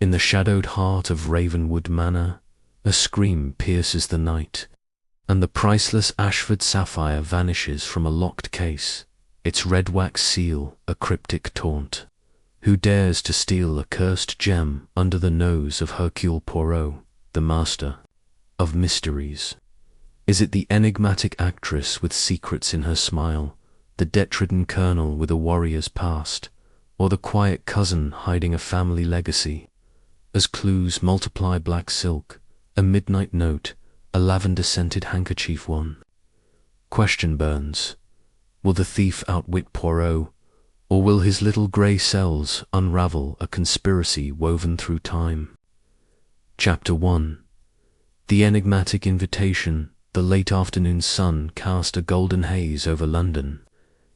In the shadowed heart of Ravenwood Manor, a scream pierces the night, and the priceless Ashford sapphire vanishes from a locked case, its red wax seal a cryptic taunt. Who dares to steal a cursed gem under the nose of Hercule Poirot, the master of mysteries? Is it the enigmatic actress with secrets in her smile, the debt-ridden colonel with a warrior's past, or the quiet cousin hiding a family legacy? As clues multiply black silk, a midnight note, a lavender-scented handkerchief won. Question burns. Will the thief outwit Poirot, or will his little grey cells unravel a conspiracy woven through time? Chapter 1. The enigmatic invitation. The late afternoon sun cast a golden haze over London,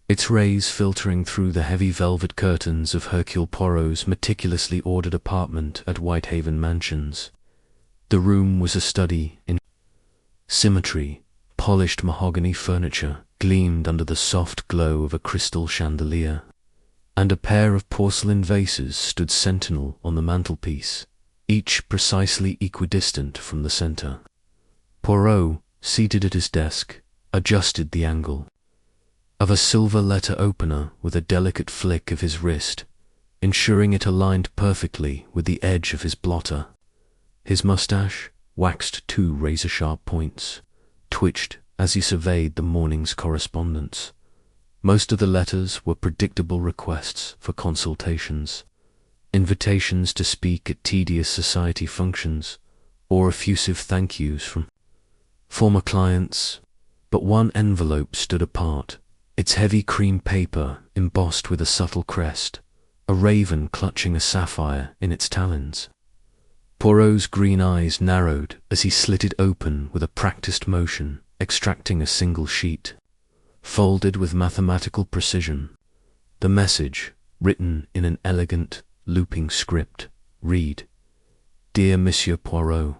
its rays filtering through the heavy velvet curtains of Hercule Poirot's meticulously ordered apartment at Whitehaven Mansions. The room was a study in symmetry. Polished mahogany furniture gleamed under the soft glow of a crystal chandelier, and a pair of porcelain vases stood sentinel on the mantelpiece, each precisely equidistant from the centre. Poirot, seated at his desk, adjusted the angle of a silver letter opener with a delicate flick of his wrist, ensuring it aligned perfectly with the edge of his blotter. His moustache, waxed 2 razor-sharp points, twitched as he surveyed the morning's correspondence. Most of the letters were predictable requests for consultations, invitations to speak at tedious society functions, or effusive thank yous from former clients. But one envelope stood apart, its heavy cream paper embossed with a subtle crest, a raven clutching a sapphire in its talons. Poirot's green eyes narrowed as he slit it open with a practiced motion, extracting a single sheet. Folded with mathematical precision, the message, written in an elegant, looping script, read: Dear Monsieur Poirot,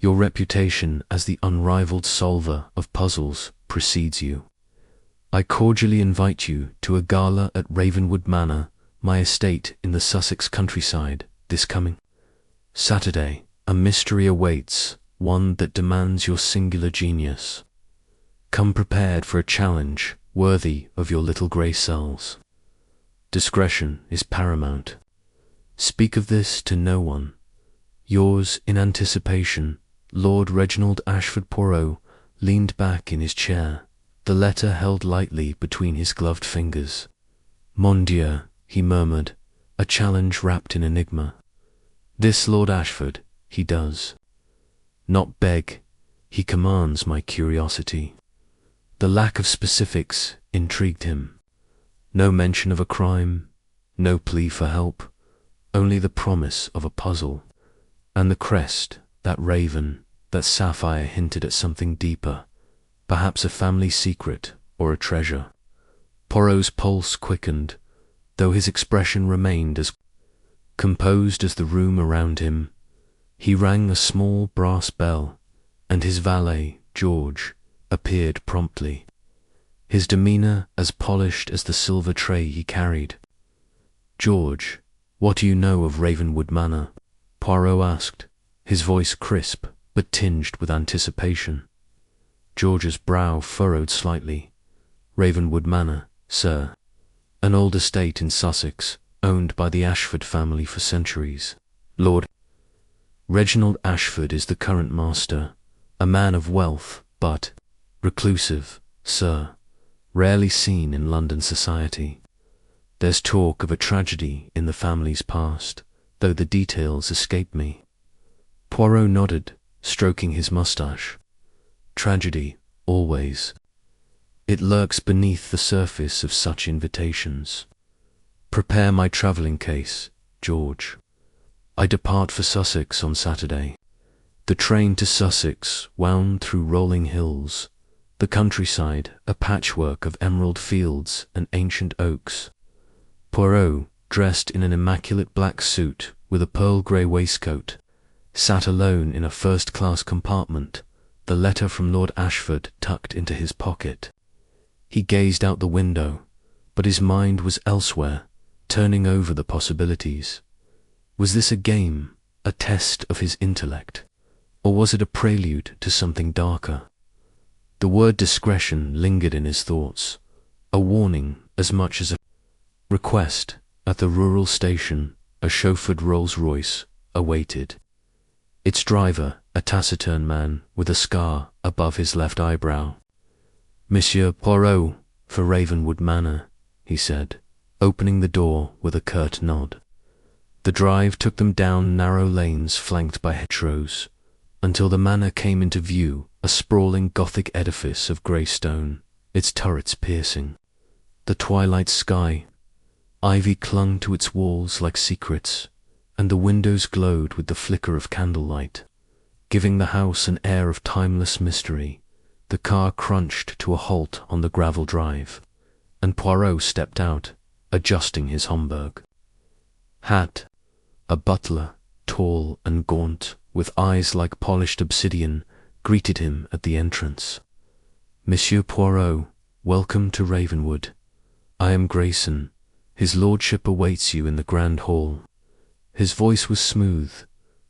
your reputation as the unrivaled solver of puzzles precedes you. I cordially invite you to a gala at Ravenwood Manor, my estate in the Sussex countryside, this coming Saturday. A mystery awaits, one that demands your singular genius. Come prepared for a challenge worthy of your little grey cells. Discretion is paramount. Speak of this to no one. Yours in anticipation, Lord Reginald Ashford Poirot leaned back in his chair, the letter held lightly between his gloved fingers. Mon Dieu, he murmured, a challenge wrapped in enigma. This Lord Ashford, he does not beg, he commands my curiosity. The lack of specifics intrigued him. No mention of a crime, no plea for help, only the promise of a puzzle. And the crest, that raven, that sapphire hinted at something deeper, perhaps a family secret or a treasure. Poirot's pulse quickened, though his expression remained as composed as the room around him. He rang a small brass bell, and his valet, George, appeared promptly, his demeanour as polished as the silver tray he carried. George, what do you know of Ravenwood Manor? Poirot asked, his voice crisp but tinged with anticipation. George's brow furrowed slightly. Ravenwood Manor, sir. An old estate in Sussex, owned by the Ashford family for centuries. Lord Reginald Ashford is the current master, a man of wealth, but reclusive, sir, rarely seen in London society. There's talk of a tragedy in the family's past, though the details escape me. Poirot nodded, stroking his moustache. Tragedy, always. It lurks beneath the surface of such invitations. Prepare my travelling case, George. I depart for Sussex on Saturday. The train to Sussex wound through rolling hills, the countryside a patchwork of emerald fields and ancient oaks. Poirot, dressed in an immaculate black suit with a pearl-grey waistcoat, sat alone in a first-class compartment, the letter from Lord Ashford tucked into his pocket. He gazed out the window, but his mind was elsewhere, turning over the possibilities. Was this a game, a test of his intellect, or was it a prelude to something darker? The word discretion lingered in his thoughts, a warning as much as a request. At the rural station, a chauffeured Rolls-Royce awaited. Its driver, a taciturn man with a scar above his left eyebrow. "Monsieur Poirot, for Ravenwood Manor," he said, opening the door with a curt nod. The drive took them down narrow lanes flanked by hedgerows, until the manor came into view, a sprawling Gothic edifice of grey stone, its turrets piercing the twilight sky. Ivy clung to its walls like secrets, and the windows glowed with the flicker of candlelight, giving the house an air of timeless mystery. The car crunched to a halt on the gravel drive, and Poirot stepped out, adjusting his Homburg hat. A butler, tall and gaunt, with eyes like polished obsidian, greeted him at the entrance. "Monsieur Poirot, welcome to Ravenwood. I am Grayson. His lordship awaits you in the grand hall." His voice was smooth,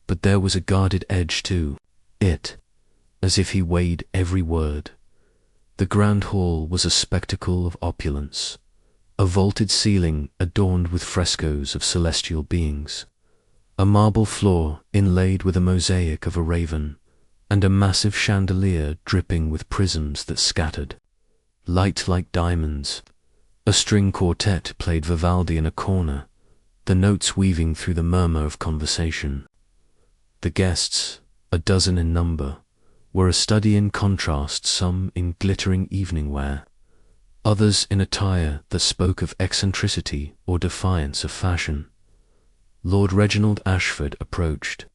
but there was a guarded edge to it, as if he weighed every word. The grand hall was a spectacle of opulence, a vaulted ceiling adorned with frescoes of celestial beings, a marble floor inlaid with a mosaic of a raven, and a massive chandelier dripping with prisms that scattered light like diamonds. A string quartet played Vivaldi in a corner, the notes weaving through the murmur of conversation. The guests, a dozen in number, were a study in contrast, some in glittering evening wear, others in attire that spoke of eccentricity or defiance of fashion. Lord Reginald Ashford approached,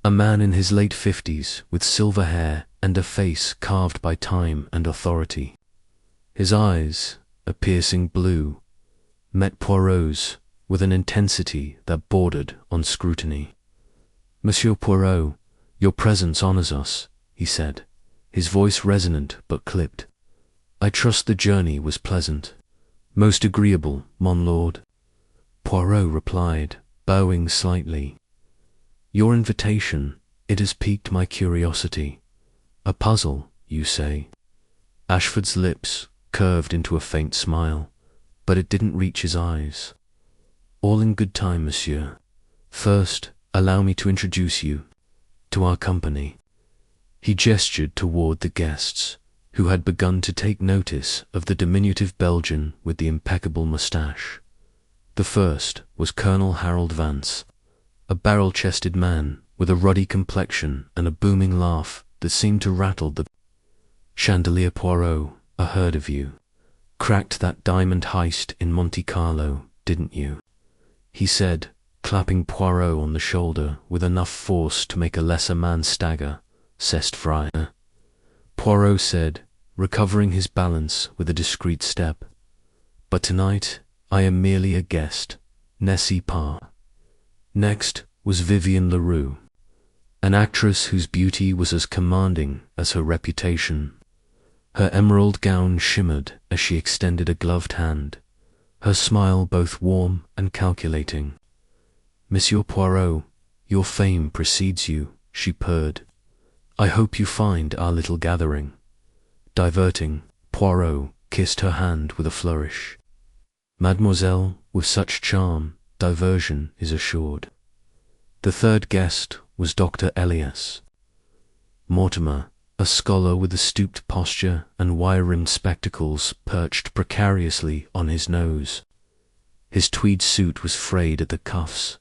a man in his late 50s with silver hair and a face carved by time and authority. His eyes, a piercing blue, met Poirot's with an intensity that bordered on scrutiny. "Monsieur Poirot, your presence honors us," he said, his voice resonant but clipped. "I trust the journey was pleasant." "Most agreeable, mon lord," Poirot replied, bowing slightly. "Your invitation, it has piqued my curiosity. A puzzle, you say?" Ashford's lips curved into a faint smile, but it didn't reach his eyes. "All in good time, monsieur. First, allow me to introduce you to our company." He gestured toward the guests, who had begun to take notice of the diminutive Belgian with the impeccable moustache. The first was Colonel Harold Vance, a barrel-chested man with a ruddy complexion and a booming laugh that seemed to rattle the chandelier. "Poirot, I heard of you. Cracked that diamond heist in Monte Carlo, didn't you?" he said, clapping Poirot on the shoulder with enough force to make a lesser man stagger. "C'est vrai," Poirot said, recovering his balance with a discreet step. "But tonight I am merely a guest, n'est-ce pas?" Next was Vivienne Leroux, an actress whose beauty was as commanding as her reputation. Her emerald gown shimmered as she extended a gloved hand, her smile both warm and calculating. "Monsieur Poirot, your fame precedes you," she purred. "I hope you find our little gathering diverting." Poirot kissed her hand with a flourish. "Mademoiselle, with such charm, diversion is assured." The third guest was Dr. Elias Mortimer, a scholar with a stooped posture and wire-rimmed spectacles perched precariously on his nose. His tweed suit was frayed at the cuffs,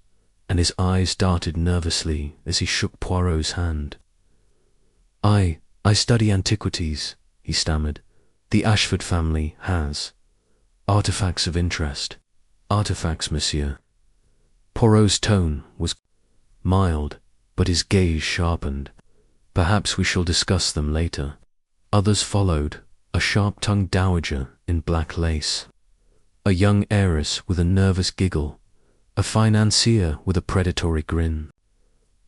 and his eyes darted nervously as he shook Poirot's hand. I study antiquities," he stammered. "The Ashford family has artifacts of interest." "Artifacts, monsieur." Poirot's tone was mild, but his gaze sharpened. "Perhaps we shall discuss them later." Others followed, a sharp-tongued dowager in black lace, a young heiress with a nervous giggle, a financier with a predatory grin.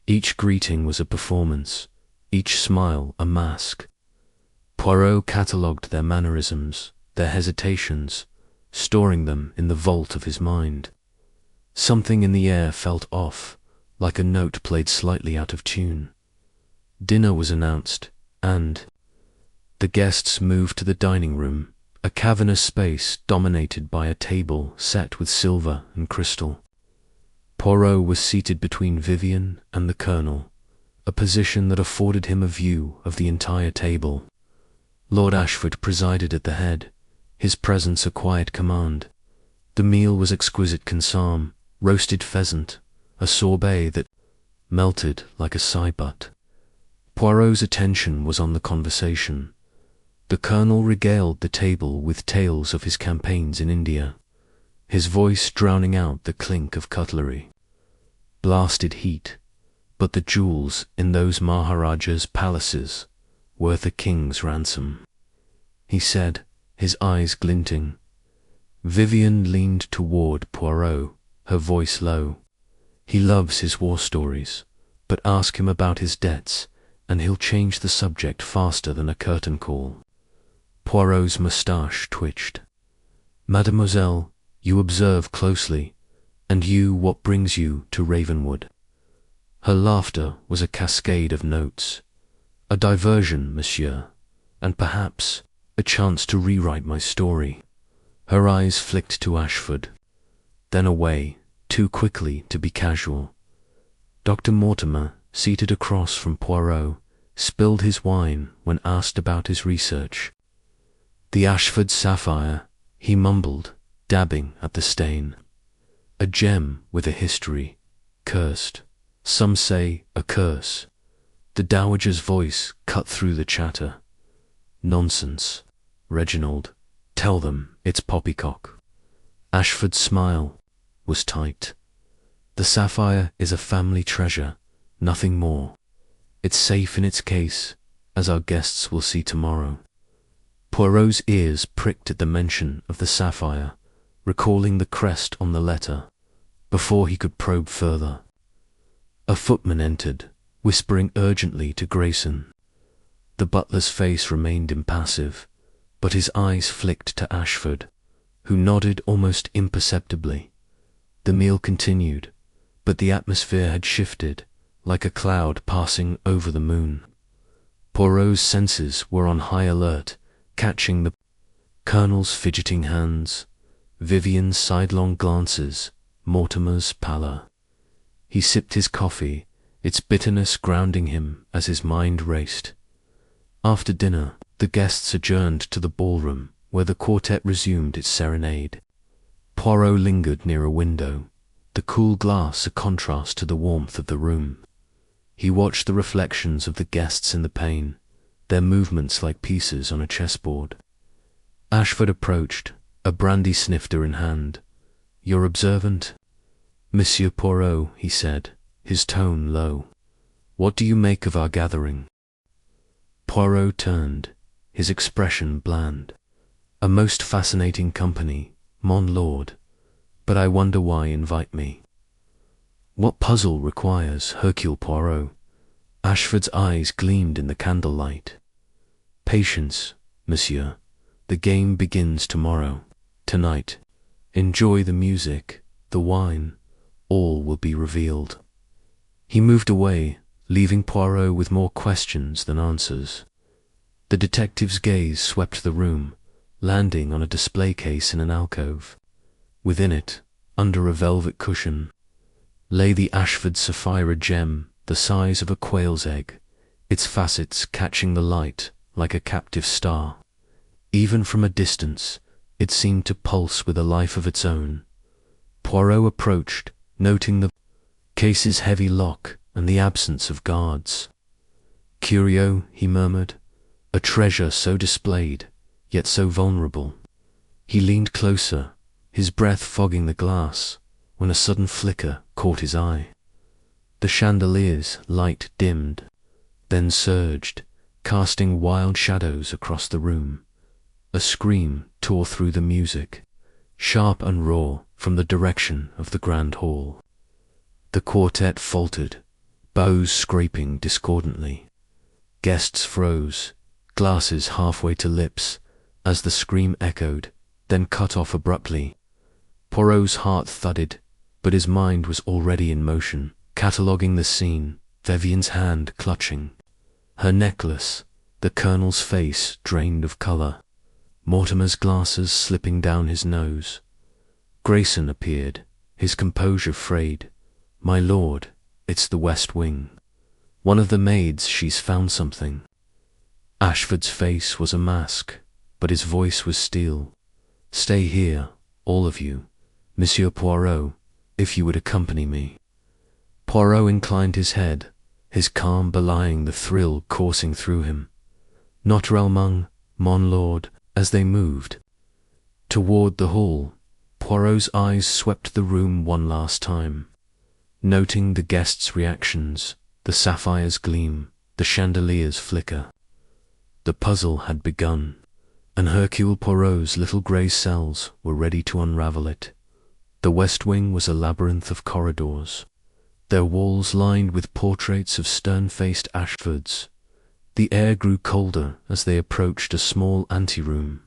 Each greeting was a performance, each smile a mask. Poirot catalogued their mannerisms, their hesitations, storing them in the vault of his mind. Something in the air felt off, like a note played slightly out of tune. Dinner was announced, and the guests moved to the dining room, a cavernous space dominated by a table set with silver and crystal. Poirot was seated between Vivian and the Colonel, a position that afforded him a view of the entire table. Lord Ashford presided at the head, his presence a quiet command. The meal was exquisite consomme, roasted pheasant, a sorbet that melted like a sigh-butt. Poirot's attention was on the conversation. The Colonel regaled the table with tales of his campaigns in India, his voice drowning out the clink of cutlery. Blasted heat, but the jewels in those Maharajas' palaces worth a king's ransom, he said, his eyes glinting. Vivian leaned toward Poirot, her voice low. He loves his war stories, but ask him about his debts, and he'll change the subject faster than a curtain call. Poirot's moustache twitched. Mademoiselle, you observe closely, and you, what brings you to Ravenwood? Her laughter was a cascade of notes. A diversion, monsieur, and perhaps a chance to rewrite my story. Her eyes flicked to Ashford, then away, too quickly to be casual. Dr. Mortimer, seated across from Poirot, spilled his wine when asked about his research. The Ashford sapphire, he mumbled, dabbing at the stain. A gem with a history, cursed. Some say a curse. The dowager's voice cut through the chatter. Nonsense, Reginald. Tell them it's poppycock. Ashford's smile was tight. The sapphire is a family treasure, nothing more. It's safe in its case, as our guests will see tomorrow. Poirot's ears pricked at the mention of the sapphire, recalling the crest on the letter, before he could probe further. A footman entered, whispering urgently to Grayson. The butler's face remained impassive, but his eyes flicked to Ashford, who nodded almost imperceptibly. The meal continued, but the atmosphere had shifted, like a cloud passing over the moon. Poirot's senses were on high alert, catching the Colonel's fidgeting hands, Vivian's sidelong glances, Mortimer's pallor. He sipped his coffee, its bitterness grounding him as his mind raced. After dinner, the guests adjourned to the ballroom, where the quartet resumed its serenade. Poirot lingered near a window, the cool glass a contrast to the warmth of the room. He watched the reflections of the guests in the pane, their movements like pieces on a chessboard. Ashford approached, a brandy snifter in hand. "You're observant?" "Monsieur Poirot," he said, his tone low. "What do you make of our gathering?" Poirot turned, his expression bland. "A most fascinating company, mon lord, but I wonder why invite me." "What puzzle requires Hercule Poirot?" Ashford's eyes gleamed in the candlelight. "Patience, monsieur. The game begins tomorrow. Tonight. Enjoy the music, the wine. All will be revealed." He moved away, leaving Poirot with more questions than answers. The detective's gaze swept the room, landing on a display case in an alcove. Within it, under a velvet cushion, lay the Ashford sapphire gem the size of a quail's egg, its facets catching the light like a captive star. Even from a distance, it seemed to pulse with a life of its own. Poirot approached, noting the case's heavy lock and the absence of guards. "Curio," he murmured, "a treasure so displayed, yet so vulnerable." He leaned closer, his breath fogging the glass, when a sudden flicker caught his eye. The chandelier's light dimmed, then surged, casting wild shadows across the room. A scream tore through the music, sharp and raw from the direction of the grand hall. The quartet faltered, bows scraping discordantly. Guests froze, glasses halfway to lips, as the scream echoed, then cut off abruptly. Poirot's heart thudded, but his mind was already in motion, cataloguing the scene, Vivian's hand clutching her necklace, the Colonel's face drained of colour, Mortimer's glasses slipping down his nose. Grayson appeared, his composure frayed. "My lord, it's the West Wing. One of the maids, she's found something." Ashford's face was a mask, but his voice was steel. "Stay here, all of you. Monsieur Poirot, if you would accompany me." Poirot inclined his head, his calm belying the thrill coursing through him. "Notre-Dame, mon lord." As they moved toward the hall, Poirot's eyes swept the room one last time, noting the guests' reactions, the sapphires gleam, the chandeliers flicker. The puzzle had begun, and Hercule Poirot's little grey cells were ready to unravel it. The West Wing was a labyrinth of corridors, their walls lined with portraits of stern-faced Ashfords. The air grew colder as they approached a small anteroom,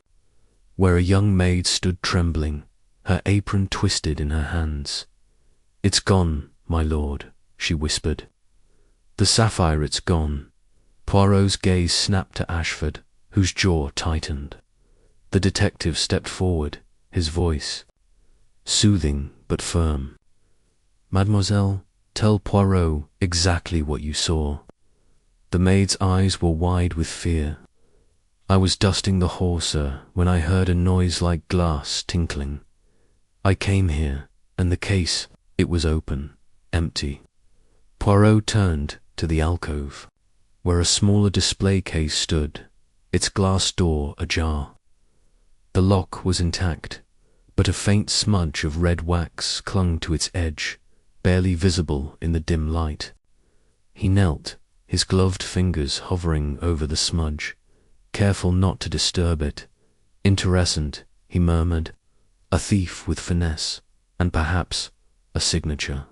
where a young maid stood trembling, her apron twisted in her hands. "It's gone, my lord," she whispered. "The sapphire, it's gone." Poirot's gaze snapped to Ashford, whose jaw tightened. The detective stepped forward, his voice soothing but firm. "Mademoiselle, tell Poirot exactly what you saw." The maid's eyes were wide with fear. "I was dusting the hall, sir, when I heard a noise like glass tinkling. I came here, and the case, it was open, empty." Poirot turned to the alcove, where a smaller display case stood, its glass door ajar. The lock was intact, but a faint smudge of red wax clung to its edge, barely visible in the dim light. He knelt, his gloved fingers hovering over the smudge, careful not to disturb it. "Interesant," he murmured. "A thief with finesse, and perhaps a signature."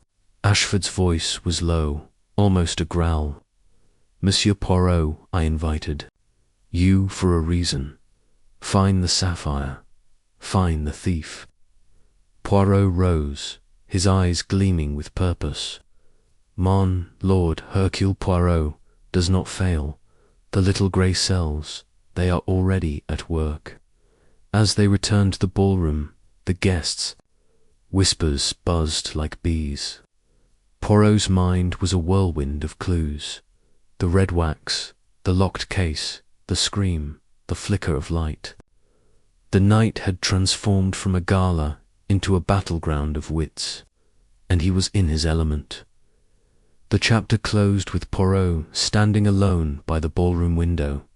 Ashford's voice was low, almost a growl. "Monsieur Poirot," I invited. "You for a reason. Find the sapphire. Find the thief." Poirot rose, his eyes gleaming with purpose. "Mon Lord Hercule Poirot does not fail. The little grey cells, they are already at work." As they returned to the ballroom, the guests' whispers buzzed like bees. Poirot's mind was a whirlwind of clues. The red wax, the locked case, the scream, the flicker of light. The night had transformed from a gala into a battleground of wits, and he was in his element. The chapter closed with Poirot standing alone by the ballroom window,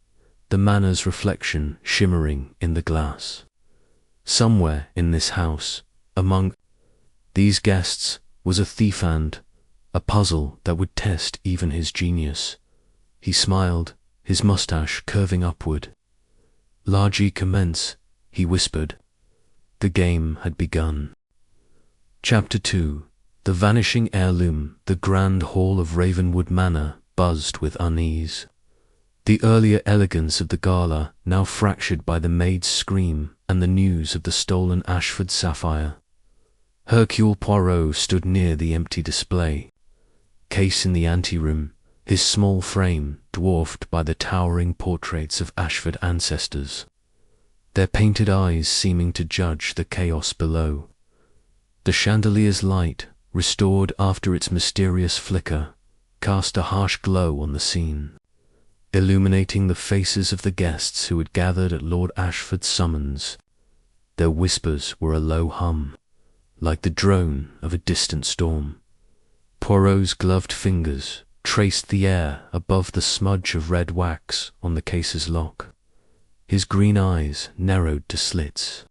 the manor's reflection shimmering in the glass. Somewhere in this house, among these guests, was a thief and a puzzle that would test even his genius. He smiled, his moustache curving upward. "Largy commence," he whispered. The game had begun. Chapter 2. The vanishing heirloom. The grand hall of Ravenwood Manor buzzed with unease. The earlier elegance of the gala now fractured by the maid's scream and the news of the stolen Ashford sapphire. Hercule Poirot stood near the empty display case in the anteroom, his small frame dwarfed by the towering portraits of Ashford ancestors, their painted eyes seeming to judge the chaos below. The chandelier's light, restored after its mysterious flicker, cast a harsh glow on the scene, illuminating the faces of the guests who had gathered at Lord Ashford's summons. Their whispers were a low hum, like the drone of a distant storm. Poirot's gloved fingers traced the air above the smudge of red wax on the case's lock. His green eyes narrowed to slits.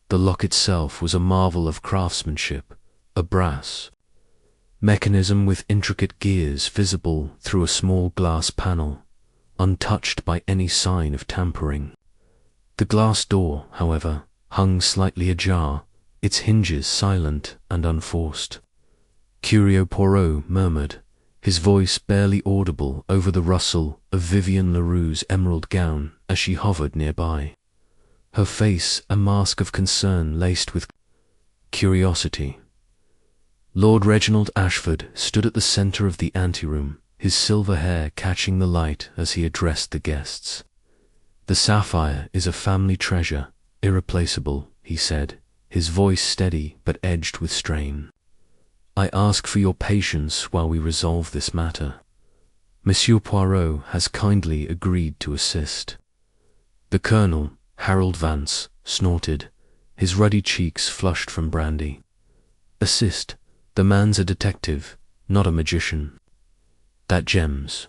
The lock itself was a marvel of craftsmanship, a brass mechanism with intricate gears visible through a small glass panel, untouched by any sign of tampering. The glass door, however, hung slightly ajar, its hinges silent and unforced. Curio Poirot murmured, his voice barely audible over the rustle of Vivian Leroux's emerald gown as she hovered nearby, her face a mask of concern laced with curiosity. Lord Reginald Ashford stood at the centre of the anteroom, his silver hair catching the light as he addressed the guests. "The sapphire is a family treasure, irreplaceable," he said, his voice steady but edged with strain. "I ask for your patience while we resolve this matter. Monsieur Poirot has kindly agreed to assist." The Colonel, Harold Vance, snorted, his ruddy cheeks flushed from brandy. "Assist? The man's a detective, not a magician." "That gems.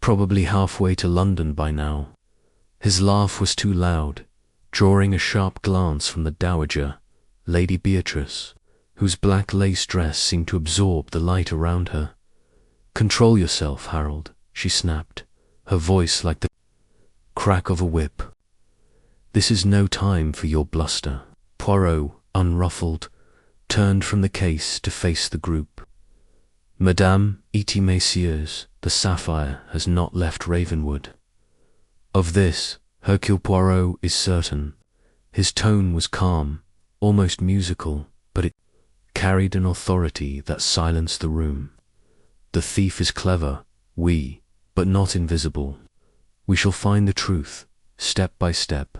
Probably halfway to London by now." His laugh was too loud, drawing a sharp glance from the dowager, Lady Beatrice, whose black lace dress seemed to absorb the light around her. "Control yourself, Harold," she snapped, her voice like the crack of a whip. "This is no time for your bluster." Poirot, unruffled, turned from the case to face the group. "Madame et messieurs, the sapphire has not left Ravenwood. Of this, Hercule Poirot is certain." His tone was calm, almost musical, but it carried an authority that silenced the room. "The thief is clever, but not invisible. We shall find the truth, step by step."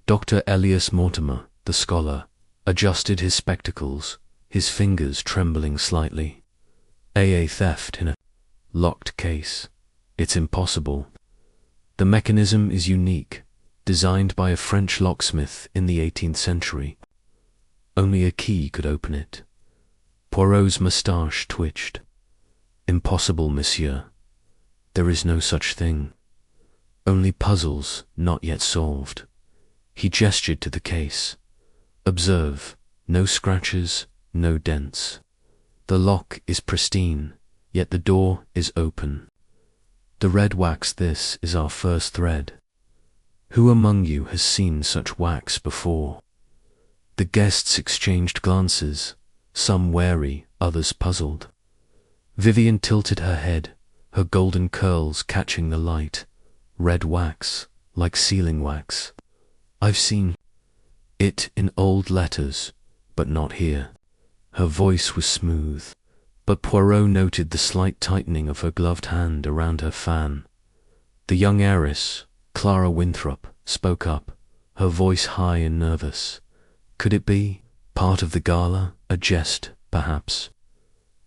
Dr. Elias Mortimer, the scholar, adjusted his spectacles, his fingers trembling slightly. "A theft in a locked case. It's impossible. The mechanism is unique, designed by a French locksmith in the 18th century. Only a key could open it." Poirot's moustache twitched. "Impossible, monsieur. There is no such thing. Only puzzles not yet solved." He gestured to the case. "Observe, no scratches, no dents. The lock is pristine, yet the door is open. The red wax, this is our first thread. Who among you has seen such wax before?" The guests exchanged glances, some wary, others puzzled. Vivian tilted her head, her golden curls catching the light. "Red wax, like sealing wax. I've seen it in old letters, but not here." Her voice was smooth, but Poirot noted the slight tightening of her gloved hand around her fan. The young heiress, Clara Winthrop, spoke up, her voice high and nervous. Could it be part of the gala, a jest, perhaps?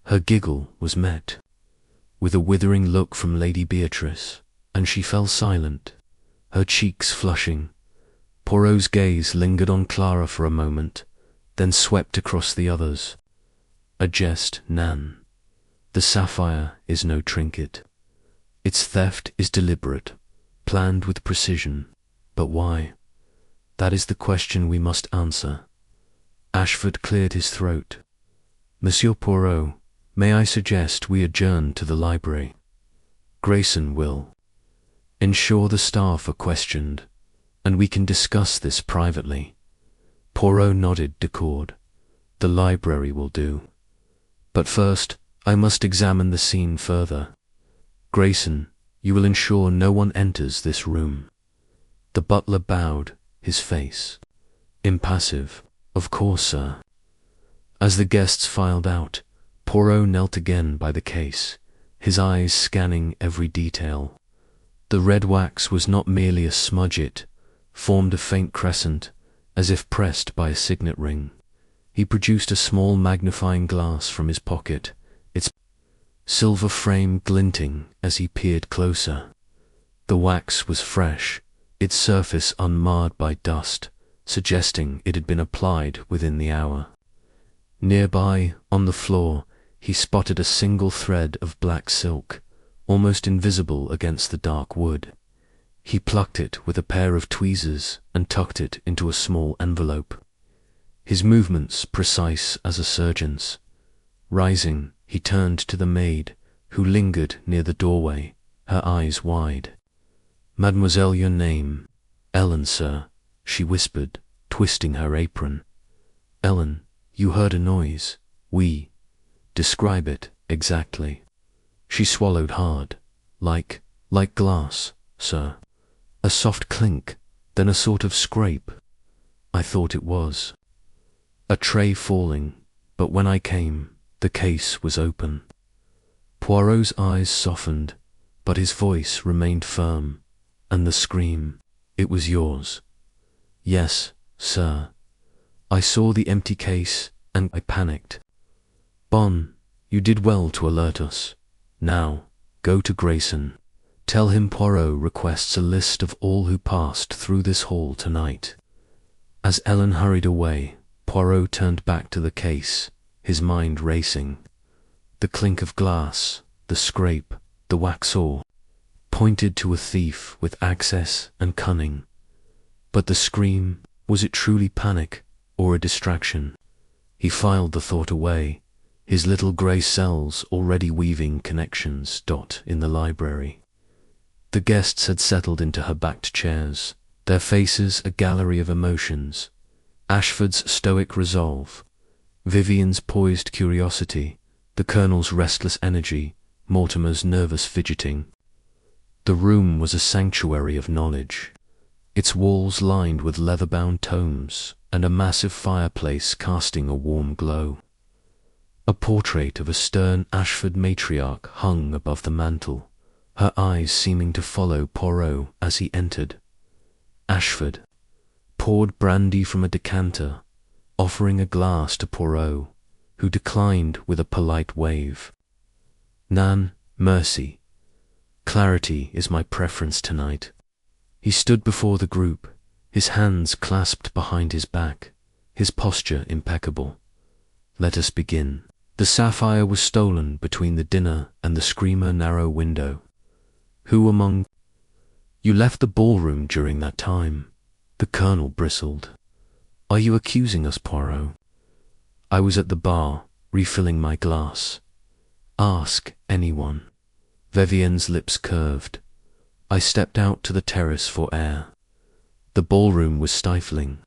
Her giggle was met with a withering look from Lady Beatrice, and she fell silent, her cheeks flushing. Poirot's gaze lingered on Clara for a moment, then swept across the others. "A jest, Nan. The sapphire is no trinket. Its theft is deliberate, planned with precision. But why? That is the question we must answer." Ashford cleared his throat. "Monsieur Poirot, may I suggest we adjourn to the library? Grayson will ensure the staff are questioned, and we can discuss this privately." Poirot nodded accord. "The library will do. But first, I must examine the scene further. Grayson, you will ensure no one enters this room." The butler bowed, his face impassive. "Of course, sir." As the guests filed out, Poirot knelt again by the case, his eyes scanning every detail. The red wax was not merely a smudge, it formed a faint crescent, as if pressed by a signet ring. He produced a small magnifying glass from his pocket, its silver frame glinting as he peered closer. The wax was fresh, its surface unmarred by dust, suggesting it had been applied within the hour. Nearby, on the floor, he spotted a single thread of black silk, almost invisible against the dark wood. He plucked it with a pair of tweezers and tucked it into a small envelope. His movements precise as a surgeon's. Rising, he turned to the maid, who lingered near the doorway, her eyes wide. "Mademoiselle, your name?" "Ellen, sir," she whispered, twisting her apron. "Ellen, you heard a noise. Oui. Describe it, exactly." She swallowed hard. Like glass, sir. A soft clink, then a sort of scrape. I thought it was a tray falling, but when I came, The case was open. Poirot's eyes softened, but his voice remained firm. And the scream, "It was yours." "Yes, sir. I saw the empty case, and I panicked." "Bon, you did well to alert us. Now, go to Grayson. Tell him Poirot requests a list of all who passed through this hall tonight." As Ellen hurried away, Poirot turned back to the case, his mind racing. The clink of glass, the scrape, the wax saw, pointed to a thief with access and cunning. But the scream, was it truly panic or a distraction? He filed the thought away, his little grey cells already weaving connections. In the library. The guests had settled into her backed chairs, their faces a gallery of emotions. Ashford's stoic resolve, Vivian's poised curiosity, the Colonel's restless energy, Mortimer's nervous fidgeting. The room was a sanctuary of knowledge, its walls lined with leather-bound tomes, and a massive fireplace casting a warm glow. A portrait of a stern Ashford matriarch hung above the mantel, her eyes seeming to follow Poirot as he entered. Ashford poured brandy from a decanter, offering a glass to Poirot, who declined with a polite wave. "Nan, mercy. Clarity is my preference tonight." He stood before the group, his hands clasped behind his back, his posture impeccable. "Let us begin." The sapphire was stolen between the dinner and the screamer narrow window. "Who among you left the ballroom during that time?" The Colonel bristled. "Are you accusing us, Poirot?" "I was at the bar, refilling my glass." "Ask anyone." Vivian's lips curved. "I stepped out to the terrace for air." The ballroom was stifling.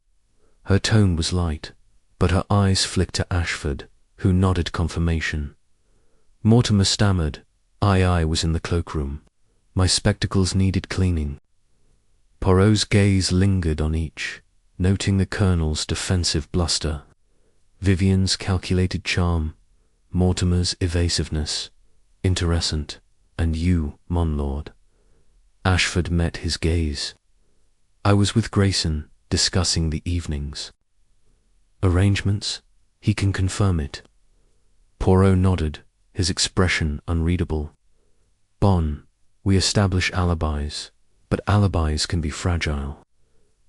Her tone was light, but her eyes flicked to Ashford, who nodded confirmation. Mortimer stammered, I was in the cloakroom. My spectacles needed cleaning." Poirot's gaze lingered on each, noting the Colonel's defensive bluster, Vivian's calculated charm, Mortimer's evasiveness, interessant, and you, mon lord. Ashford met his gaze. "I was with Grayson, discussing the evenings." "Arrangements? He can confirm it." Poirot nodded, his expression unreadable. "Bon, we establish alibis, but alibis can be fragile.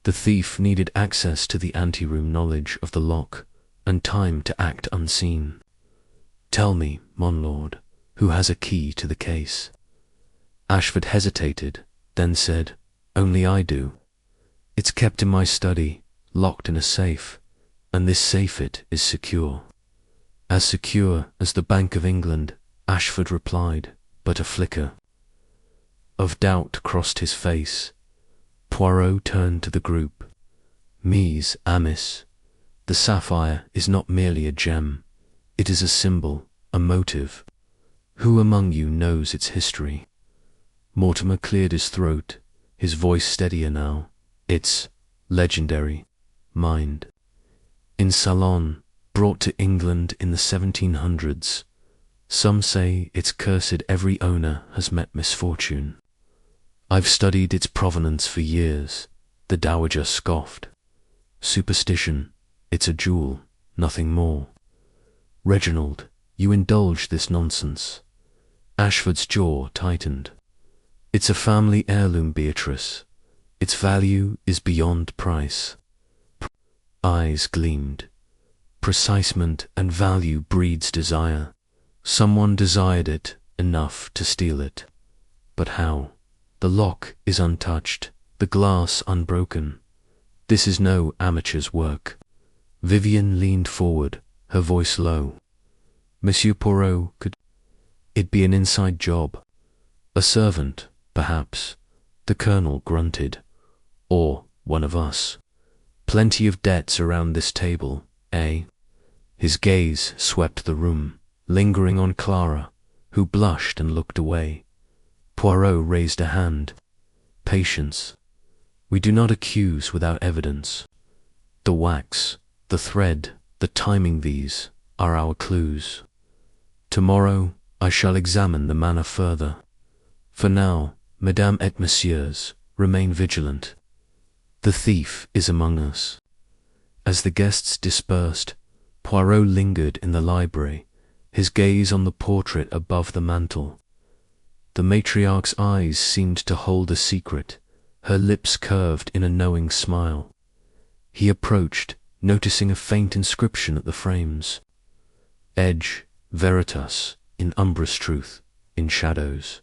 The thief needed access to the anteroom, knowledge of the lock, and time to act unseen. Tell me, mon lord, who has a key to the case?" Ashford hesitated, then said, "Only I do. It's kept in my study, locked in a safe, and this safe is secure." "As secure as the Bank of England," Ashford replied, but a flicker of doubt crossed his face. Poirot turned to the group. "Mes amis, the sapphire is not merely a gem. It is a symbol, a motive. Who among you knows its history?" Mortimer cleared his throat, his voice steadier now. "It's legendary. Mind. In Ceylon, brought to England in the 1700s. Some say it's cursed, every owner has met misfortune. I've studied its provenance for years," the dowager scoffed. "Superstition, it's a jewel, nothing more." "Reginald, you indulge this nonsense." Ashford's jaw tightened. "It's a family heirloom, Beatrice. Its value is beyond price." Eyes gleamed. Precisement and value breeds desire. Someone desired it enough to steal it. But how? The lock is untouched, the glass unbroken. This is no amateur's work. Vivian leaned forward, her voice low. "Monsieur Poirot, could it be an inside job? A servant, perhaps?" The Colonel grunted. "Or one of us. Plenty of debts around this table, eh?" His gaze swept the room, lingering on Clara, who blushed and looked away. Poirot raised a hand. "Patience. We do not accuse without evidence. The wax, the thread, the timing, these are our clues. Tomorrow I shall examine the manor further. For now, Mesdames et Messieurs, remain vigilant. The thief is among us." As the guests dispersed, Poirot lingered in the library, his gaze on the portrait above the mantel. The matriarch's eyes seemed to hold a secret, her lips curved in a knowing smile. He approached, noticing a faint inscription at the frames. "Edge, veritas, in umbrous truth, in shadows."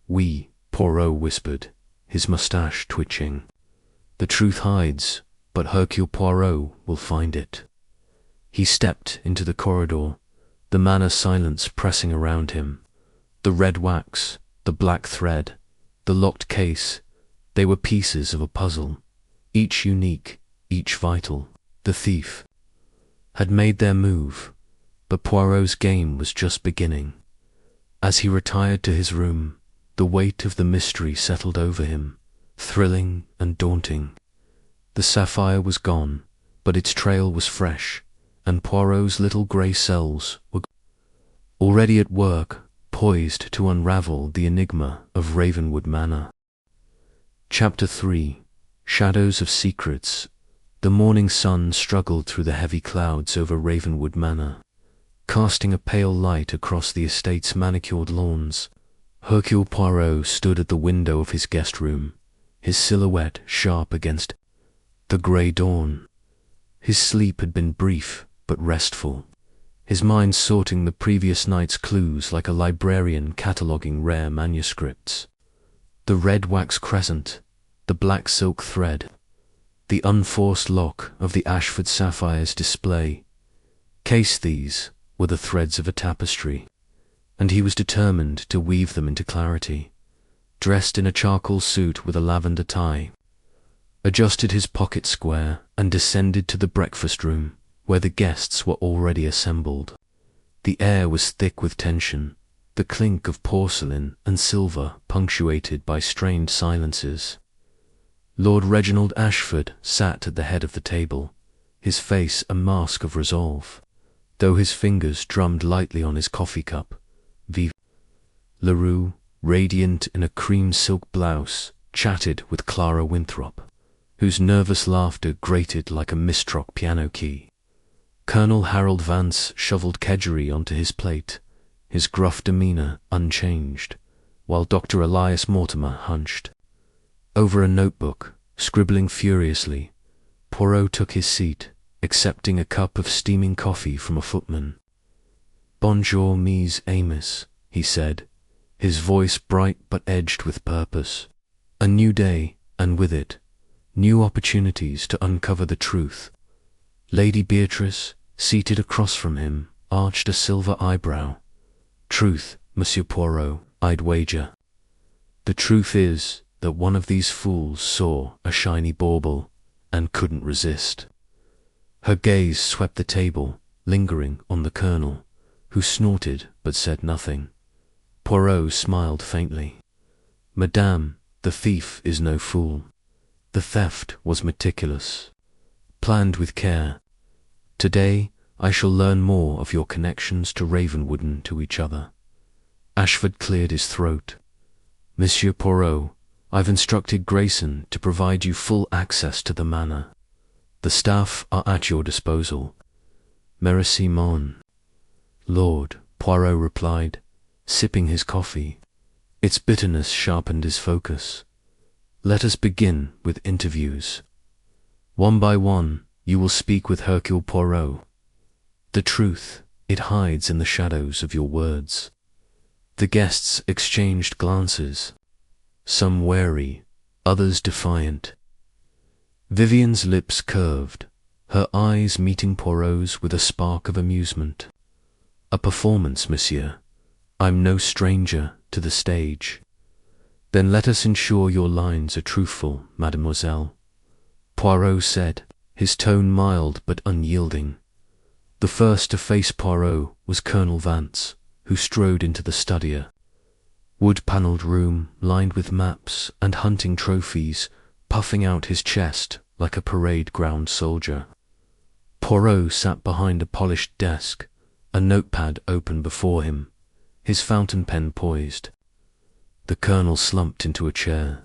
"Oui," Poirot whispered, his moustache twitching. "The truth hides, but Hercule Poirot will find it." He stepped into the corridor, the manor silence pressing around him. The red wax, the black thread, the locked case, they were pieces of a puzzle, each unique, each vital. The thief had made their move, but Poirot's game was just beginning. As he retired to his room, the weight of the mystery settled over him, thrilling and daunting. The sapphire was gone, but its trail was fresh, and Poirot's little grey cells were already at work, poised to unravel the enigma of Ravenwood Manor. Chapter 3. Shadows of Secrets. The morning sun struggled through the heavy clouds over Ravenwood Manor, casting a pale light across the estate's manicured lawns. Hercule Poirot stood at the window of his guest room, his silhouette sharp against the grey dawn. His sleep had been brief but restful, his mind sorting the previous night's clues like a librarian cataloguing rare manuscripts. The red wax crescent, the black silk thread, the unforced lock of the Ashford sapphire's display. Case these were the threads of a tapestry, and he was determined to weave them into clarity. Dressed in a charcoal suit with a lavender tie, adjusted his pocket square and descended to the breakfast room, where the guests were already assembled. The air was thick with tension, the clink of porcelain and silver punctuated by strained silences. Lord Reginald Ashford sat at the head of the table, his face a mask of resolve, though his fingers drummed lightly on his coffee cup. Vive Leroux, radiant in a cream silk blouse, chatted with Clara Winthrop, whose nervous laughter grated like a Mistrock piano key. Colonel Harold Vance shoveled kedgeree onto his plate, his gruff demeanour unchanged, while Dr. Elias Mortimer hunched over a notebook, scribbling furiously. Poirot took his seat, accepting a cup of steaming coffee from a footman. "Bonjour, mes amis," he said, his voice bright but edged with purpose. A new day, and with it, new opportunities to uncover the truth. Lady Beatrice, seated across from him, arched a silver eyebrow. "Truth, Monsieur Poirot, I'd wager. The truth is that one of these fools saw a shiny bauble and couldn't resist." Her gaze swept the table, lingering on the colonel, who snorted but said nothing. Poirot smiled faintly. "Madame, the thief is no fool. The theft was meticulous, planned with care. Today I shall learn more of your connections to Ravenwood and to each other." Ashford cleared his throat. "Monsieur Poirot, I've instructed Grayson to provide you full access to the manor. The staff are at your disposal." "Merci, mon lord," Poirot replied, sipping his coffee. Its bitterness sharpened his focus. "Let us begin with interviews. One by one, you will speak with Hercule Poirot. The truth, it hides in the shadows of your words." The guests exchanged glances, some wary, others defiant. Vivian's lips curved, her eyes meeting Poirot's with a spark of amusement. "A performance, monsieur. I'm no stranger to the stage." "Then let us ensure your lines are truthful, mademoiselle," Poirot said, his tone mild but unyielding. The first to face Poirot was Colonel Vance, who strode into the study, wood-panelled room lined with maps and hunting trophies, puffing out his chest like a parade ground soldier. Poirot sat behind a polished desk, a notepad open before him, his fountain pen poised. The colonel slumped into a chair,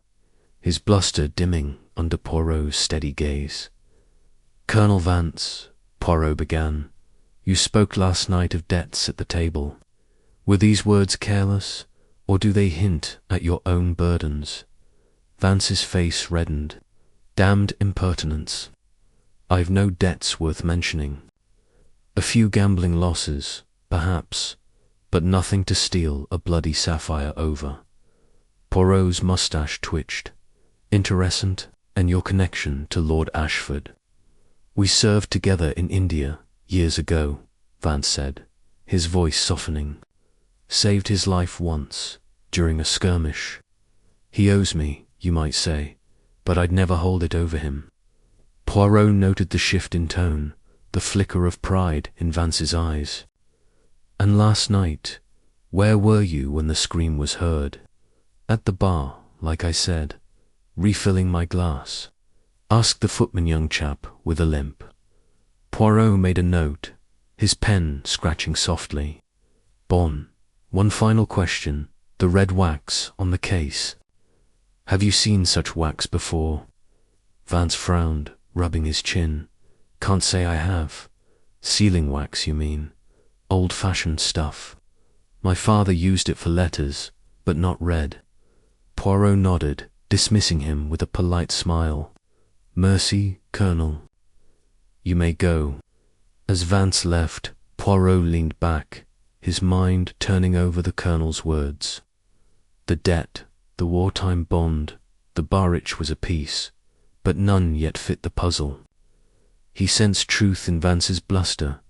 his bluster dimming under Poirot's steady gaze. "Colonel Vance," Poirot began, "you spoke last night of debts at the table. Were these words careless, or do they hint at your own burdens?" Vance's face reddened. "Damned impertinence. I've no debts worth mentioning. A few gambling losses, perhaps, but nothing to steal a bloody sapphire over." Poirot's moustache twitched. "Interessant, and your connection to Lord Ashford." "We served together in India years ago," Vance said, his voice softening. "Saved his life once, during a skirmish. He owes me, you might say, but I'd never hold it over him." Poirot noted the shift in tone, the flicker of pride in Vance's eyes. "And last night, where were you when the scream was heard?" "At the bar, like I said, refilling my glass," asked the footman young chap with a limp. Poirot made a note, his pen scratching softly. "Bon, one final question, the red wax on the case. Have you seen such wax before?" Vance frowned, rubbing his chin. "Can't say I have." "Sealing wax, you mean? Old-fashioned stuff. My father used it for letters, but not red." Poirot nodded, dismissing him with a polite smile. "Merci, Colonel. You may go." As Vance left, Poirot leaned back, his mind turning over the Colonel's words. The debt, the wartime bond, the barrage was a piece, but none yet fit the puzzle. He sensed truth in Vance's bluster,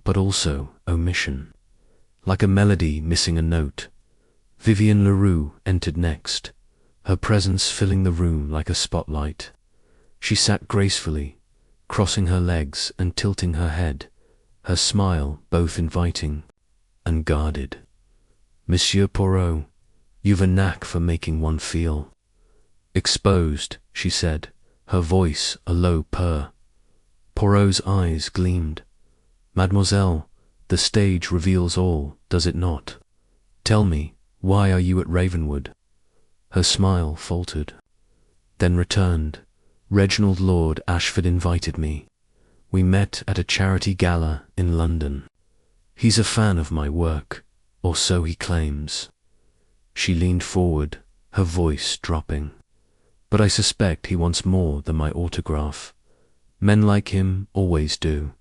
but also omission. Like a melody missing a note, Vivienne Leroux entered next, her presence filling the room like a spotlight. She sat gracefully, crossing her legs and tilting her head, her smile both inviting and guarded. "Monsieur Poirot, you've a knack for making one feel exposed," she said, her voice a low purr. Poirot's eyes gleamed. "Mademoiselle, the stage reveals all, does it not? Tell me, why are you at Ravenwood?" Her smile faltered, then returned. "Reginald Lord Ashford invited me. We met at a charity gala in London. He's a fan of my work, or so he claims." She leaned forward, her voice dropping. "But I suspect he wants more than my autograph. Men like him always do."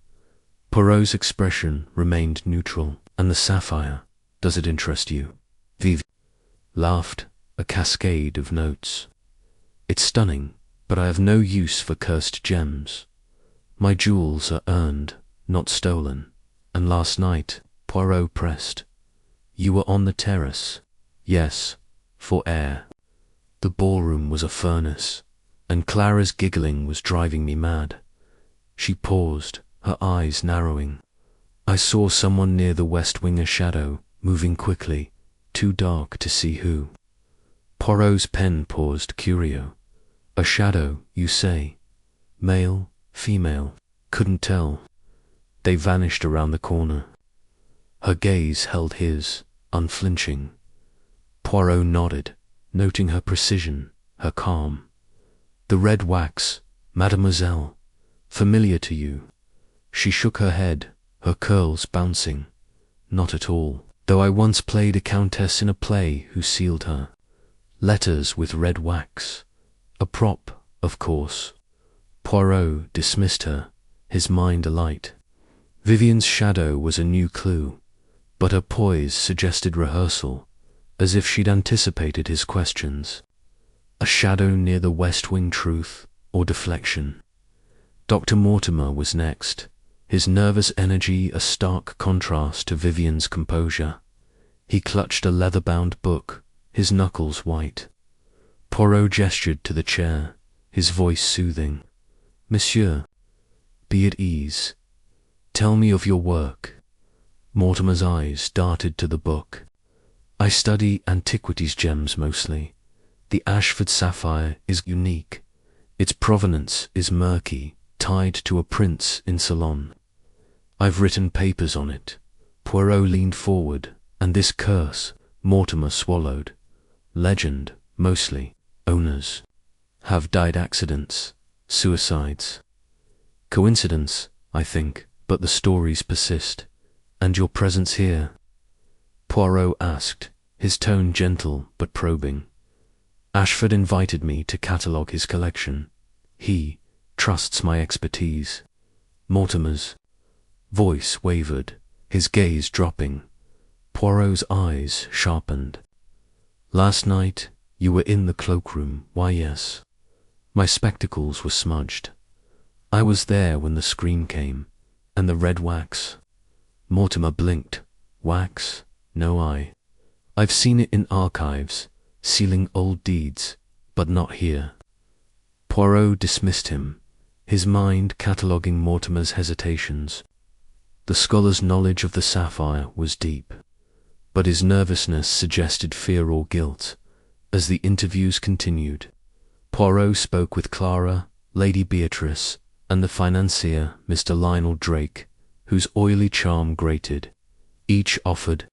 Poirot's expression remained neutral. "And the sapphire, does it interest you?" Viv laughed, a cascade of notes. "It's stunning, but I have no use for cursed gems. My jewels are earned, not stolen. And last night," Poirot pressed, "you were on the terrace." "Yes, for air. The ballroom was a furnace, and Clara's giggling was driving me mad." She paused, her eyes narrowing. "I saw someone near the west wing, a shadow, moving quickly, too dark to see who." Poirot's pen paused, curio. "A shadow, you say? Male, female?" "Couldn't tell. They vanished around the corner." Her gaze held his, unflinching. Poirot nodded, noting her precision, her calm. "The red wax, mademoiselle, familiar to you?" She shook her head, her curls bouncing. "Not at all, though I once played a countess in a play who sealed her. Letters with red wax. A prop, of course." Poirot dismissed her, his mind alight. Vivienne's shadow was a new clue, but her poise suggested rehearsal, as if she'd anticipated his questions. A shadow near the west wing, truth or deflection? Dr. Mortimer was next, his nervous energy a stark contrast to Vivienne's composure. He clutched a leather-bound book, his knuckles white. Poirot gestured to the chair, his voice soothing. "Monsieur, be at ease. Tell me of your work." Mortimer's eyes darted to the book. "I study antiquities gems mostly. The Ashford sapphire is unique. Its provenance is murky, tied to a prince in Ceylon. I've written papers on it." Poirot leaned forward, and this curse Mortimer swallowed. Legend, mostly. Owners have died accidents, suicides. Coincidence, I think, but the stories persist. And your presence here? Poirot asked, his tone gentle but probing. Ashford invited me to catalogue his collection. He trusts my expertise. Mortimer's voice wavered, his gaze dropping. Poirot's eyes sharpened. Last night, you were in the cloakroom. Why, yes. My spectacles were smudged. I was there when the scream came, and the red wax. Mortimer blinked. Wax? No, I've seen it in archives, sealing old deeds, but not here. Poirot dismissed him, his mind cataloguing Mortimer's hesitations. The scholar's knowledge of the sapphire was deep, but his nervousness suggested fear or guilt. As the interviews continued, Poirot spoke with Clara, Lady Beatrice, and the financier, Mr. Lionel Drake, whose oily charm grated. Each offered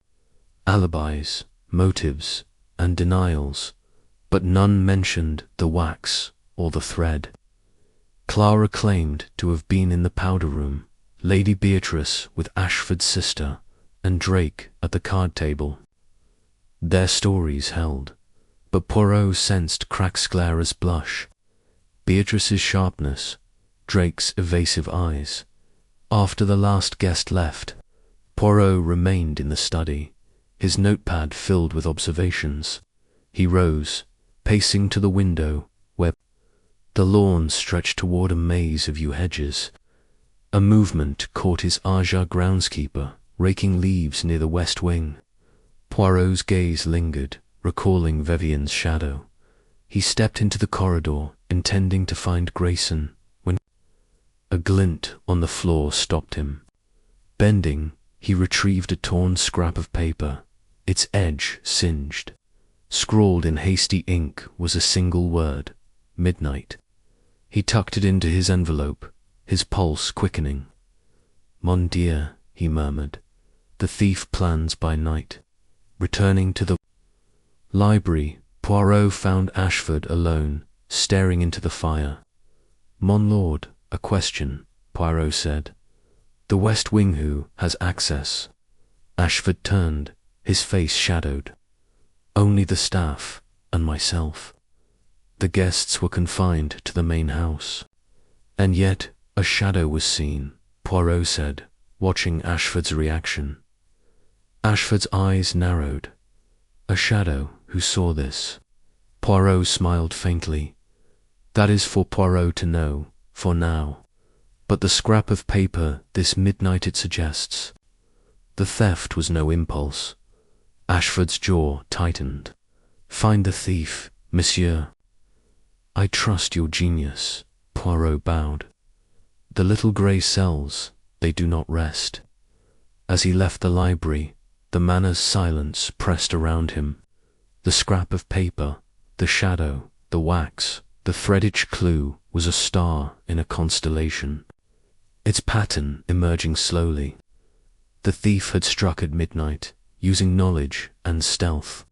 alibis, motives, and denials, but none mentioned the wax or the thread. Clara claimed to have been in the powder room, Lady Beatrice with Ashford's sister, and Drake at the card table. Their stories held, but Poirot sensed Clara's blush, Beatrice's sharpness, Drake's evasive eyes. After the last guest left, Poirot remained in the study, his notepad filled with observations. He rose, pacing to the window, where the lawn stretched toward a maze of yew hedges. A movement caught his Aja groundskeeper, raking leaves near the west wing. Poirot's gaze lingered, recalling Vivian's shadow. He stepped into the corridor, intending to find Grayson, when a glint on the floor stopped him. Bending, he retrieved a torn scrap of paper, its edge singed. Scrawled in hasty ink was a single word: midnight. He tucked it into his envelope, his pulse quickening. Mon Dieu, he murmured, the thief plans by night. Returning to the library, Poirot found Ashford alone, staring into the fire. Mon Lord, a question, Poirot said. The West Wing who has access? Ashford turned, his face shadowed. Only the staff, and myself. The guests were confined to the main house. And yet a shadow was seen, Poirot said, watching Ashford's reaction. Ashford's eyes narrowed. A shadow, who saw this? Poirot smiled faintly. That is for Poirot to know, for now. But the scrap of paper, this midnight it suggests. The theft was no impulse. Ashford's jaw tightened. Find the thief, monsieur. I trust your genius, Poirot bowed. The little grey cells, they do not rest. As he left the library, the manor's silence pressed around him. The scrap of paper, the shadow, the wax, the threaded clue was a star in a constellation, its pattern emerging slowly. The thief had struck at midnight, using knowledge and stealth.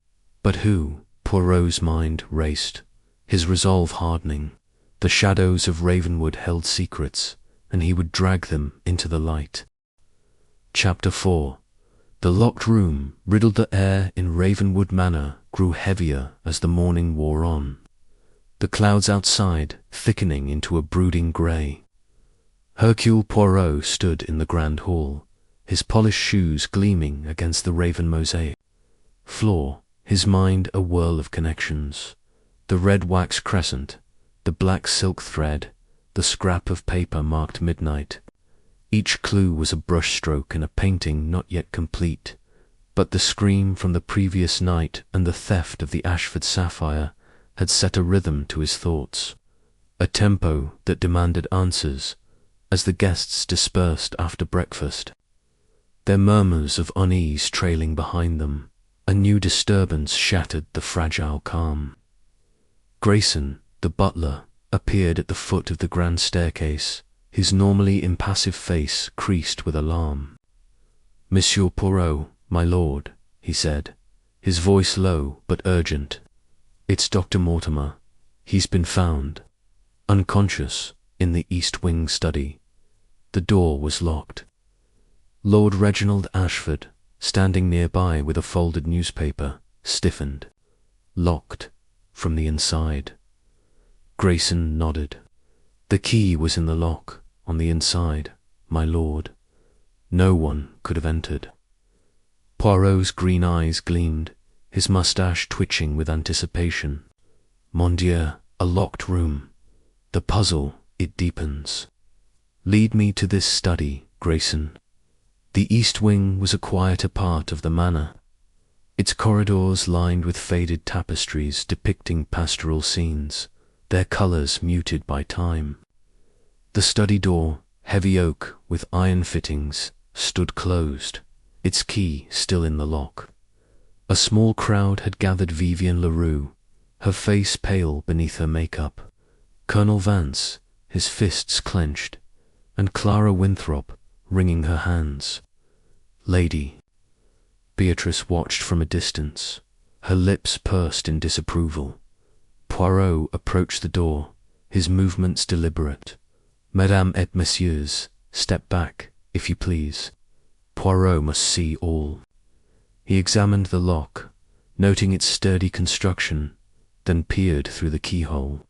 But who? Poirot's mind raced, his resolve hardening. The shadows of Ravenwood held secrets, and he would drag them into the light. Chapter 4. The locked room, riddled the air in Ravenwood Manor, grew heavier as the morning wore on. The clouds outside thickening into a brooding grey. Hercule Poirot stood in the grand hall, his polished shoes gleaming against the raven mosaic floor, his mind a whirl of connections. The red wax crescent, the black silk thread, the scrap of paper marked midnight. Each clue was a brushstroke in a painting not yet complete, but the scream from the previous night and the theft of the Ashford sapphire had set a rhythm to his thoughts, a tempo that demanded answers as the guests dispersed after breakfast. Their murmurs of unease trailing behind them, a new disturbance shattered the fragile calm. Grayson, the butler, appeared at the foot of the grand staircase, his normally impassive face creased with alarm. Monsieur Poirot, my lord, he said, his voice low but urgent. It's Dr. Mortimer. He's been found, unconscious, in the East Wing study. The door was locked. Lord Reginald Ashford, standing nearby with a folded newspaper, stiffened. Locked from the inside. Grayson nodded. The key was in the lock, on the inside, my lord. No one could have entered. Poirot's green eyes gleamed, his moustache twitching with anticipation. Mon Dieu, a locked room. The puzzle, it deepens. Lead me to this study, Grayson. The East Wing was a quieter part of the manor, its corridors lined with faded tapestries depicting pastoral scenes, their colours muted by time. The study door, heavy oak with iron fittings, stood closed, its key still in the lock. A small crowd had gathered Vivian Leroux, her face pale beneath her makeup, Colonel Vance, his fists clenched, and Clara Winthrop wringing her hands. Lady. Beatrice watched from a distance, her lips pursed in disapproval. Poirot approached the door, his movements deliberate. Mesdames et messieurs, step back, if you please. Poirot must see all. He examined the lock, noting its sturdy construction, then peered through the keyhole.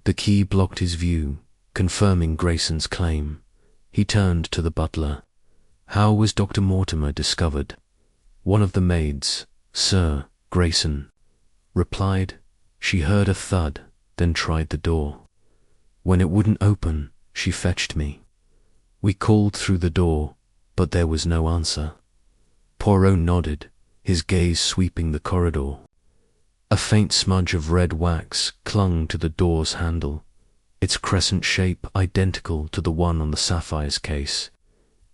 The key blocked his view, confirming Grayson's claim. He turned to the butler. How was Dr. Mortimer discovered? One of the maids, Sir Grayson, replied. She heard a thud, then tried the door. When it wouldn't open, she fetched me. We called through the door, but there was no answer. Poirot nodded, his gaze sweeping the corridor. A faint smudge of red wax clung to the door's handle, its crescent shape identical to the one on the sapphire's case.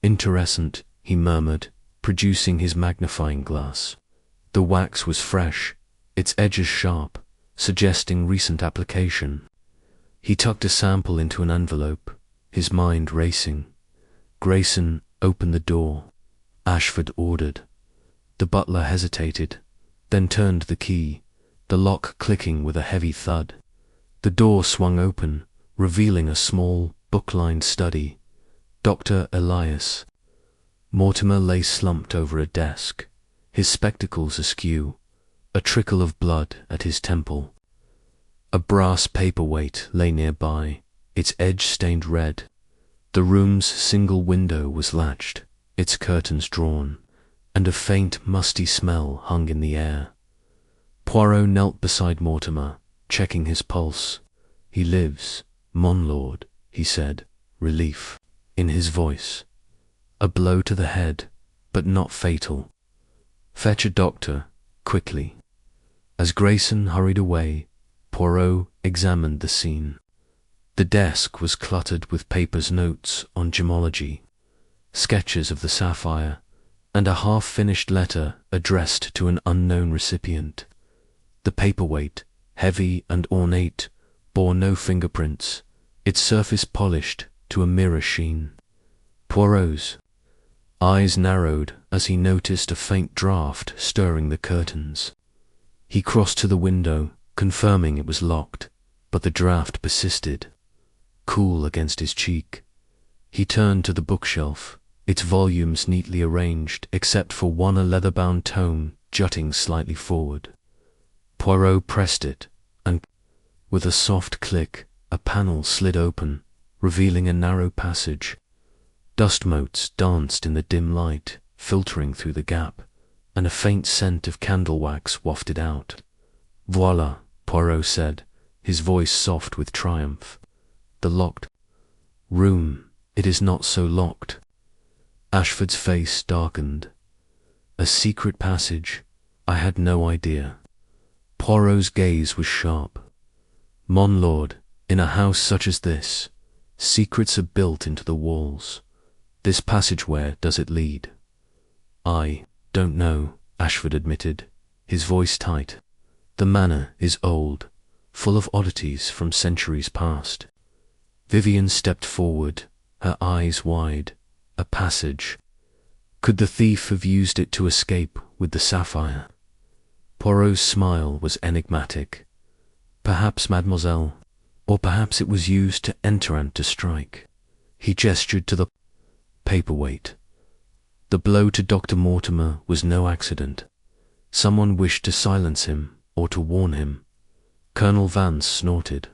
Interesant, he murmured, producing his magnifying glass. The wax was fresh, its edges sharp, suggesting recent application. He tucked a sample into an envelope, his mind racing. Grayson opened the door. Ashford ordered. The butler hesitated, then turned the key, the lock clicking with a heavy thud. The door swung open, revealing a small, book-lined study. Dr. Elias. Mortimer lay slumped over a desk, his spectacles askew, a trickle of blood at his temple. A brass paperweight lay nearby, its edge stained red. The room's single window was latched, its curtains drawn, and a faint, musty smell hung in the air. Poirot knelt beside Mortimer, checking his pulse. He lives, mon lord, he said, relief in his voice. A blow to the head, but not fatal. Fetch a doctor, quickly. As Grayson hurried away, Poirot examined the scene. The desk was cluttered with paper's notes on gemology, sketches of the sapphire, and a half-finished letter addressed to an unknown recipient. The paperweight, heavy and ornate, bore no fingerprints, its surface polished to a mirror sheen. Poirot's eyes narrowed as he noticed a faint draught stirring the curtains. He crossed to the window, confirming it was locked, but the draught persisted, cool against his cheek. He turned to the bookshelf, its volumes neatly arranged except for one a leather-bound tome jutting slightly forward. Poirot pressed it, and with a soft click, a panel slid open, revealing a narrow passage. Dust motes danced in the dim light, filtering through the gap, and a faint scent of candle wax wafted out. Voila, Poirot said, his voice soft with triumph. The locked room, it is not so locked. Ashford's face darkened. A secret passage? I had no idea. Poirot's gaze was sharp. Mon lord, in a house such as this, secrets are built into the walls. This passage, where does it lead? I don't know, Ashford admitted, his voice tight. The manor is old, full of oddities from centuries past. Vivian stepped forward, her eyes wide. A passage. Could the thief have used it to escape with the sapphire? Poirot's smile was enigmatic. Perhaps, mademoiselle, or perhaps it was used to enter and to strike. He gestured to the paperweight. The blow to Dr. Mortimer was no accident. Someone wished to silence him or to warn him. Colonel Vance snorted.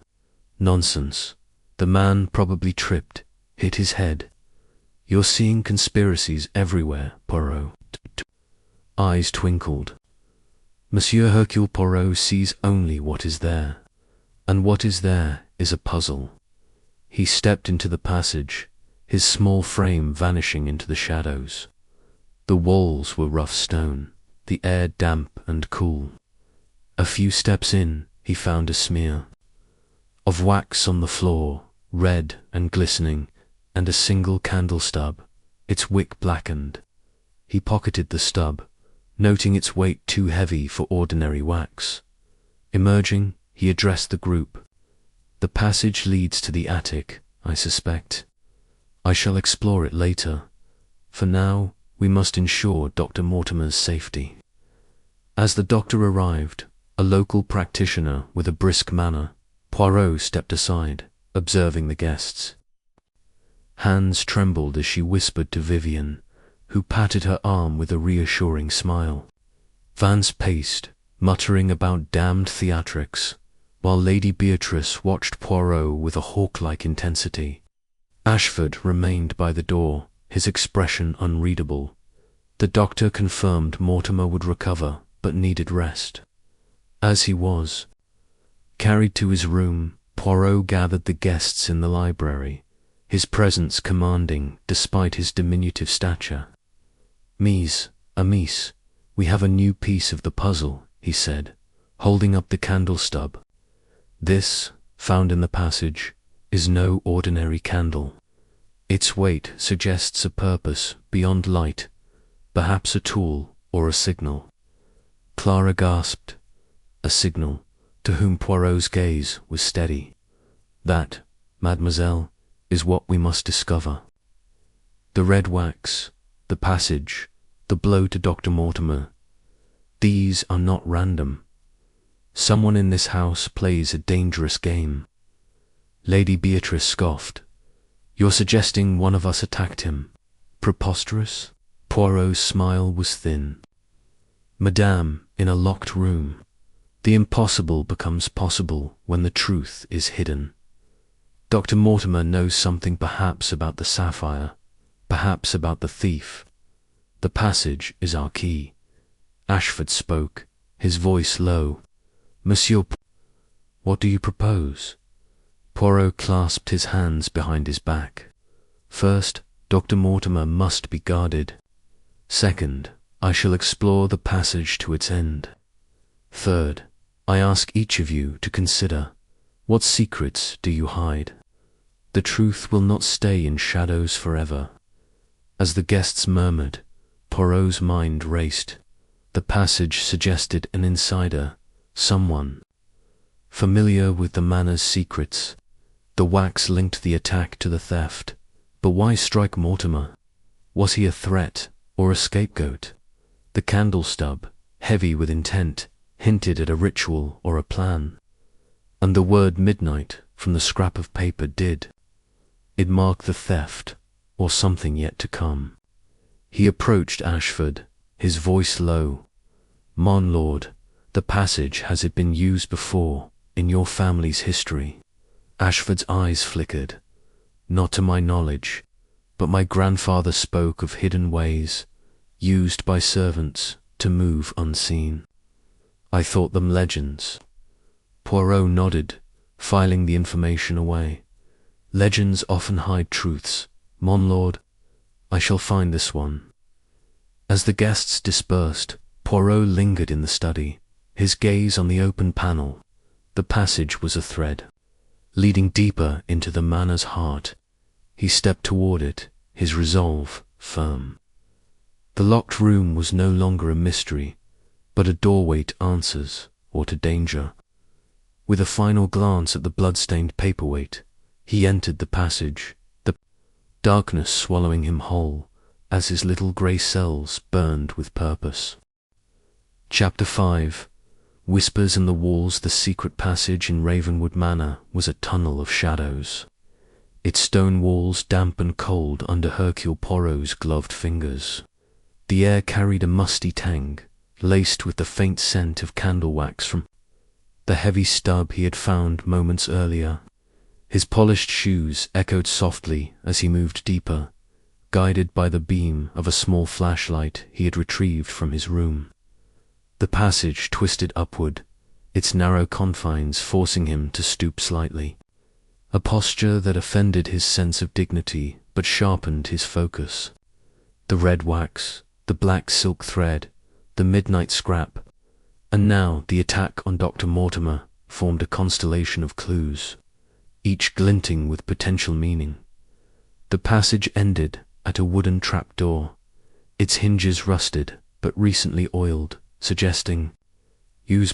Nonsense. The man probably tripped, hit his head. You're seeing conspiracies everywhere, Poirot. Eyes twinkled. Monsieur Hercule Poirot sees only what is there, and what is there is a puzzle. He stepped into the passage, his small frame vanishing into the shadows. The walls were rough stone, the air damp and cool. A few steps in, he found a smear of wax on the floor, red and glistening, and a single candle stub, its wick blackened. He pocketed the stub, noting its weight too heavy for ordinary wax. Emerging, he addressed the group. The passage leads to the attic, I suspect. I shall explore it later. For now, we must ensure Dr. Mortimer's safety. As the doctor arrived, a local practitioner with a brisk manner, Poirot stepped aside, observing the guests. Hands trembled as she whispered to Vivian, who patted her arm with a reassuring smile. Vance paced, muttering about damned theatrics, while Lady Beatrice watched Poirot with a hawk-like intensity. Ashford remained by the door, his expression unreadable. The doctor confirmed Mortimer would recover, but needed rest. As he was carried to his room, Poirot gathered the guests in the library, his presence commanding despite his diminutive stature. Mise, Amice, we have a new piece of the puzzle, he said, holding up the candle stub. This, found in the passage, is no ordinary candle. Its weight suggests a purpose beyond light, perhaps a tool or a signal. Clara gasped. A signal, to whom Poirot's gaze was steady. That, mademoiselle, is what we must discover. The red wax, the passage, the blow to Dr. Mortimer. These are not random. Someone in this house plays a dangerous game. Lady Beatrice scoffed. You're suggesting one of us attacked him. Preposterous? Poirot's smile was thin. Madame, in a locked room. The impossible becomes possible when the truth is hidden. Dr. Mortimer knows something perhaps about the sapphire, perhaps about the thief. The passage is our key. Ashford spoke, his voice low. Monsieur, what do you propose? Poirot clasped his hands behind his back. First, Dr. Mortimer must be guarded. Second, I shall explore the passage to its end. Third, I ask each of you to consider, what secrets do you hide? The truth will not stay in shadows forever. As the guests murmured, Poirot's mind raced. The passage suggested an insider, someone familiar with the manor's secrets. The wax linked the attack to the theft. But why strike Mortimer? Was he a threat or a scapegoat? The candle stub, heavy with intent, hinted at a ritual or a plan. And the word midnight from the scrap of paper did. It marked the theft or something yet to come. He approached Ashford, his voice low. Mon lord, the passage, has it been used before in your family's history? Ashford's eyes flickered. Not to my knowledge, but my grandfather spoke of hidden ways, used by servants to move unseen. I thought them legends. Poirot nodded, filing the information away. Legends often hide truths. Mon lord, I shall find this one. As the guests dispersed, Poirot lingered in the study, his gaze on the open panel. The passage was a thread, leading deeper into the manor's heart. He stepped toward it, his resolve firm. The locked room was no longer a mystery, but a doorway to answers or to danger. With a final glance at the blood-stained paperweight, he entered the passage, the darkness swallowing him whole, as his little grey cells burned with purpose. Chapter 5. Whispers in the walls. The secret passage in Ravenwood Manor was a tunnel of shadows, its stone walls damp and cold under Hercule Poirot's gloved fingers. The air carried a musty tang, laced with the faint scent of candle wax from the heavy stub he had found moments earlier. His polished shoes echoed softly as he moved deeper, guided by the beam of a small flashlight he had retrieved from his room. The passage twisted upward, its narrow confines forcing him to stoop slightly, a posture that offended his sense of dignity but sharpened his focus. The red wax, the black silk thread, the midnight scrap, and now the attack on Dr. Mortimer formed a constellation of clues, each glinting with potential meaning. The passage ended at a wooden trapdoor, its hinges rusted but recently oiled, suggesting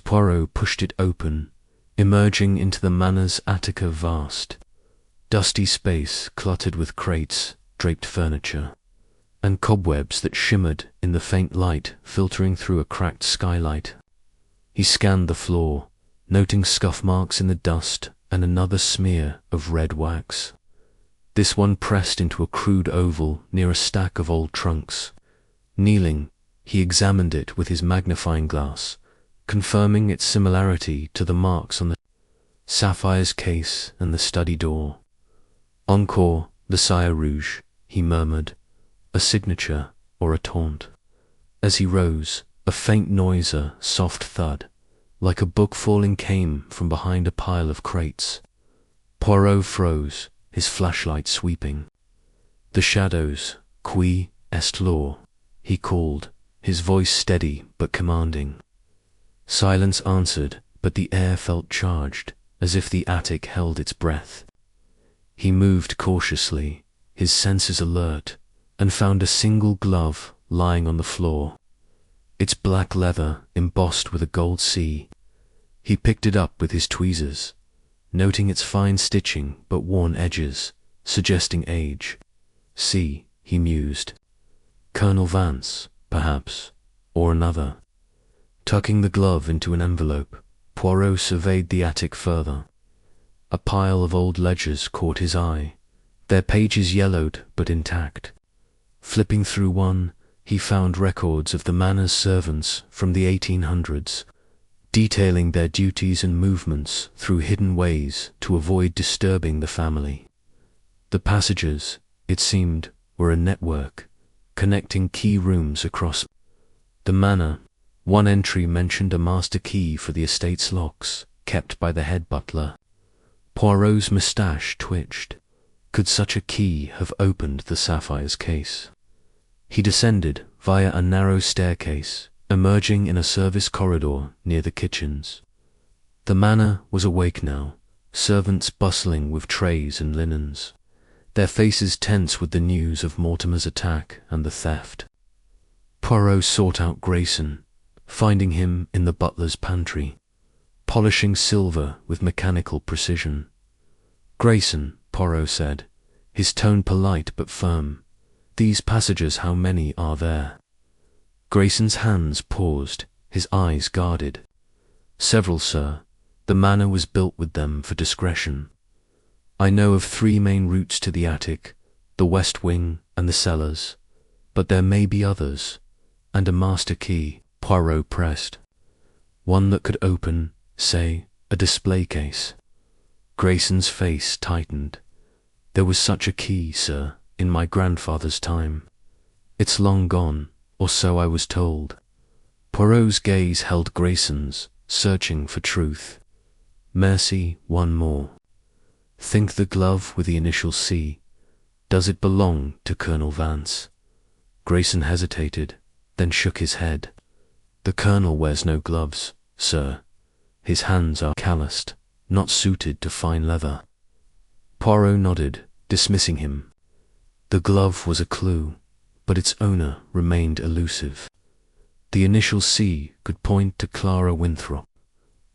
Poirot pushed it open, emerging into the manor's attic, a vast, dusty space cluttered with crates, draped furniture, and cobwebs that shimmered in the faint light filtering through a cracked skylight. He scanned the floor, noting scuff marks in the dust and another smear of red wax, this one pressed into a crude oval near a stack of old trunks. Kneeling, he examined it with his magnifying glass, confirming its similarity to the marks on the sapphire's case and the study door. Encore, the Sire Rouge, he murmured, a signature or a taunt. As he rose, a faint noise, a soft thud, like a book falling, came from behind a pile of crates. Poirot froze, his flashlight sweeping. The shadows, qui est là, he called, his voice steady but commanding. Silence answered, but the air felt charged, as if the attic held its breath. He moved cautiously, his senses alert, and found a single glove lying on the floor, its black leather embossed with a gold C. He picked it up with his tweezers, noting its fine stitching but worn edges, suggesting age. See, he mused. Colonel Vance, perhaps, or another. Tucking the glove into an envelope, Poirot surveyed the attic further. A pile of old ledgers caught his eye, their pages yellowed but intact. Flipping through one, he found records of the manor's servants from the 1800s, detailing their duties and movements through hidden ways to avoid disturbing the family. The passages, it seemed, were a network, connecting key rooms across the manor. One entry mentioned a master key for the estate's locks, kept by the head butler. Poirot's moustache twitched. Could such a key have opened the sapphire's case? He descended via a narrow staircase, emerging in a service corridor near the kitchens. The manor was awake now, servants bustling with trays and linens, their faces tense with the news of Mortimer's attack and the theft. Poirot sought out Grayson, finding him in the butler's pantry, polishing silver with mechanical precision. "Grayson," Poirot said, his tone polite but firm, "these passages, how many are there?" Grayson's hands paused, his eyes guarded. "Several, sir. The manor was built with them for discretion. I know of 3 main routes to the attic, the west wing and the cellars, but there may be others, and a master key," Poirot pressed. "One that could open, say, a display case." Grayson's face tightened. "There was such a key, sir, in my grandfather's time. It's long gone, or so I was told." Poirot's gaze held Grayson's, searching for truth. "Merci, one more. Think the glove with the initial C. Does it belong to Colonel Vance?" Grayson hesitated, then shook his head. "The Colonel wears no gloves, sir. His hands are calloused, not suited to fine leather." Poirot nodded, dismissing him. The glove was a clue, but its owner remained elusive. The initial C could point to Clara Winthrop,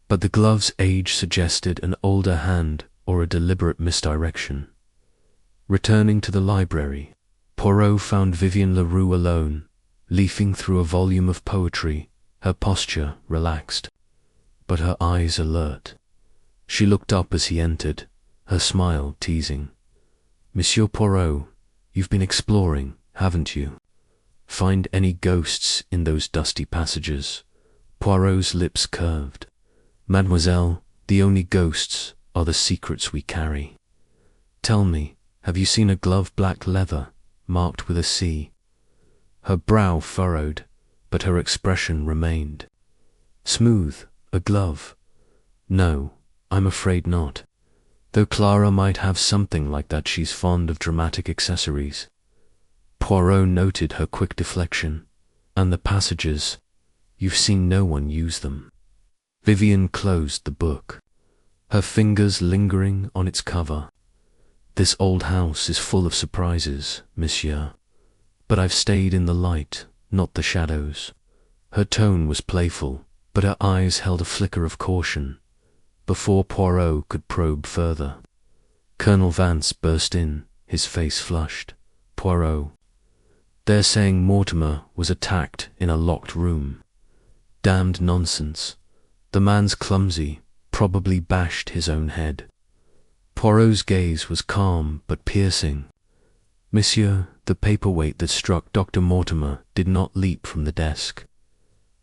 but the glove's age suggested an older hand or a deliberate misdirection. Returning to the library, Poirot found Vivienne Leroux alone, leafing through a volume of poetry, her posture relaxed, but her eyes alert. She looked up as he entered, her smile teasing. "Monsieur Poirot, you've been exploring, haven't you? Find any ghosts in those dusty passages?" Poirot's lips curved. "Mademoiselle, the only ghosts are the secrets we carry. Tell me, have you seen a glove black leather, marked with a C?" Her brow furrowed, but her expression remained. "Smooth, a glove? No, I'm afraid not. Though Clara might have something like that, she's fond of dramatic accessories." Poirot noted her quick deflection. "And the passages, you've seen no one use them." Vivienne closed the book, her fingers lingering on its cover. "This old house is full of surprises, monsieur. But I've stayed in the light, not the shadows." Her tone was playful, but her eyes held a flicker of caution. Before Poirot could probe further, Colonel Vance burst in, his face flushed. "Poirot, they're saying Mortimer was attacked in a locked room." "Damned nonsense. The man's clumsy, probably bashed his own head." Poirot's gaze was calm but piercing. "Monsieur, the paperweight that struck Dr. Mortimer did not leap from the desk.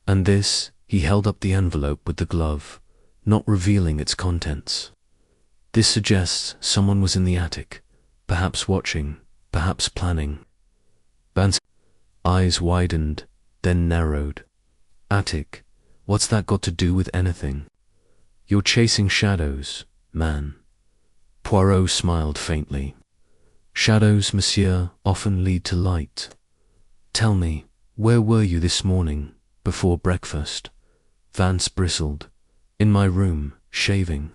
And this," he held up the envelope with the glove, not revealing its contents. "This suggests someone was in the attic, perhaps watching, perhaps planning." Vance's eyes widened, then narrowed. "Attic? What's that got to do with anything? You're chasing shadows, man." Poirot smiled faintly. "Shadows, monsieur, often lead to light. Tell me, where were you this morning, before breakfast?" Vance bristled. "In my room, shaving.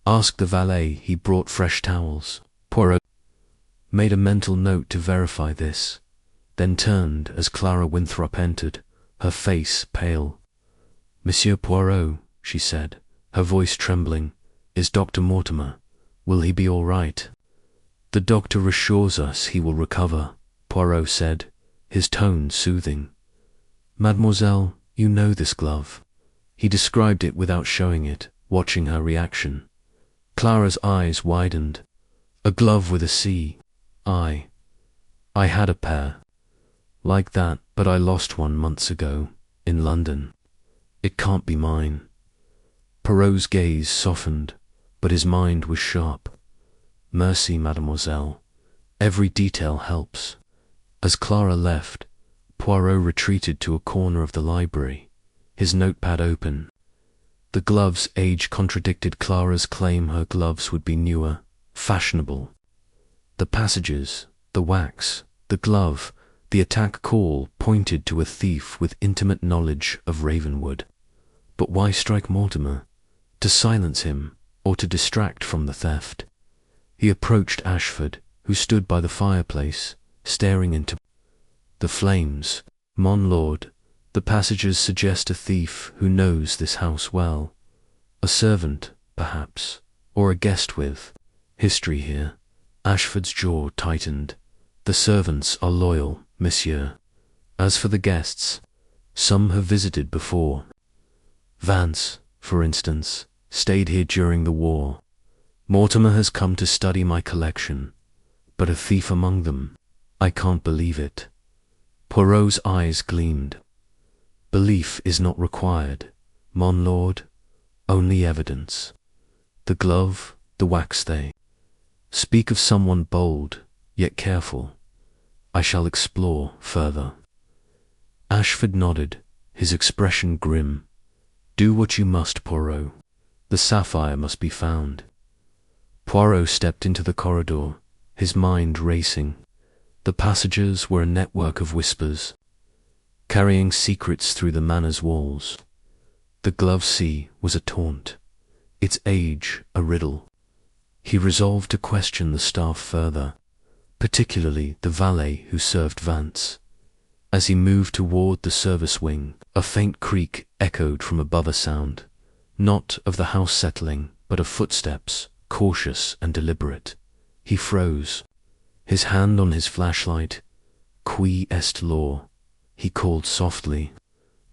Ask the valet, he brought fresh towels." Poirot made a mental note to verify this, then turned as Clara Winthrop entered, her face pale. "Monsieur Poirot," she said, her voice trembling, "is Dr. Mortimer? Will he be all right?" "The doctor assures us he will recover," Poirot said, his tone soothing. "Mademoiselle, you know this glove." He described it without showing it, watching her reaction. Clara's eyes widened. "A glove with a C. I had a pair like that, but I lost one months ago, in London. It can't be mine." Poirot's gaze softened, but his mind was sharp. "Mercy, mademoiselle. Every detail helps." As Clara left, Poirot retreated to a corner of the library, his notepad open. The glove's age contradicted Clara's claim her gloves would be newer, fashionable. The passages, the wax, the glove, the attack call pointed to a thief with intimate knowledge of Ravenwood. But why strike Mortimer? To silence him, or to distract from the theft? He approached Ashford, who stood by the fireplace, staring into the flames. "Mon lord, the passages suggest a thief who knows this house well. A servant, perhaps, or a guest with history here." Ashford's jaw tightened. "The servants are loyal, monsieur. As for the guests, some have visited before. Vance, for instance, stayed here during the war. Mortimer has come to study my collection, but a thief among them? I can't believe it." Poirot's eyes gleamed. "Belief is not required, mon lord, only evidence. The glove, the wax they speak of someone bold, yet careful. I shall explore further." Ashford nodded, his expression grim. "Do what you must, Poirot. The sapphire must be found." Poirot stepped into the corridor, his mind racing. The passages were a network of whispers, carrying secrets through the manor's walls. The glove sea was a taunt, its age a riddle. He resolved to question the staff further, particularly the valet who served Vance. As he moved toward the service wing, a faint creak echoed from above, a sound, not of the house settling, but of footsteps, cautious and deliberate. He froze, his hand on his flashlight, Qui est law? He called softly.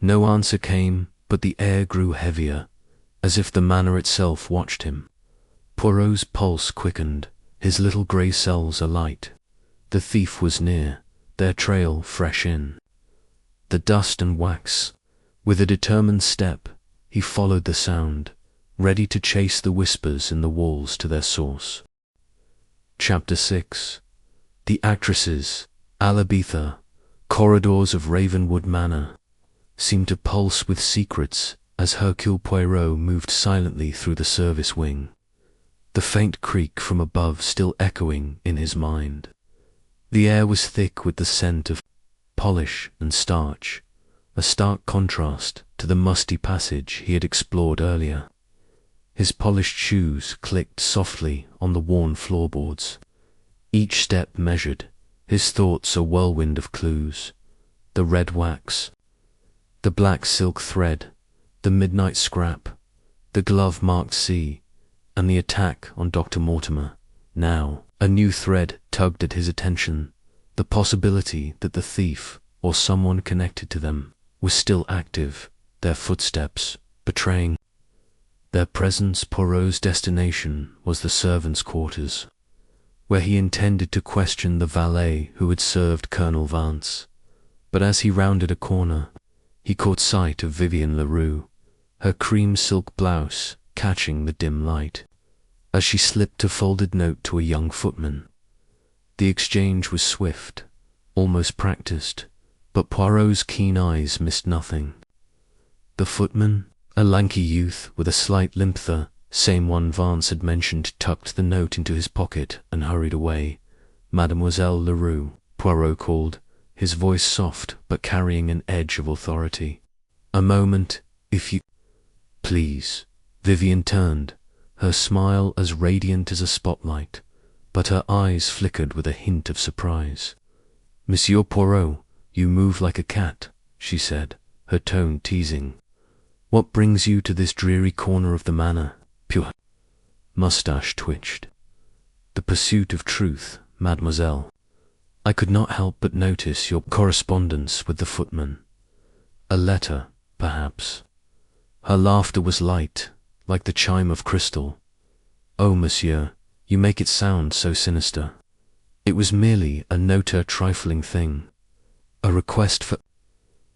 No answer came, but the air grew heavier, as if the manor itself watched him. Poirot's pulse quickened, his little grey cells alight. The thief was near, their trail fresh in the dust and wax. With a determined step, he followed the sound, ready to chase the whispers in the walls to their source. Chapter 6. The actresses, Alabitha, corridors of Ravenwood Manor, seemed to pulse with secrets as Hercule Poirot moved silently through the service wing, the faint creak from above still echoing in his mind. The air was thick with the scent of polish and starch, a stark contrast to the musty passage he had explored earlier. His polished shoes clicked softly on the worn floorboards, each step measured, his thoughts a whirlwind of clues. The red wax, the black silk thread, the midnight scrap, the glove-marked C, and the attack on Dr. Mortimer. Now, a new thread tugged at his attention, the possibility that the thief, or someone connected to them, was still active, their footsteps betraying their presence. Poirot's destination was the servants' quarters, where he intended to question the valet who had served Colonel Vance. But as he rounded a corner, he caught sight of Vivienne Leroux, her cream silk blouse catching the dim light, as she slipped a folded note to a young footman. The exchange was swift, almost practiced, but Poirot's keen eyes missed nothing. The footman, a lanky youth with a slight limp, the same one Vance had mentioned, tucked the note into his pocket and hurried away. Mademoiselle Leroux, Poirot called, his voice soft but carrying an edge of authority. A moment, if you please. Vivienne turned, her smile as radiant as a spotlight, but her eyes flickered with a hint of surprise. Monsieur Poirot, you move like a cat, she said, her tone teasing. What brings you to this dreary corner of the manor? Pure mustache twitched. The pursuit of truth, mademoiselle. I could not help but notice your correspondence with the footman. A letter, perhaps. Her laughter was light, like the chime of crystal. Oh, monsieur, you make it sound so sinister. It was merely a note, a trifling thing. A request for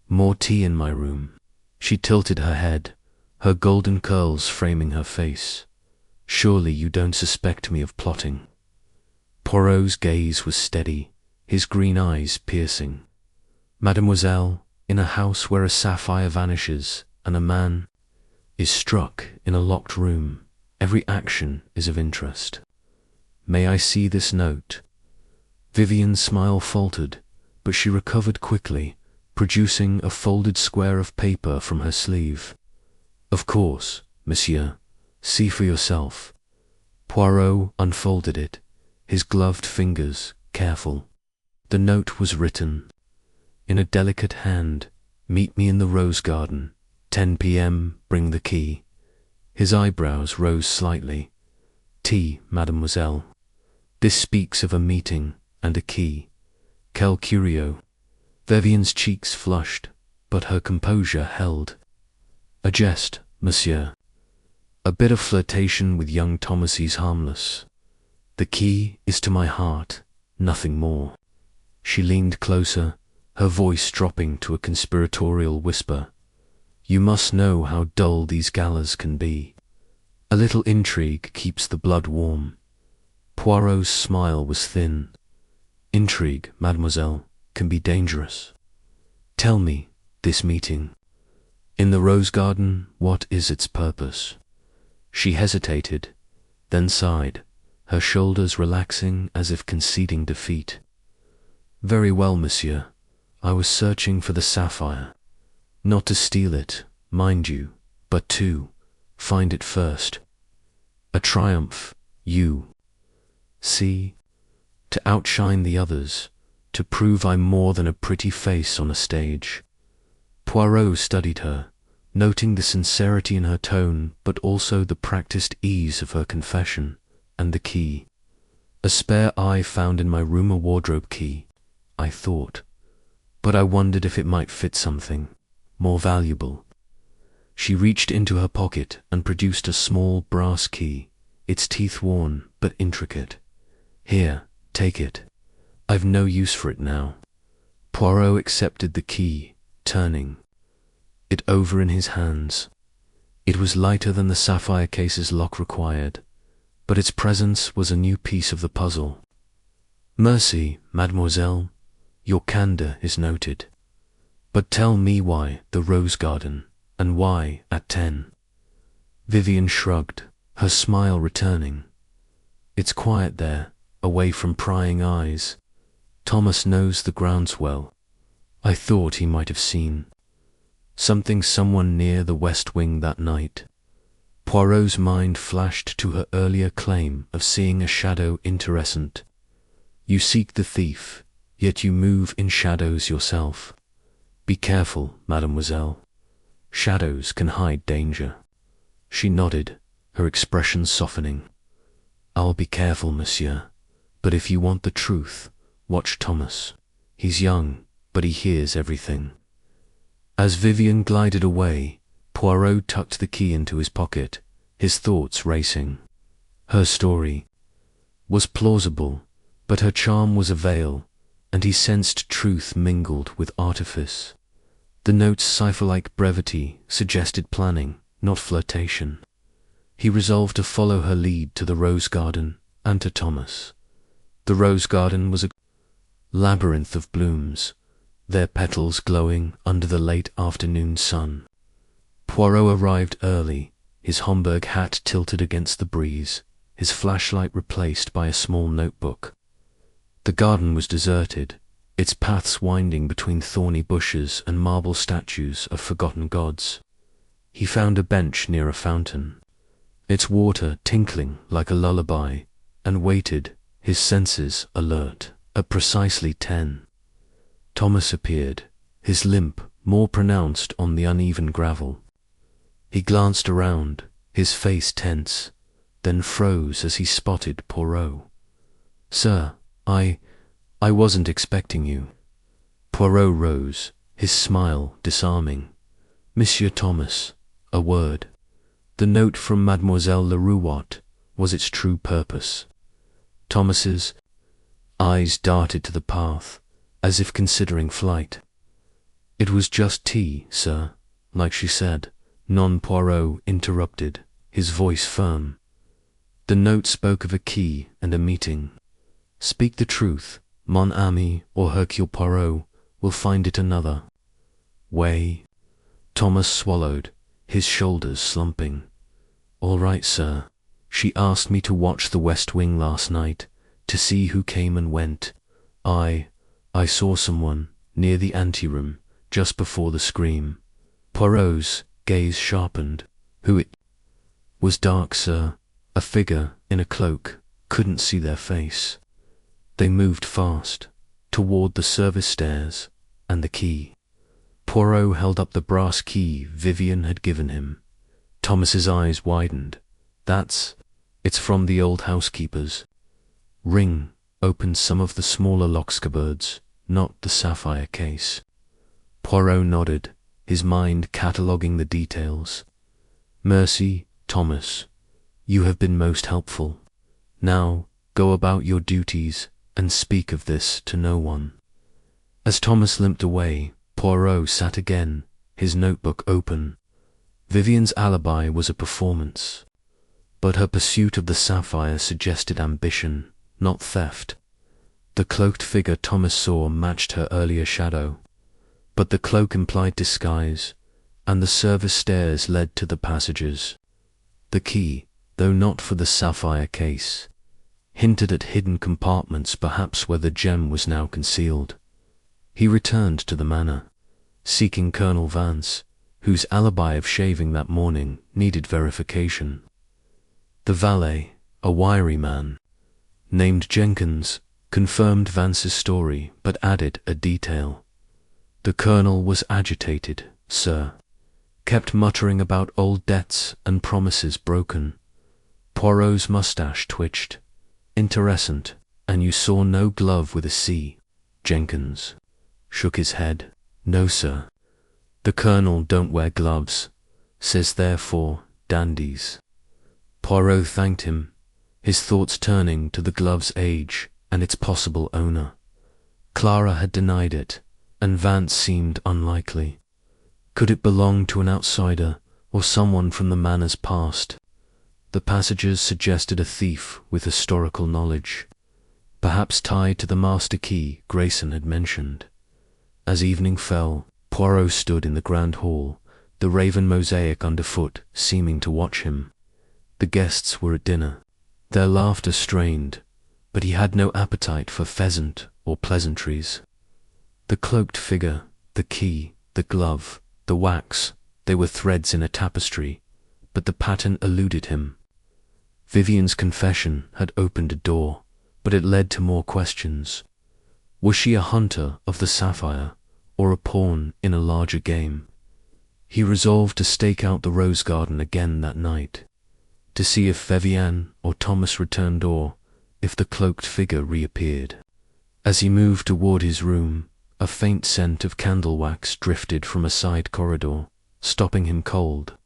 more tea in my room. She tilted her head, her golden curls framing her face. Surely you don't suspect me of plotting? Poirot's gaze was steady, his green eyes piercing. Mademoiselle, in a house where a sapphire vanishes and a man is struck in a locked room, every action is of interest. May I see this note? Vivienne's smile faltered, but she recovered quickly, producing a folded square of paper from her sleeve. Of course, monsieur. See for yourself. Poirot unfolded it, his gloved fingers careful. The note was written in a delicate hand. Meet me in the rose garden. 10 p.m. Bring the key. His eyebrows rose slightly. Tea, mademoiselle. This speaks of a meeting and a key. Quel curio. Vivienne's cheeks flushed, but her composure held. A jest, monsieur. A bit of flirtation with young Thomasy's harmless. The key is to my heart, nothing more. She leaned closer, her voice dropping to a conspiratorial whisper. You must know how dull these galas can be. A little intrigue keeps the blood warm. Poirot's smile was thin. Intrigue, mademoiselle, can be dangerous. Tell me, this meeting in the rose garden, what is its purpose? She hesitated, then sighed, her shoulders relaxing as if conceding defeat. Very well, monsieur. I was searching for the sapphire. Not to steal it, mind you, but to find it first. A triumph, you see, to outshine the others, to prove I'm more than a pretty face on a stage. Poirot studied her, noting the sincerity in her tone, but also the practiced ease of her confession, and the key. A spare eye found in my room a wardrobe key. I thought, but I wondered if it might fit something more valuable. She reached into her pocket and produced a small brass key, its teeth worn but intricate. Here, take it. I've no use for it now. Poirot accepted the key, turning it over in his hands. It was lighter than the sapphire case's lock required, but its presence was a new piece of the puzzle. Mercy, mademoiselle, your candor is noted. But tell me why the rose garden, and why at 10? Vivian shrugged, her smile returning. It's quiet there, away from prying eyes. Thomas knows the grounds well. I thought he might have seen someone near the west wing that night. Poirot's mind flashed to her earlier claim of seeing a shadow interestant. You seek the thief, yet you move in shadows yourself. Be careful, mademoiselle. Shadows can hide danger. She nodded, her expression softening. I'll be careful, monsieur, but if you want the truth, watch Thomas. He's young, but he hears everything. As Vivian glided away, Poirot tucked the key into his pocket, his thoughts racing. Her story was plausible, but her charm was a veil, and he sensed truth mingled with artifice. The note's cipher-like brevity suggested planning, not flirtation. He resolved to follow her lead to the rose garden and to Thomas. The rose garden was a labyrinth of blooms, their petals glowing under the late afternoon sun. Poirot arrived early, his Homburg hat tilted against the breeze, his flashlight replaced by a small notebook. The garden was deserted, its paths winding between thorny bushes and marble statues of forgotten gods. He found a bench near a fountain, its water tinkling like a lullaby, and waited, his senses alert, at precisely 10. Thomas appeared, his limp more pronounced on the uneven gravel. He glanced around, his face tense, then froze as he spotted Poirot. Sir, I wasn't expecting you. Poirot rose, his smile disarming. Monsieur Thomas, a word. The note from Mademoiselle Lerouot was its true purpose. Thomas's eyes darted to the path, as if considering flight. It was just tea, sir, like she said. Poirot interrupted, his voice firm. The note spoke of a key and a meeting. Speak the truth, mon ami, or Hercule Poirot will find it another way. Thomas swallowed, his shoulders slumping. All right, sir. She asked me to watch the west wing last night, to see who came and went. I saw someone near the anteroom just before the scream. Poirot's gaze sharpened. Who it was? Dark, sir. A figure in a cloak. Couldn't see their face. They moved fast, toward the service stairs, and the key. Poirot held up the brass key Vivian had given him. Thomas's eyes widened. It's from the old housekeeper's. Ring opened some of the smaller lock scabbards, not the sapphire case. Poirot nodded, his mind cataloguing the details. Mercy, Thomas, you have been most helpful. Now go about your duties and speak of this to no one. As Thomas limped away, Poirot sat again, his notebook open. Vivian's alibi was a performance, but her pursuit of the sapphire suggested ambition, not theft. The cloaked figure Thomas saw matched her earlier shadow, but the cloak implied disguise, and the service stairs led to the passages. The key, though not for the sapphire case, hinted at hidden compartments, perhaps where the gem was now concealed. He returned to the manor, seeking Colonel Vance, whose alibi of shaving that morning needed verification. The valet, a wiry man, named Jenkins, confirmed Vance's story, but added a detail. The colonel was agitated, sir, kept muttering about old debts and promises broken. Poirot's mustache twitched. Interessant, and you saw no glove with a C. Jenkins shook his head. "No, sir. The Colonel don't wear gloves. Says therefore, dandies." Poirot thanked him, his thoughts turning to the glove's age and its possible owner. Clara had denied it, and Vance seemed unlikely. Could it belong to an outsider or someone from the Manor's past? The passages suggested a thief with historical knowledge, perhaps tied to the master key Grayson had mentioned. As evening fell, Poirot stood in the grand hall, the raven mosaic underfoot seeming to watch him. The guests were at dinner, their laughter strained, but he had no appetite for pheasant or pleasantries. The cloaked figure, the key, the glove, the wax, they were threads in a tapestry, but the pattern eluded him. Vivian's confession had opened a door, but it led to more questions. Was she a hunter of the sapphire, or a pawn in a larger game? He resolved to stake out the rose garden again that night, to see if Vivian or Thomas returned or if the cloaked figure reappeared. As he moved toward his room, a faint scent of candle wax drifted from a side corridor, stopping him cold.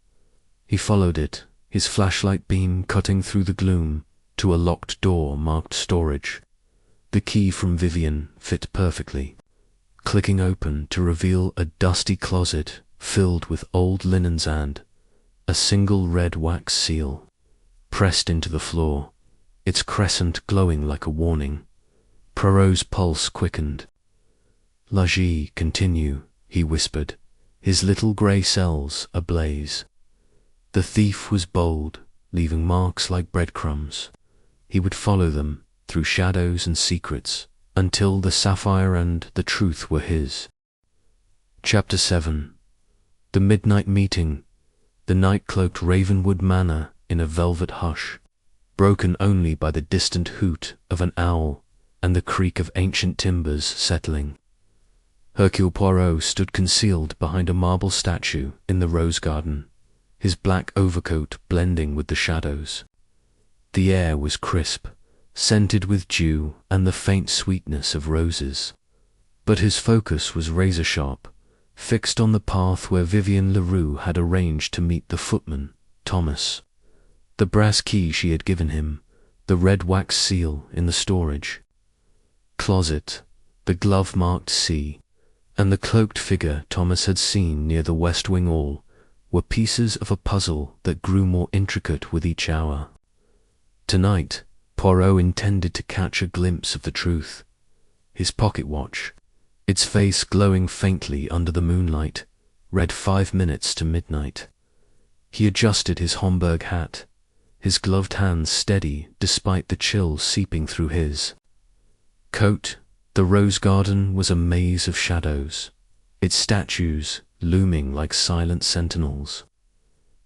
He followed it, his flashlight beam cutting through the gloom, to a locked door marked storage. The key from Vivian fit perfectly, clicking open to reveal a dusty closet filled with old linens and a single red wax seal, pressed into the floor, its crescent glowing like a warning. Poirot's pulse quickened. "Lagis, continue," he whispered, his little grey cells ablaze. The thief was bold, leaving marks like breadcrumbs. He would follow them through shadows and secrets until the sapphire and the truth were his. Chapter 7. The midnight meeting. The night cloaked Ravenwood Manor in a velvet hush, broken only by the distant hoot of an owl and the creak of ancient timbers settling. Hercule Poirot stood concealed behind a marble statue in the rose garden, his black overcoat blending with the shadows. The air was crisp, scented with dew and the faint sweetness of roses, but his focus was razor-sharp, fixed on the path where Vivian Leroux had arranged to meet the footman, Thomas. The brass key she had given him, the red wax seal in the storage closet, the glove-marked C, and the cloaked figure Thomas had seen near the west wing all were pieces of a puzzle that grew more intricate with each hour. Tonight, Poirot intended to catch a glimpse of the truth. His pocket watch, its face glowing faintly under the moonlight, read 5 minutes to midnight. He adjusted his Homburg hat, his gloved hands steady despite the chill seeping through his coat. The rose garden was a maze of shadows, its statues looming like silent sentinels.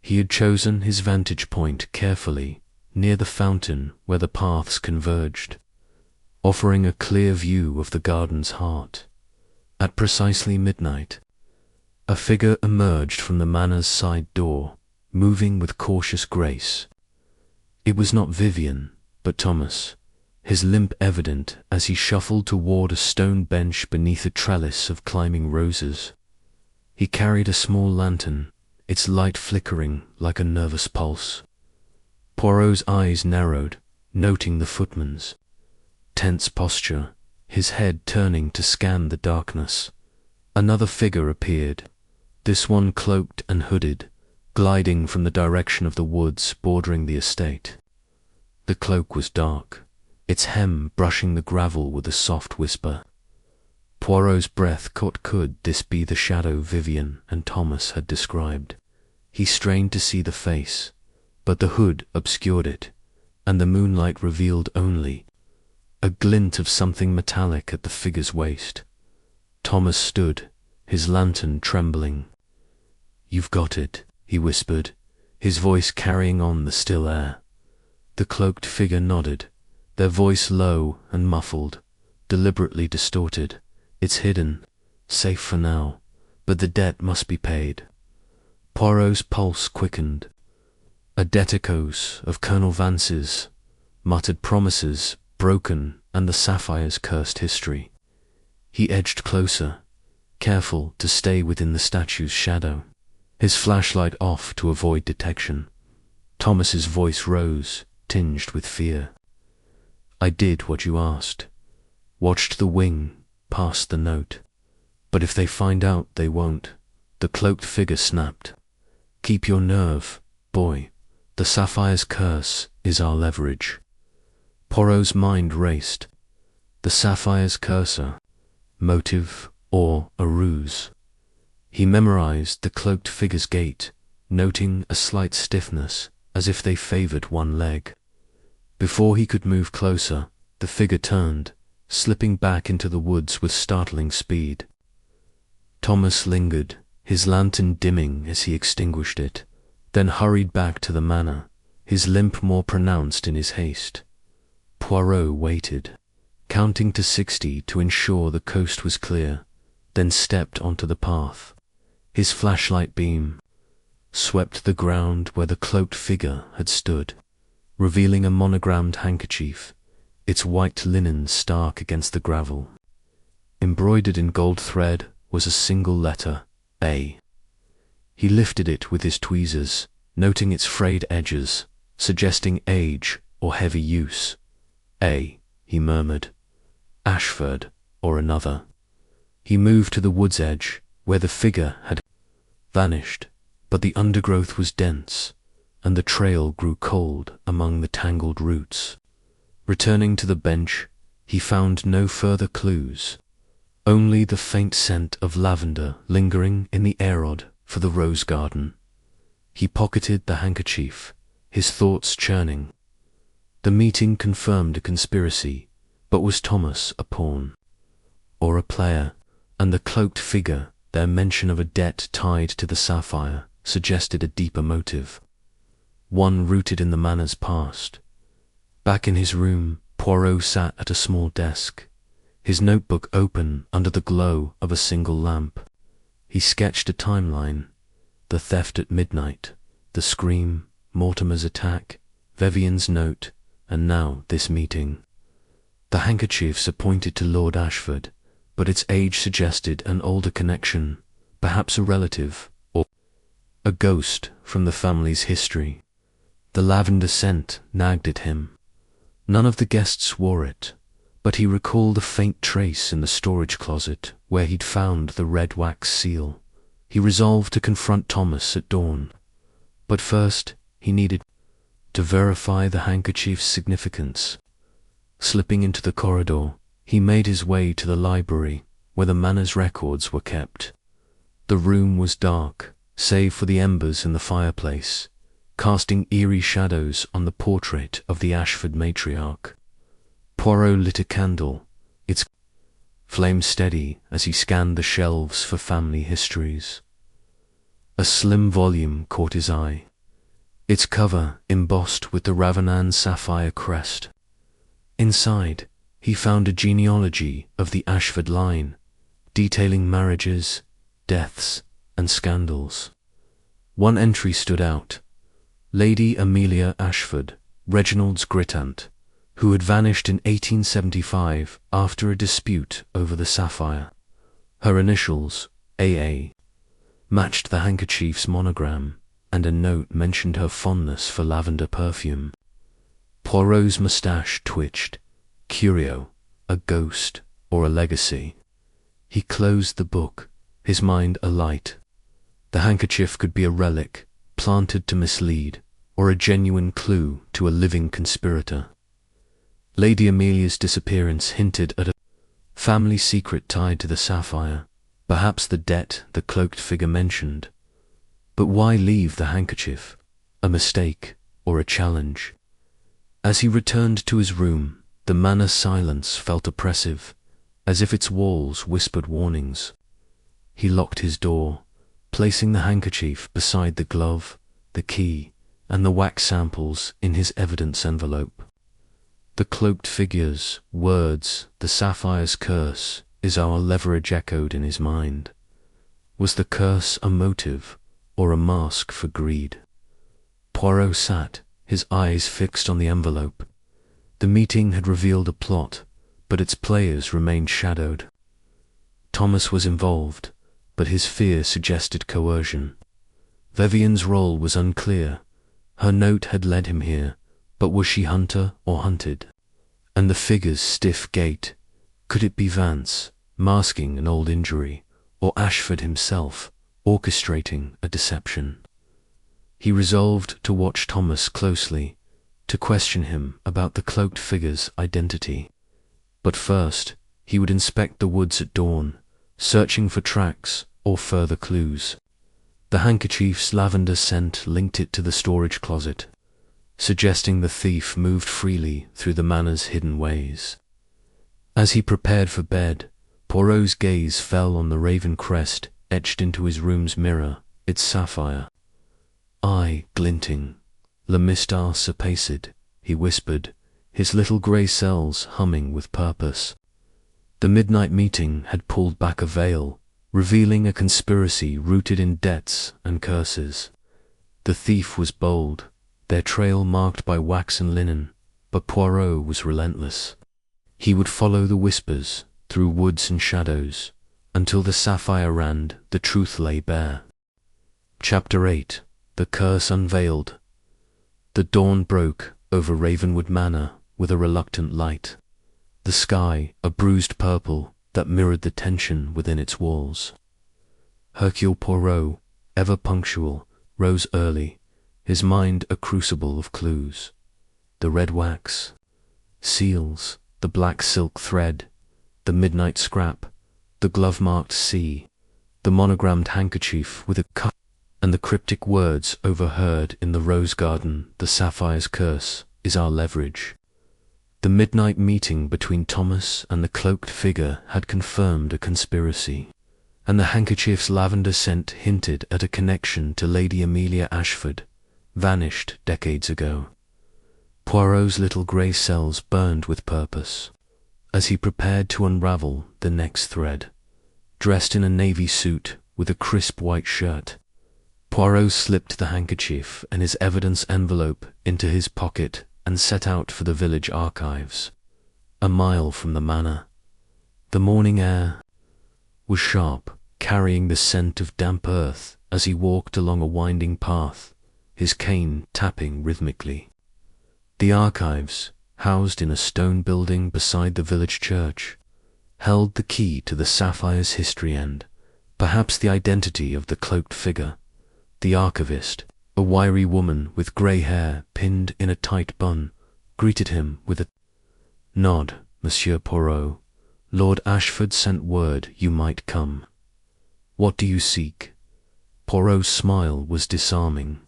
He had chosen his vantage point carefully, near the fountain where the paths converged, offering a clear view of the garden's heart. At precisely midnight, a figure emerged from the manor's side door, moving with cautious grace. It was not Vivian, but Thomas, his limp evident as he shuffled toward a stone bench beneath a trellis of climbing roses. He carried a small lantern, its light flickering like a nervous pulse. Poirot's eyes narrowed, noting the footman's tense posture, his head turning to scan the darkness. Another figure appeared, this one cloaked and hooded, gliding from the direction of the woods bordering the estate. The cloak was dark, its hem brushing the gravel with a soft whisper. Poirot's breath caught. Could this be the shadow Vivian and Thomas had described? He strained to see the face, but the hood obscured it, and the moonlight revealed only a glint of something metallic at the figure's waist. Thomas stood, his lantern trembling. "You've got it," he whispered, his voice carrying on the still air. The cloaked figure nodded, their voice low and muffled, deliberately distorted. "It's hidden, safe for now, but the debt must be paid." Poirot's pulse quickened. A deticos of Colonel Vance's, muttered promises broken, and the sapphire's cursed history. He edged closer, careful to stay within the statue's shadow, his flashlight off to avoid detection. Thomas's voice rose, tinged with fear. "I did what you asked. Watched the wing, passed the note. But if they find out, they won't." The cloaked figure snapped. "Keep your nerve, boy. The sapphire's curse is our leverage." Poirot's mind raced. The sapphire's cursor, motive or a ruse? He memorized the cloaked figure's gait, noting a slight stiffness, as if they favored one leg. Before he could move closer, the figure turned, slipping back into the woods with startling speed. Thomas lingered, his lantern dimming as he extinguished it, then hurried back to the manor, his limp more pronounced in his haste. Poirot waited, counting to 60 to ensure the coast was clear, then stepped onto the path. His flashlight beam swept the ground where the cloaked figure had stood, revealing a monogrammed handkerchief, its white linen stark against the gravel. Embroidered in gold thread was a single letter, A. He lifted it with his tweezers, noting its frayed edges, suggesting age or heavy use. "A," he murmured. "Ashford, or another." He moved to the wood's edge, where the figure had vanished, but the undergrowth was dense, and the trail grew cold among the tangled roots. Returning to the bench, he found no further clues, only the faint scent of lavender lingering in the airrod for the rose garden. He pocketed the handkerchief, his thoughts churning. The meeting confirmed a conspiracy, but was Thomas a pawn or a player? And the cloaked figure, their mention of a debt tied to the sapphire, suggested a deeper motive, one rooted in the manor's past. Back in his room, Poirot sat at a small desk, his notebook open under the glow of a single lamp. He sketched a timeline: the theft at midnight, the scream, Mortimer's attack, Vivian's note, and now this meeting. The handkerchiefs pointed to Lord Ashford, but its age suggested an older connection, perhaps a relative, or a ghost from the family's history. The lavender scent nagged at him. None of the guests wore it, but he recalled a faint trace in the storage closet where he'd found the red wax seal. He resolved to confront Thomas at dawn. But first, he needed to verify the handkerchief's significance. Slipping into the corridor, he made his way to the library where the manor's records were kept. The room was dark, save for the embers in the fireplace, casting eerie shadows on the portrait of the Ashford matriarch. Poirot lit a candle, its flame steady as he scanned the shelves for family histories. A slim volume caught his eye, its cover embossed with the Ravennan sapphire crest. Inside, he found a genealogy of the Ashford line, detailing marriages, deaths, and scandals. One entry stood out: Lady Amelia Ashford, Reginald's grit-aunt, who had vanished in 1875 after a dispute over the sapphire. Her initials, AA, matched the handkerchief's monogram, and a note mentioned her fondness for lavender perfume. Poirot's moustache twitched. Curio, a ghost, or a legacy? He closed the book, his mind alight. The handkerchief could be a relic, planted to mislead, or a genuine clue to a living conspirator. Lady Amelia's disappearance hinted at a family secret tied to the sapphire, perhaps the debt the cloaked figure mentioned. But why leave the handkerchief? A mistake, or a challenge? As he returned to his room, the manor's silence felt oppressive, as if its walls whispered warnings. He locked his door, placing the handkerchief beside the glove, the key, and the wax samples in his evidence envelope. The cloaked figure's words, "the sapphire's curse is our leverage," echoed in his mind. Was the curse a motive, or a mask for greed? Poirot sat, his eyes fixed on the envelope. The meeting had revealed a plot, but its players remained shadowed. Thomas was involved, but his fear suggested coercion. Vivian's role was unclear. Her note had led him here, but was she hunter or hunted? And the figure's stiff gait, could it be Vance, masking an old injury, or Ashford himself, orchestrating a deception? He resolved to watch Thomas closely, to question him about the cloaked figure's identity. But first, he would inspect the woods at dawn, searching for tracks or further clues. The handkerchief's lavender scent linked it to the storage closet, suggesting the thief moved freely through the manor's hidden ways. As he prepared for bed, Poirot's gaze fell on the raven crest etched into his room's mirror, its sapphire. Eye glinting, le mystère surpaced, he whispered, his little grey cells humming with purpose. The midnight meeting had pulled back a veil, revealing a conspiracy rooted in debts and curses. The thief was bold, their trail marked by wax and linen, but Poirot was relentless. He would follow the whispers, through woods and shadows, until the sapphire ran, the truth lay bare. Chapter 8. The Curse Unveiled. The dawn broke over Ravenwood Manor with a reluctant light. The sky a bruised purple that mirrored the tension within its walls. Hercule Poirot, ever punctual, rose early, his mind a crucible of clues. The red wax, seals, the black silk thread, the midnight scrap, the glove-marked C, the monogrammed handkerchief with a cut, and the cryptic words overheard in the rose garden, the sapphire's curse is our leverage. The midnight meeting between Thomas and the cloaked figure had confirmed a conspiracy, and the handkerchief's lavender scent hinted at a connection to Lady Amelia Ashford, vanished decades ago. Poirot's little grey cells burned with purpose, as he prepared to unravel the next thread. Dressed in a navy suit with a crisp white shirt, Poirot slipped the handkerchief and his evidence envelope into his pocket and set out for the village archives, a mile from the manor. The morning air was sharp, carrying the scent of damp earth as he walked along a winding path, his cane tapping rhythmically. The archives, housed in a stone building beside the village church, held the key to the sapphire's history and, perhaps, the identity of the cloaked figure. The archivist, a wiry woman with grey hair pinned in a tight bun, greeted him with a nod. Monsieur Poirot, Lord Ashford sent word you might come. What do you seek? Poirot's smile was disarming.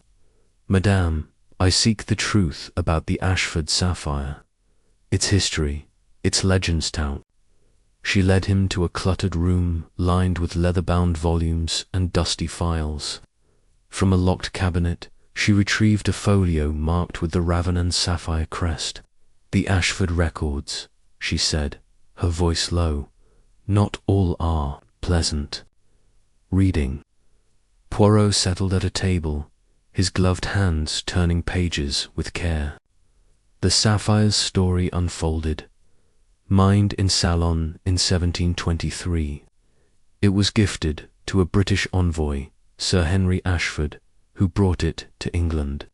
Madame, I seek the truth about the Ashford sapphire. Its history, its legends tout. She led him to a cluttered room lined with leather-bound volumes and dusty files. From a locked cabinet, she retrieved a folio marked with the raven and sapphire crest. The Ashford records, she said, her voice low. Not all are pleasant. Reading. Poirot settled at a table, his gloved hands turning pages with care. The sapphire's story unfolded. Mined in Salon in 1723. It was gifted to a British envoy, Sir Henry Ashford, who brought it to England.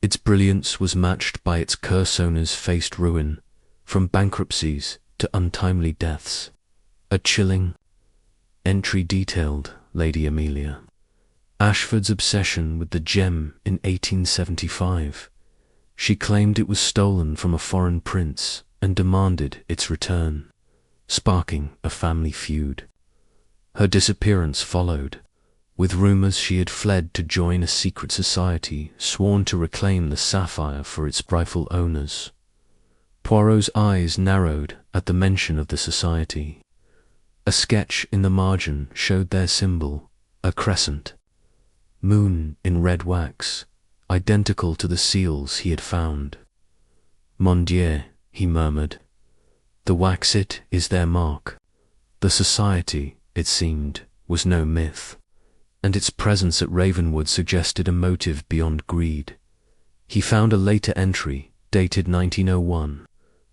Its brilliance was matched by its curse owner's faced ruin, from bankruptcies to untimely deaths. A chilling entry detailed Lady Amelia Ashford's obsession with the gem in 1875. She claimed it was stolen from a foreign prince and demanded its return, sparking a family feud. Her disappearance followed, with rumours she had fled to join a secret society sworn to reclaim the sapphire for its rightful owners. Poirot's eyes narrowed at the mention of the society. A sketch in the margin showed their symbol, a crescent. Moon in red wax, identical to the seals he had found. Mon Dieu, he murmured. The waxit is their mark. The society, it seemed, was no myth, and its presence at Ravenwood suggested a motive beyond greed. He found a later entry, dated 1901,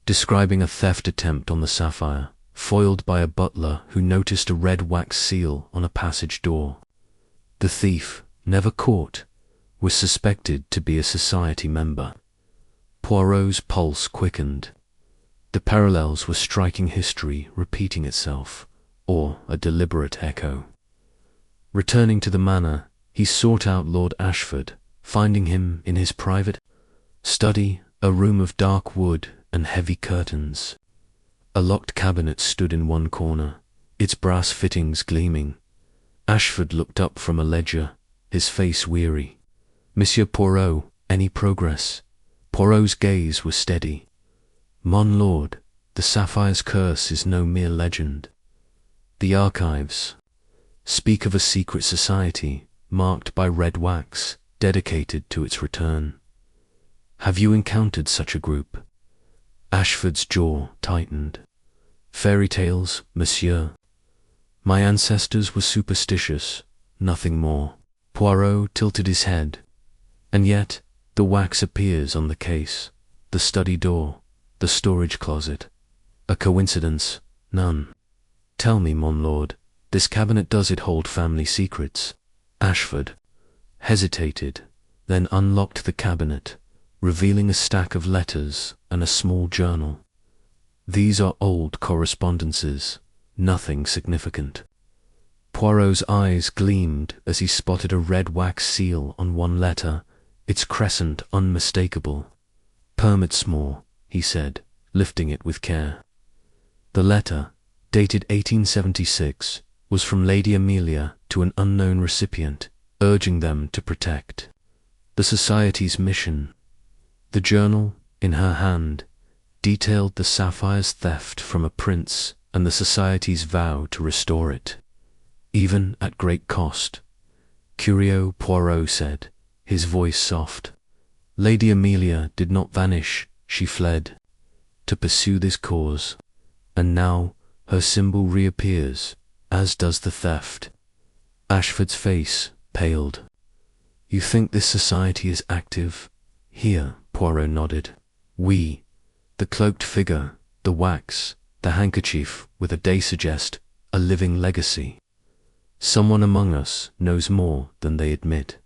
describing a theft attempt on the sapphire, foiled by a butler who noticed a red wax seal on a passage door. The thief, never caught, was suspected to be a society member. Poirot's pulse quickened. The parallels were striking history repeating itself, or a deliberate echo. Returning to the manor, he sought out Lord Ashford, finding him in his private study, a room of dark wood and heavy curtains. A locked cabinet stood in one corner, its brass fittings gleaming. Ashford looked up from a ledger, his face weary. "Monsieur Poirot, any progress?" Poirot's gaze was steady. "Mon lord, the sapphire's curse is no mere legend. The archives speak of a secret society, marked by red wax, dedicated to its return. Have you encountered such a group?" Ashford's jaw tightened. "Fairy tales, monsieur. My ancestors were superstitious, nothing more." Poirot tilted his head. "And yet, the wax appears on the case, the study door, the storage closet. A coincidence? None. Tell me, mon lord, this cabinet, does it hold family secrets?" Ashford hesitated, then unlocked the cabinet, revealing a stack of letters and a small journal. "These are old correspondences, nothing significant." Poirot's eyes gleamed as he spotted a red wax seal on one letter, its crescent unmistakable. "Permits more," he said, lifting it with care. The letter, dated 1876, was from Lady Amelia to an unknown recipient, urging them to protect the Society's mission. The journal, in her hand, detailed the sapphire's theft from a prince and the Society's vow to restore it, even at great cost. "Curio," Poirot said, his voice soft. "Lady Amelia did not vanish, she fled to pursue this cause, and now her symbol reappears, as does the theft." Ashford's face paled. "You think this society is active here?" Poirot nodded. "We, the cloaked figure, the wax, the handkerchief with a day suggest a living legacy. Someone among us knows more than they admit."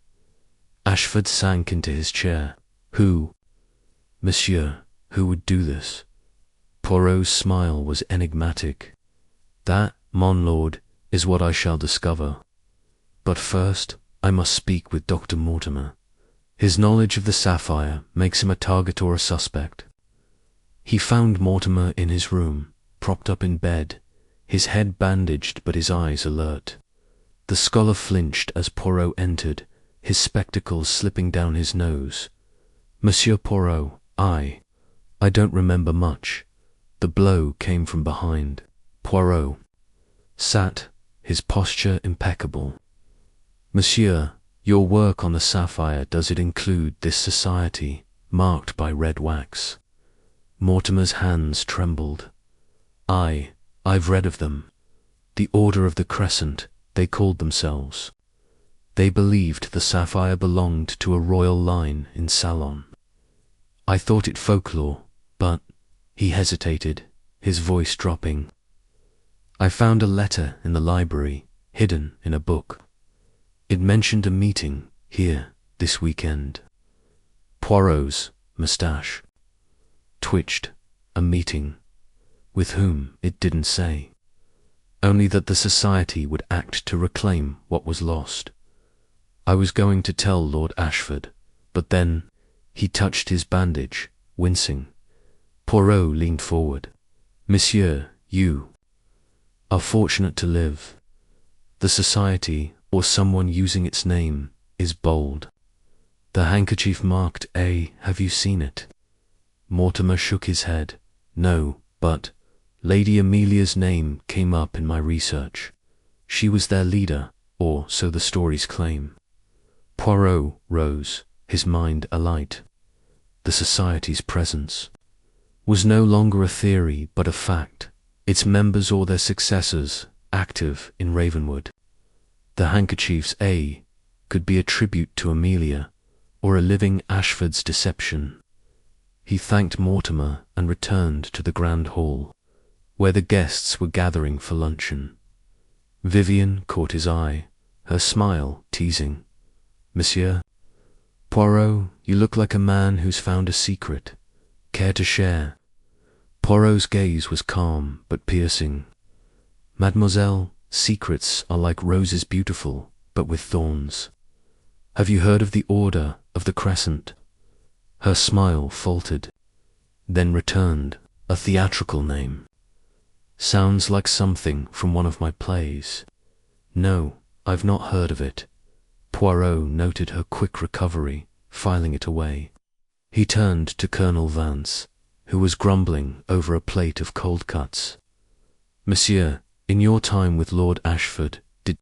Ashford sank into his chair. "Who, monsieur, who would do this?" Poirot's smile was enigmatic. "That, mon lord, is what I shall discover. But first, I must speak with Dr. Mortimer. His knowledge of the sapphire makes him a target or a suspect." He found Mortimer in his room, propped up in bed, his head bandaged but his eyes alert. The scholar flinched as Poirot entered, his spectacles slipping down his nose. "Monsieur Poirot, I don't remember much." The blow came from behind. Poirot sat, his posture impeccable. "Monsieur, your work on the sapphire, does it include this society, marked by red wax?" Mortimer's hands trembled. I've read of them. The Order of the Crescent, they called themselves. They believed the sapphire belonged to a royal line in Salon. I thought it folklore, but..." He hesitated, his voice dropping. "I found a letter in the library, hidden in a book. It mentioned a meeting here this weekend." Poirot's moustache twitched. A meeting. With whom, it didn't say. Only that the Society would act to reclaim what was lost. "I was going to tell Lord Ashford, but then..." He touched his bandage, wincing. Poirot leaned forward. "Monsieur, you are fortunate to live. The Society, or someone using its name, is bold. The handkerchief marked A, have you seen it?" Mortimer shook his head. "No, but Lady Amelia's name came up in my research. She was their leader, or so the stories claim." Poirot rose, his mind alight. The Society's presence was no longer a theory but a fact, its members or their successors active in Ravenwood. The handkerchief's A could be a tribute to Amelia, or a living Ashford's deception. He thanked Mortimer and returned to the grand hall, where the guests were gathering for luncheon. Vivian caught his eye, her smile teasing. "Monsieur Poirot, you look like a man who's found a secret. Care to share?" Poirot's gaze was calm but piercing. "Mademoiselle, secrets are like roses beautiful, but with thorns. Have you heard of the Order of the Crescent?" Her smile faltered, then returned, "A theatrical name. Sounds like something from one of my plays." "No, I've not heard of it." Poirot noted her quick recovery, filing it away. He turned to Colonel Vance, who was grumbling over a plate of cold cuts. "Monsieur, in your time with Lord Ashford, did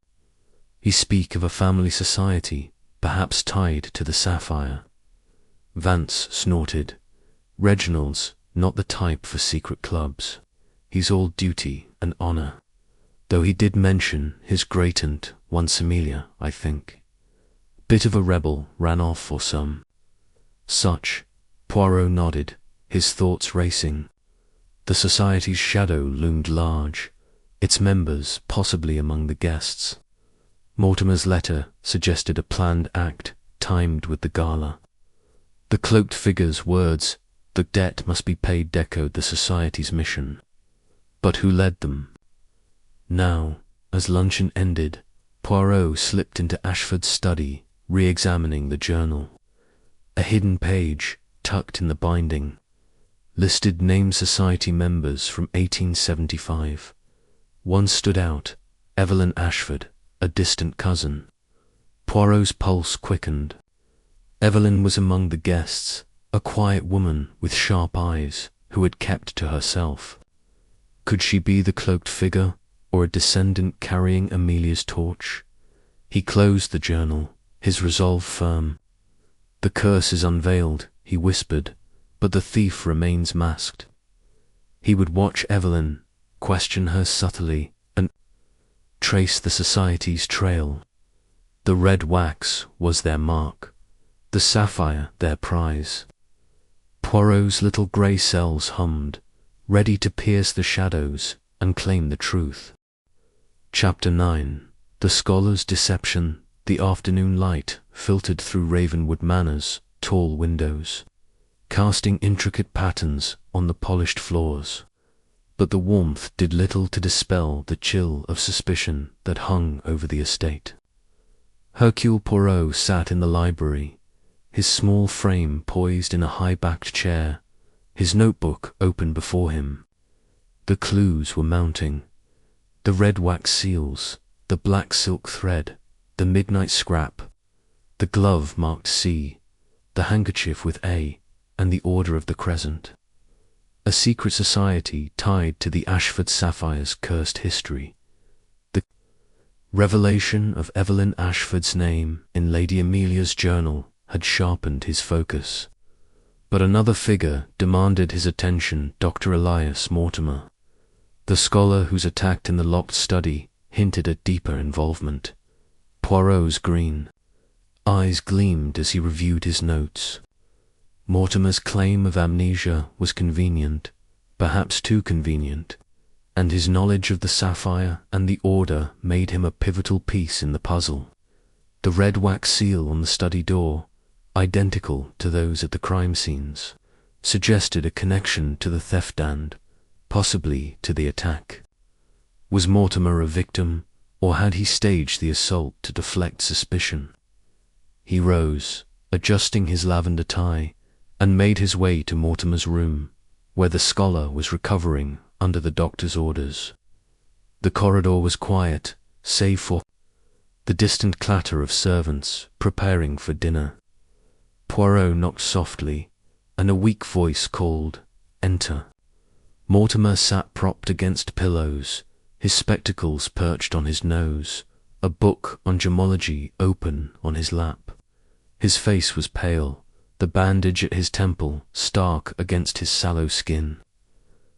he speak of a family society, perhaps tied to the sapphire?" Vance snorted. "Reginald's not the type for secret clubs. He's all duty and honor. Though he did mention his great-aunt once Amelia, I think. Bit of a rebel, ran off or some such." Poirot nodded, his thoughts racing. The society's shadow loomed large, its members possibly among the guests. Mortimer's letter suggested a planned act timed with the gala. The cloaked figure's words, "The debt must be paid," echoed the society's mission. But who led them? Now, as luncheon ended, Poirot slipped into Ashford's study, re-examining the journal. A hidden page, tucked in the binding, listed named society members from 1875. One stood out, Evelyn Ashford, a distant cousin. Poirot's pulse quickened. Evelyn was among the guests, a quiet woman with sharp eyes who had kept to herself. Could she be the cloaked figure, or a descendant carrying Amelia's torch? He closed the journal, his resolve firm. "The curse is unveiled," he whispered, "but the thief remains masked." He would watch Evelyn, question her subtly, and trace the society's trail. The red wax was their mark, the sapphire their prize. Poirot's little grey cells hummed, ready to pierce the shadows and claim the truth. Chapter 9. The Scholar's Deception. The afternoon light filtered through Ravenwood Manor's tall windows, casting intricate patterns on the polished floors. But the warmth did little to dispel the chill of suspicion that hung over the estate. Hercule Poirot sat in the library, his small frame poised in a high-backed chair, his notebook open before him. The clues were mounting. The red wax seals, the black silk thread, the midnight scrap, the glove marked C, the handkerchief with A, and the Order of the Crescent. A secret society tied to the Ashford sapphire's cursed history. The revelation of Evelyn Ashford's name in Lady Amelia's journal had sharpened his focus. But another figure demanded his attention, Dr. Elias Mortimer. The scholar whose attack in the locked study hinted at deeper involvement. Poirot's green eyes gleamed as he reviewed his notes. Mortimer's claim of amnesia was convenient, perhaps too convenient, and his knowledge of the sapphire and the Order made him a pivotal piece in the puzzle. The red wax seal on the study door, identical to those at the crime scenes, suggested a connection to the theft and, possibly, to the attack. Was Mortimer a victim, or had he staged the assault to deflect suspicion? He rose, adjusting his lavender tie, and made his way to Mortimer's room, where the scholar was recovering under the doctor's orders. The corridor was quiet, save for the distant clatter of servants preparing for dinner. Poirot knocked softly, and a weak voice called, "Enter." Mortimer sat propped against pillows, his spectacles perched on his nose, a book on gemology open on his lap. His face was pale, the bandage at his temple stark against his sallow skin.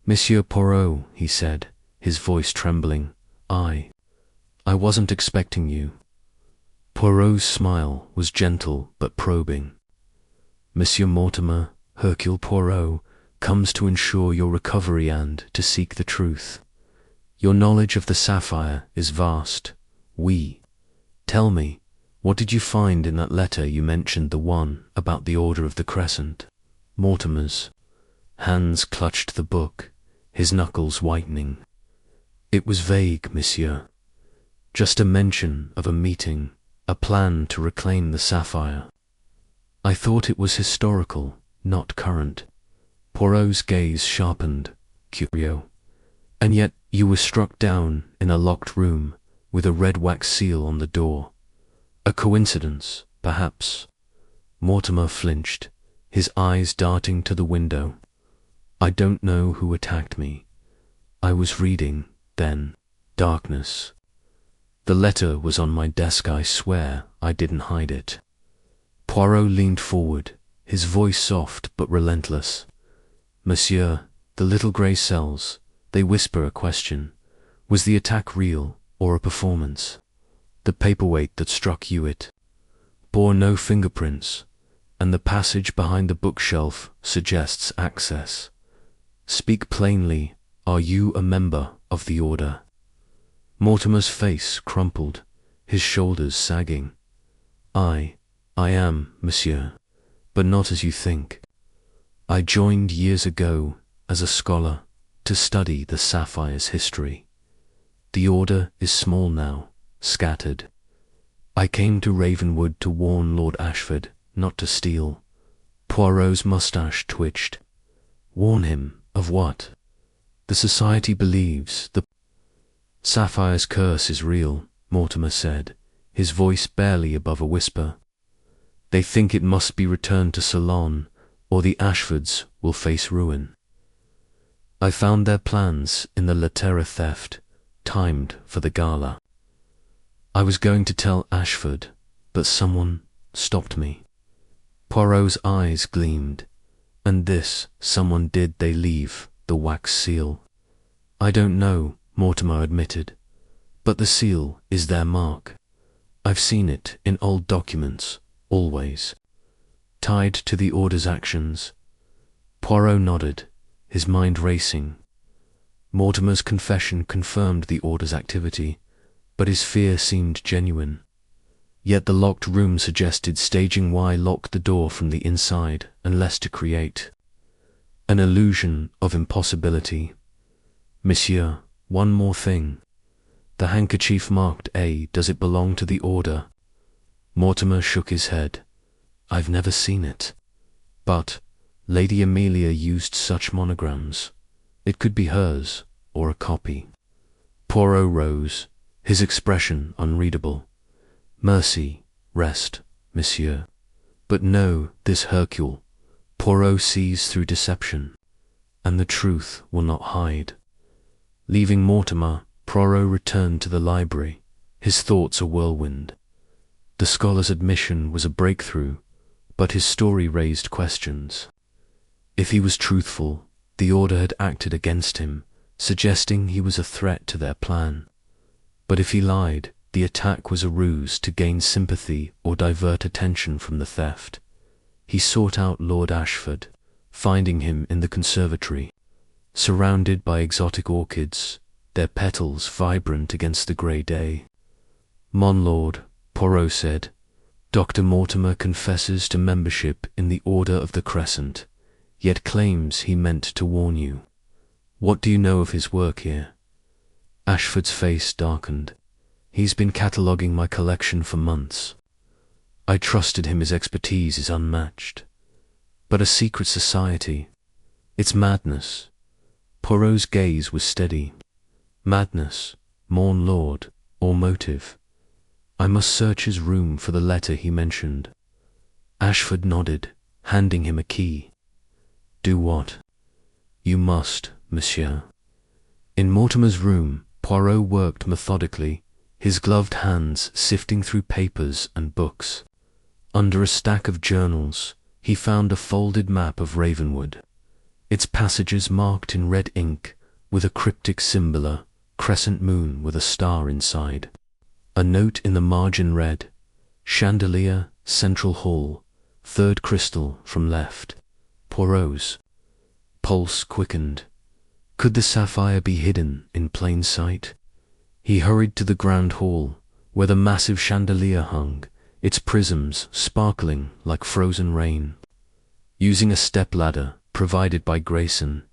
"Monsieur Poirot," he said, his voice trembling, I wasn't expecting you." Poirot's smile was gentle but probing. "Monsieur Mortimer, Hercule Poirot, comes to ensure your recovery and to seek the truth. Your knowledge of the sapphire is vast. Tell me, what did you find in that letter you mentioned, the one about the Order of the Crescent? Mortimer's hands clutched the book, his knuckles whitening. It was vague, monsieur. Just a mention of a meeting, a plan to reclaim the sapphire. I thought it was historical, not current. Poirot's gaze sharpened. Curio. And yet you were struck down in a locked room with a red wax seal on the door. A coincidence, perhaps. Mortimer flinched, his eyes darting to the window. I don't know who attacked me. I was reading, then. Darkness. The letter was on my desk, I swear I didn't hide it. Poirot leaned forward, his voice soft but relentless. Monsieur, the little grey cells, they whisper a question. Was the attack real or a performance? The paperweight that struck you, it bore no fingerprints, and the passage behind the bookshelf suggests access. Speak plainly, are you a member of the Order? Mortimer's face crumpled, his shoulders sagging. I am, monsieur, but not as you think. I joined years ago as a scholar to study the sapphire's history. The Order is small now, scattered. I came to Ravenwood to warn Lord Ashford not to steal. Poirot's moustache twitched. Warn him of what? The society believes the sapphire's curse is real, Mortimer said, his voice barely above a whisper. They think it must be returned to Ceylon, or the Ashfords will face ruin. I found their plans in the Laterra theft, timed for the gala. I was going to tell Ashford, but someone stopped me. Poirot's eyes gleamed. And this someone, did they leave the wax seal? I don't know, Mortimer admitted, but the seal is their mark. I've seen it in old documents, always. Tied to the Order's actions. Poirot nodded, his mind racing. Mortimer's confession confirmed the Order's activity, but his fear seemed genuine. Yet the locked room suggested staging why lock the door from the inside unless to create an illusion of impossibility. Monsieur, one more thing. The handkerchief marked A, does it belong to the Order? Mortimer shook his head. I've never seen it. But Lady Amelia used such monograms. It could be hers, or a copy. Poirot rose, his expression unreadable. Mercy, rest, monsieur. But know this, Hercule. Poirot sees through deception, and the truth will not hide. Leaving Mortimer, Poirot returned to the library, his thoughts a whirlwind. The scholar's admission was a breakthrough, but his story raised questions. If he was truthful, the Order had acted against him, suggesting he was a threat to their plan. But if he lied, the attack was a ruse to gain sympathy or divert attention from the theft. He sought out Lord Ashford, finding him in the conservatory, surrounded by exotic orchids, their petals vibrant against the grey day. Mon lord, Poirot said, Dr. Mortimer confesses to membership in the Order of the Crescent, yet claims he meant to warn you. What do you know of his work here? Ashford's face darkened. He's been cataloguing my collection for months. I trusted him, his expertise is unmatched. But a secret society, it's madness. Poirot's gaze was steady. Madness, mon lord, or motive? I must search his room for the letter he mentioned. Ashford nodded, handing him a key. Do what? You must, monsieur. In Mortimer's room, Poirot worked methodically, his gloved hands sifting through papers and books. Under a stack of journals, he found a folded map of Ravenwood, its passages marked in red ink with a cryptic symbol, crescent moon with a star inside. A note in the margin read, Chandelier, Central Hall, third crystal from left. Poirot's pulse quickened. Could the sapphire be hidden in plain sight? He hurried to the grand hall, where the massive chandelier hung, its prisms sparkling like frozen rain. Using a step-ladder provided by Grayson,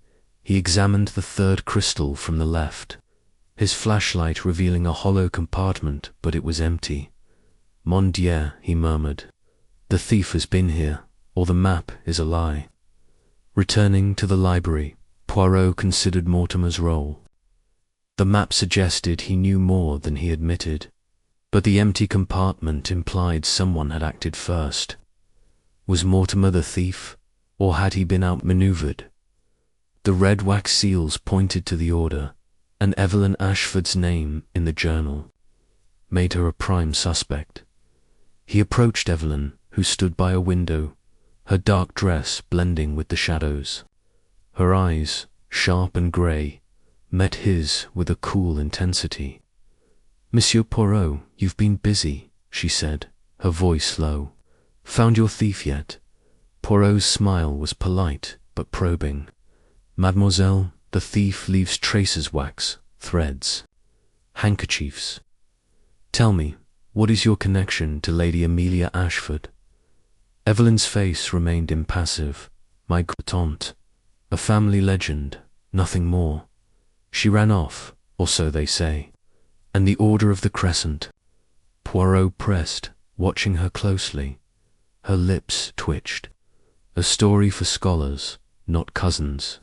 he examined the third crystal from the left, his flashlight revealing a hollow compartment, but it was empty. "Mon Dieu," he murmured. "The thief has been here, or the map is a lie." Returning to the library, Poirot considered Mortimer's role. The map suggested he knew more than he admitted, but the empty compartment implied someone had acted first. Was Mortimer the thief, or had he been outmaneuvered? The red wax seals pointed to the order, and Evelyn Ashford's name in the journal made her a prime suspect. He approached Evelyn, who stood by a window, her dark dress blending with the shadows. Her eyes, sharp and grey, met his with a cool intensity. "Monsieur Poirot, you've been busy," she said, her voice low. "Found your thief yet?" Poirot's smile was polite but probing. "Mademoiselle, the thief leaves traces: wax, threads, handkerchiefs. Tell me, what is your connection to Lady Amelia Ashford?" Evelyn's face remained impassive. "My good tante, a family legend, nothing more. She ran off, or so they say. And the Order of the Crescent." Poirot pressed, watching her closely. Her lips twitched. "A story for scholars, not cousins.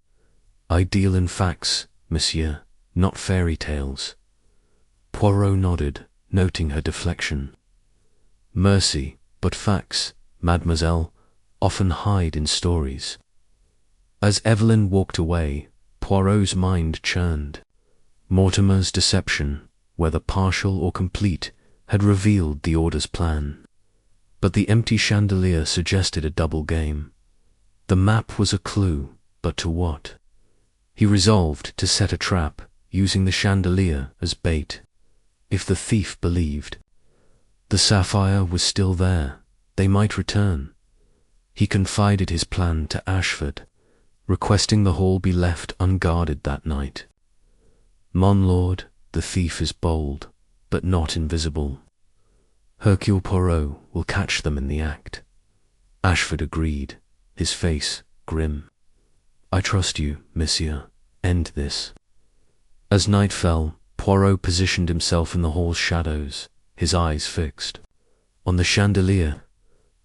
I deal in facts, monsieur, not fairy tales." Poirot nodded, noting her deflection. "Mercy, but facts, mademoiselle, often hide in stories." As Evelyn walked away, Poirot's mind churned. Mortimer's deception, whether partial or complete, had revealed the Order's plan. But the empty chandelier suggested a double game. The map was a clue, but to what? He resolved to set a trap, using the chandelier as bait. If the thief believed the sapphire was still there, they might return. He confided his plan to Ashford, requesting the hall be left unguarded that night. "Mon lord, the thief is bold, but not invisible. Hercule Poirot will catch them in the act." Ashford agreed, his face grim. "I trust you, monsieur. End this." As night fell, Poirot positioned himself in the hall's shadows, his eyes fixed on the chandelier.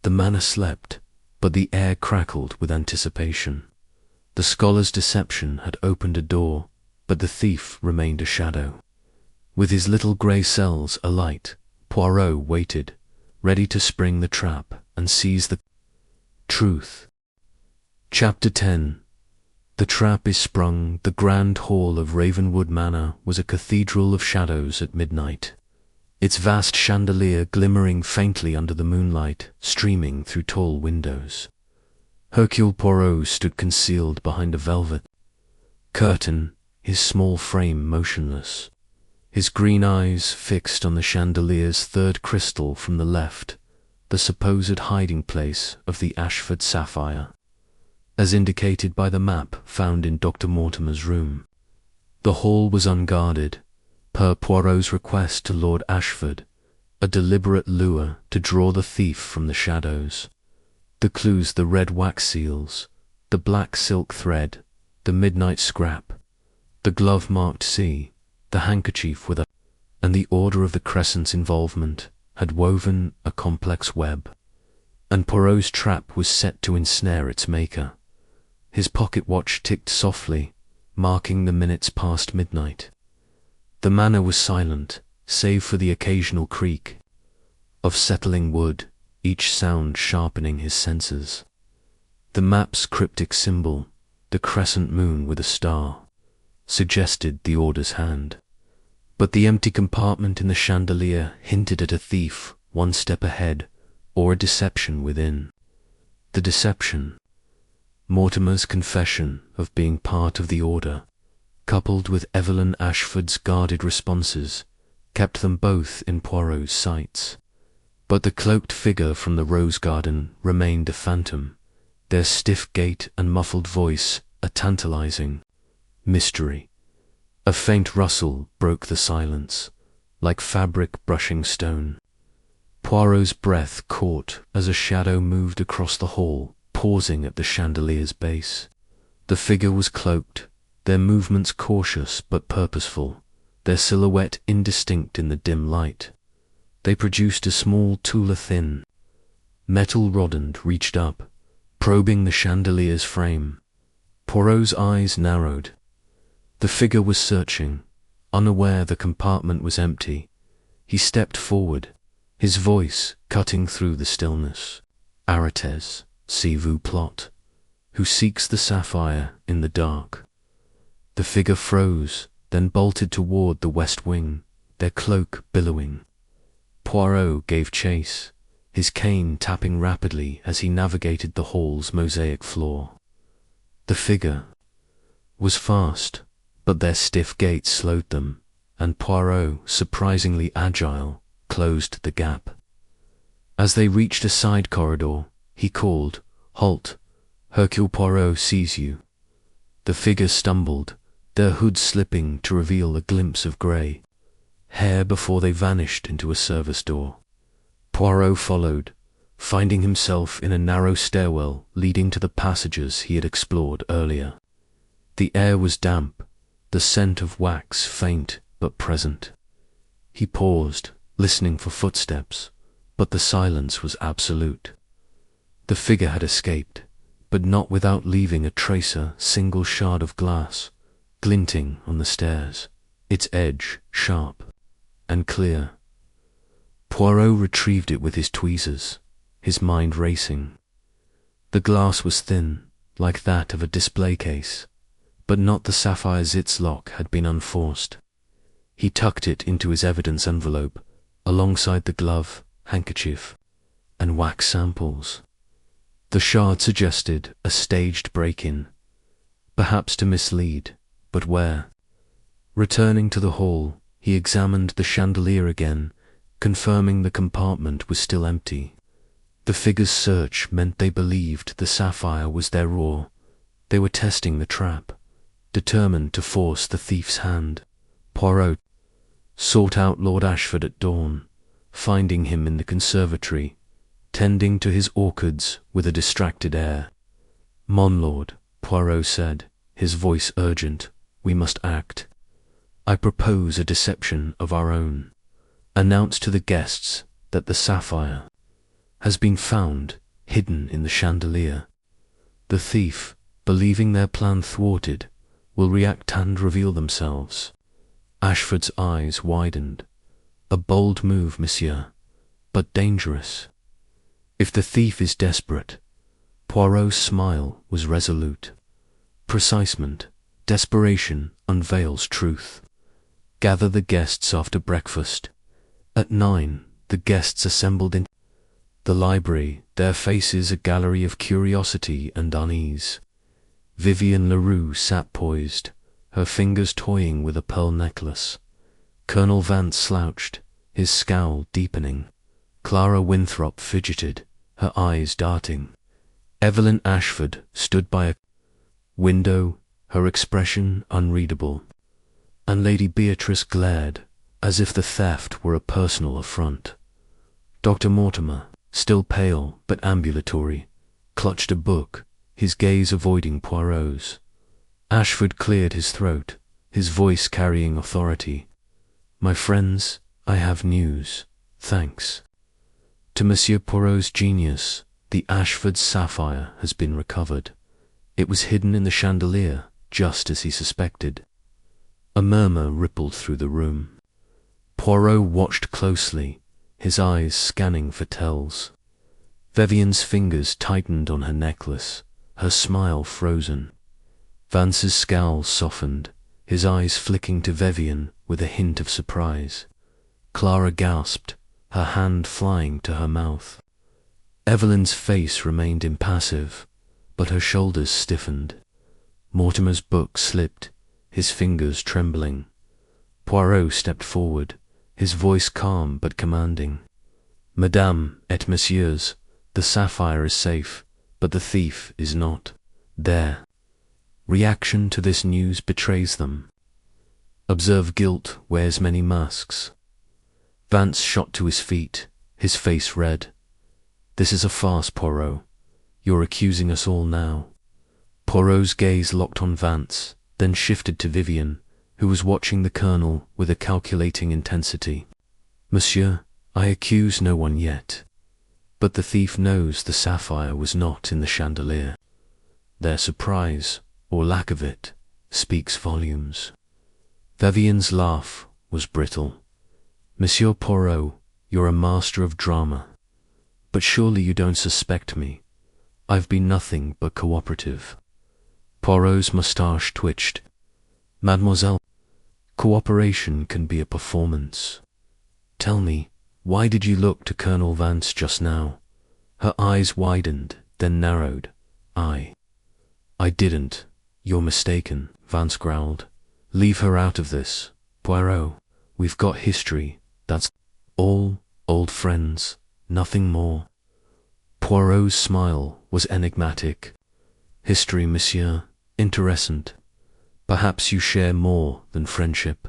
The manor slept, but the air crackled with anticipation. The scholar's deception had opened a door, but the thief remained a shadow. With his little grey cells alight, Poirot waited, ready to spring the trap and seize the truth. Chapter 10. The trap is sprung. The grand hall of Ravenwood Manor was a cathedral of shadows at midnight, its vast chandelier glimmering faintly under the moonlight streaming through tall windows. Hercule Poirot stood concealed behind a velvet curtain, his small frame motionless, his green eyes fixed on the chandelier's third crystal from the left, the supposed hiding place of the Ashford sapphire, as indicated by the map found in Dr. Mortimer's room. The hall was unguarded, per Poirot's request to Lord Ashford, a deliberate lure to draw the thief from the shadows. The clues: the red wax seals, the black silk thread, the midnight scrap, the glove-marked C, the handkerchief with a and the Order of the Crescent's involvement, had woven a complex web, and Poirot's trap was set to ensnare its maker. His pocket watch ticked softly, marking the minutes past midnight. The manor was silent, save for the occasional creak of settling wood, each sound sharpening his senses. The map's cryptic symbol, the crescent moon with a star, suggested the Order's hand. But the empty compartment in the chandelier hinted at a thief one step ahead, or a deception within. The deception: Mortimer's confession of being part of the Order, coupled with Evelyn Ashford's guarded responses, kept them both in Poirot's sights. But the cloaked figure from the rose garden remained a phantom, their stiff gait and muffled voice a tantalizing mystery. A faint rustle broke the silence, like fabric brushing stone. Poirot's breath caught as a shadow moved across the hall, pausing at the chandelier's base. The figure was cloaked, their movements cautious but purposeful, their silhouette indistinct in the dim light. They produced a small thin metal rod reached up, probing the chandelier's frame. Poirot's eyes narrowed. The figure was searching, unaware the compartment was empty. He stepped forward, his voice cutting through the stillness. "Arates, si vous plot, who seeks the sapphire in the dark?" The figure froze, then bolted toward the west wing, their cloak billowing. Poirot gave chase, his cane tapping rapidly as he navigated the hall's mosaic floor. The figure was fast, but their stiff gait slowed them, and Poirot, surprisingly agile, closed the gap. As they reached a side corridor, he called, "Halt! Hercule Poirot sees you." The figures stumbled, their hoods slipping to reveal a glimpse of grey hair before they vanished into a service door. Poirot followed, finding himself in a narrow stairwell leading to the passages he had explored earlier. The air was damp, the scent of wax faint but present. He paused, listening for footsteps, but the silence was absolute. The figure had escaped, but not without leaving a single shard of glass, glinting on the stairs, its edge sharp and clear. Poirot retrieved it with his tweezers, his mind racing. The glass was thin, like that of a display case, but not the sapphire Zit's lock had been unforced. He tucked it into his evidence envelope, alongside the glove, handkerchief, and wax samples. The shard suggested a staged break-in, perhaps to mislead, but where? Returning to the hall, he examined the chandelier again, confirming the compartment was still empty. The figure's search meant they believed the sapphire was their roar. They were testing the trap, determined to force the thief's hand. Poirot sought out Lord Ashford at dawn, finding him in the conservatory, tending to his orchids with a distracted air. "Mon lord," Poirot said, his voice urgent, "we must act. I propose a deception of our own. Announce to the guests that the sapphire has been found hidden in the chandelier. The thief, believing their plan thwarted, will react and reveal themselves." Ashford's eyes widened. "A bold move, monsieur, but dangerous. If the thief is desperate," Poirot's smile was resolute. "Precisement, desperation unveils truth. Gather the guests after breakfast." At 9, the guests assembled in the library, their faces a gallery of curiosity and unease. Vivienne Leroux sat poised, her fingers toying with a pearl necklace. Colonel Vance slouched, his scowl deepening. Clara Winthrop fidgeted, her eyes darting. Evelyn Ashford stood by a window, her expression unreadable. And Lady Beatrice glared, as if the theft were a personal affront. Dr. Mortimer, still pale but ambulatory, clutched a book, his gaze avoiding Poirot's. Ashford cleared his throat, his voice carrying authority. "My friends, I have news, thanks. To Monsieur Poirot's genius, the Ashford sapphire has been recovered. It was hidden in the chandelier, just as he suspected." A murmur rippled through the room. Poirot watched closely, his eyes scanning for tells. Vivienne's fingers tightened on her necklace, her smile frozen. Vance's scowl softened, his eyes flicking to Vivienne with a hint of surprise. Clara gasped, her hand flying to her mouth. Evelyn's face remained impassive, but her shoulders stiffened. Mortimer's book slipped, his fingers trembling. Poirot stepped forward, his voice calm but commanding. "Madame et messieurs, the sapphire is safe, but the thief is not. There." Reaction to this news betrays them. Observe guilt wears many masks. Vance shot to his feet, his face red. This is a farce, Poirot. You're accusing us all now. Poirot's gaze locked on Vance, then shifted to Vivian, who was watching the Colonel with a calculating intensity. Monsieur, I accuse no one yet. But the thief knows the sapphire was not in the chandelier. Their surprise, or lack of it, speaks volumes. Vivian's laugh was brittle. Monsieur Poirot, you're a master of drama. But surely you don't suspect me. I've been nothing but cooperative. Poirot's moustache twitched. Mademoiselle, cooperation can be a performance. Tell me, why did you look to Colonel Vance just now? Her eyes widened, then narrowed. I didn't. You're mistaken, Vance growled. Leave her out of this, Poirot. We've got history, that's all, old friends, nothing more. Poirot's smile was enigmatic. History, monsieur, interessant. Perhaps you share more than friendship.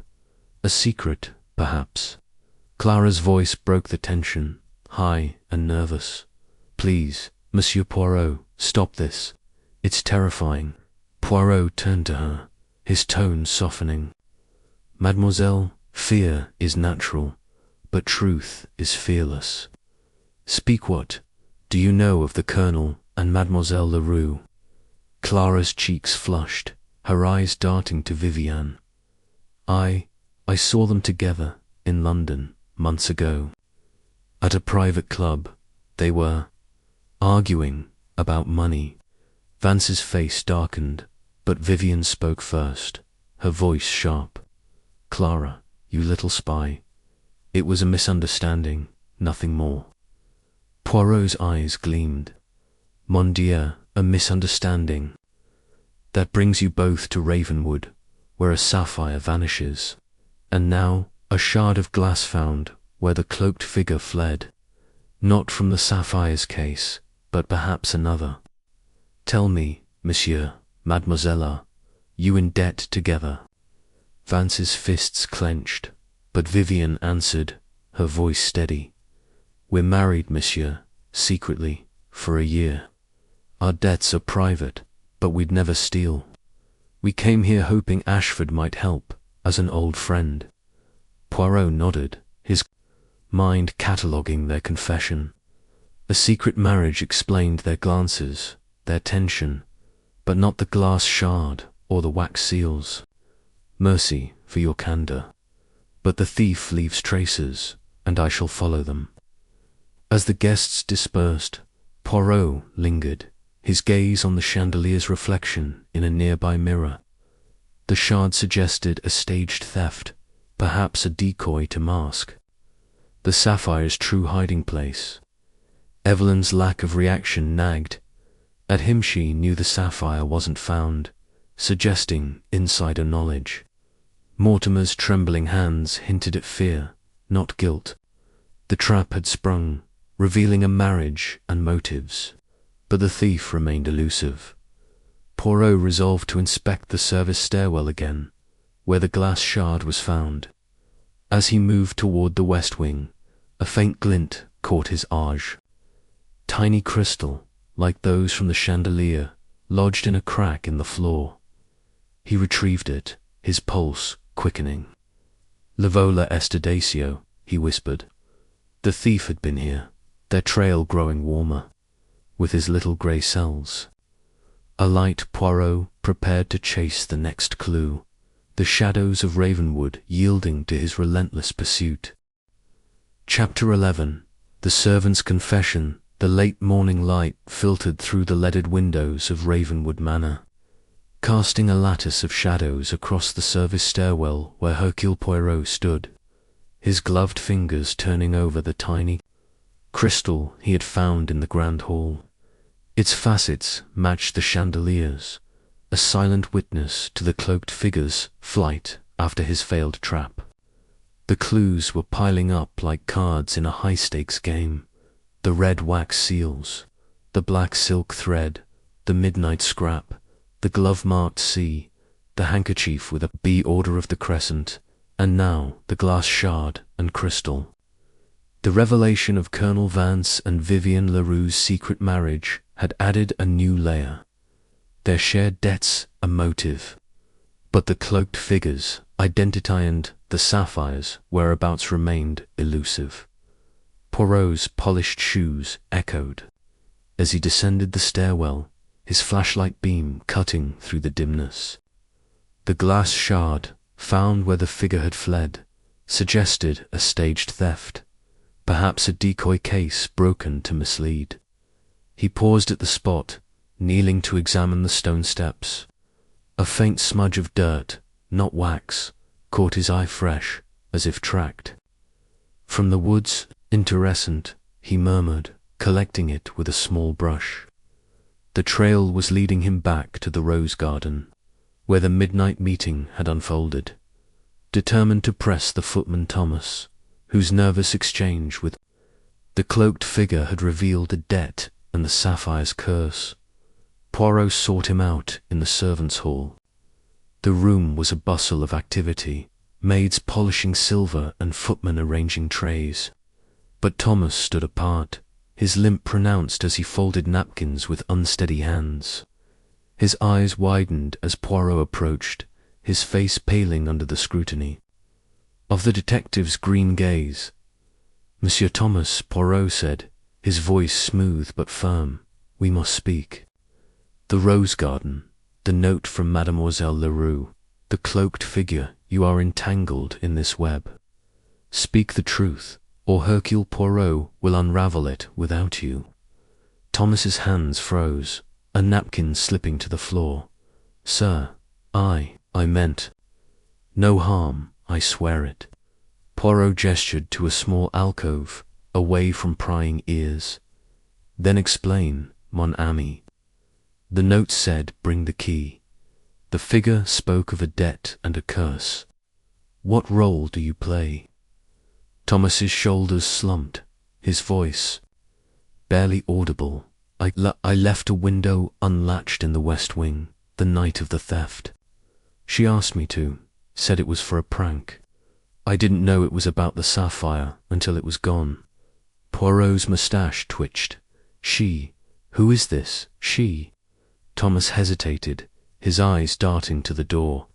A secret, perhaps. Clara's voice broke the tension, high and nervous. Please, Monsieur Poirot, stop this. It's terrifying. Poirot turned to her, his tone softening. Mademoiselle, fear is natural, but truth is fearless. Speak. What do you know of the Colonel and Mademoiselle Leroux? Clara's cheeks flushed, her eyes darting to Vivian. I saw them together in London months ago. At a private club, they were arguing about money. Vance's face darkened, but Vivian spoke first, her voice sharp. Clara, you little spy. It was a misunderstanding, nothing more. Poirot's eyes gleamed. Mon Dieu, a misunderstanding. That brings you both to Ravenwood, where a sapphire vanishes. And now, a shard of glass found where the cloaked figure fled. Not from the sapphire's case, but perhaps another. Tell me, monsieur, mademoiselle, are you in debt together? Vance's fists clenched, but Vivian answered, her voice steady. We're married, monsieur, secretly, for a year. Our debts are private, but we'd never steal. We came here hoping Ashford might help, as an old friend. Poirot nodded, his mind cataloguing their confession. A secret marriage explained their glances, their tension, but not the glass shard or the wax seals. Mercy for your candor. But the thief leaves traces, and I shall follow them. As the guests dispersed, Poirot lingered, his gaze on the chandelier's reflection in a nearby mirror. The shard suggested a staged theft, perhaps a decoy to mask the sapphire's true hiding place. Evelyn's lack of reaction nagged. At him she knew the sapphire wasn't found, suggesting insider knowledge. Mortimer's trembling hands hinted at fear, not guilt. The trap had sprung, revealing a marriage and motives, but the thief remained elusive. Poirot resolved to inspect the service stairwell again, where the glass shard was found. As he moved toward the west wing, a faint glint caught his eye. Tiny crystal, like those from the chandelier, lodged in a crack in the floor. He retrieved it, his pulse quickening. Levola Estadatio, he whispered. The thief had been here, their trail growing warmer, with his little grey cells. A light Poirot prepared to chase the next clue, the shadows of Ravenwood yielding to his relentless pursuit. Chapter 11. The servant's confession. The late morning light filtered through the leaded windows of Ravenwood Manor, casting a lattice of shadows across the service stairwell where Hercule Poirot stood, his gloved fingers turning over the tiny crystal he had found in the grand hall. Its facets matched the chandelier's, a silent witness to the cloaked figure's flight after his failed trap. The clues were piling up like cards in a high-stakes game. The red wax seals, the black silk thread, the midnight scrap, the glove-marked C, the handkerchief with a B order of the crescent, and now the glass shard and crystal. The revelation of Colonel Vance and Vivian Leroux's secret marriage had added a new layer. Their shared debts a motive. But the cloaked figure's identity and the sapphire's whereabouts remained elusive. Poirot's polished shoes echoed. As he descended the stairwell, his flashlight beam cutting through the dimness. The glass shard, found where the figure had fled, suggested a staged theft, perhaps a decoy case broken to mislead. He paused at the spot, kneeling to examine the stone steps. A faint smudge of dirt, not wax, caught his eye fresh, as if tracked. From the woods, iridescent, he murmured, collecting it with a small brush. The trail was leading him back to the rose garden, where the midnight meeting had unfolded. Determined to press the footman Thomas, whose nervous exchange with the cloaked figure had revealed a debt and the sapphire's curse, Poirot sought him out in the servants' hall. The room was a bustle of activity, maids polishing silver and footmen arranging trays. But Thomas stood apart, his limp pronounced as he folded napkins with unsteady hands. His eyes widened as Poirot approached, his face paling under the scrutiny of the detective's green gaze. "Monsieur Thomas," Poirot said, his voice smooth but firm, "we must speak. The rose garden, the note from Mademoiselle Leroux, the cloaked figure, you are entangled in this web. Speak the truth, or Hercule Poirot will unravel it without you." Thomas's hands froze, a napkin slipping to the floor. "Sir, I meant no harm, I swear it." Poirot gestured to a small alcove, away from prying ears. "Then explain, mon ami." The note said, "Bring the key." The figure spoke of a debt and a curse. "What role do you play?" Thomas's shoulders slumped, his voice barely audible. I left a window unlatched in the west wing, the night of the theft. She asked me to, said it was for a prank. I didn't know it was about the sapphire until it was gone." Poirot's moustache twitched. "She? Who is this, she?" Thomas hesitated, his eyes darting to the door.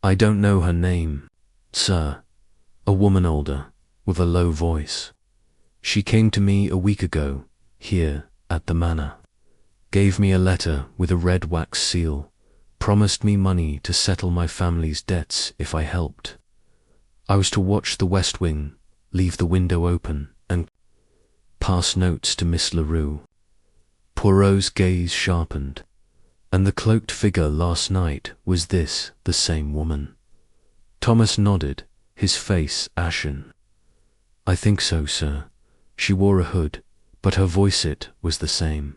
"I don't know her name, sir. A woman older, with a low voice. She came to me a week ago, here, at the manor. Gave me a letter with a red wax seal. Promised me money to settle my family's debts if I helped. I was to watch the west wing, leave the window open, and pass notes to Miss Leroux." Poirot's gaze sharpened. "And the cloaked figure last night, was this the same woman?" Thomas nodded, his face ashen. "I think so, sir. She wore a hood, but her voice it was the same.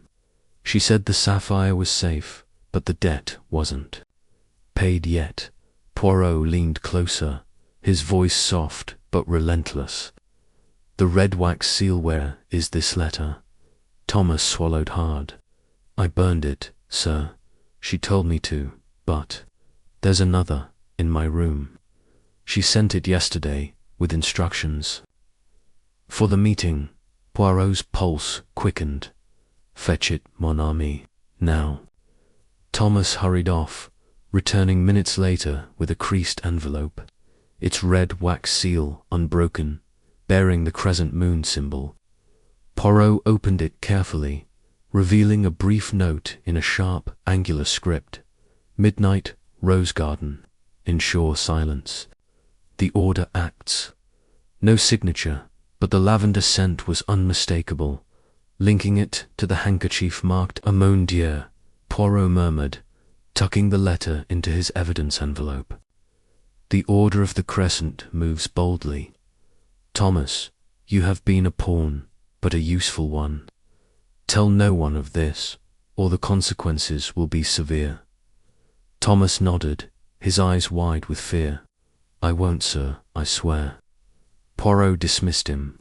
She said the sapphire was safe, but the debt wasn't paid yet." Poirot leaned closer, his voice soft but relentless. "The red wax seal, where is this letter?" Thomas swallowed hard. "I burned it, sir. She told me to, but there's another in my room. She sent it yesterday with instructions for the meeting." Poirot's pulse quickened. "Fetch it, mon ami, now." Thomas hurried off, returning minutes later with a creased envelope, its red wax seal unbroken, bearing the crescent moon symbol. Poirot opened it carefully, revealing a brief note in a sharp, angular script. "Midnight, Rose Garden. Ensure silence. The order acts." No signature, but the lavender scent was unmistakable. Linking it to the handkerchief marked "A mon Dieu," Poirot murmured, tucking the letter into his evidence envelope. "The order of the crescent moves boldly. Thomas, you have been a pawn, but a useful one. Tell no one of this, or the consequences will be severe." Thomas nodded, his eyes wide with fear. "I won't, sir, I swear." Poirot dismissed him,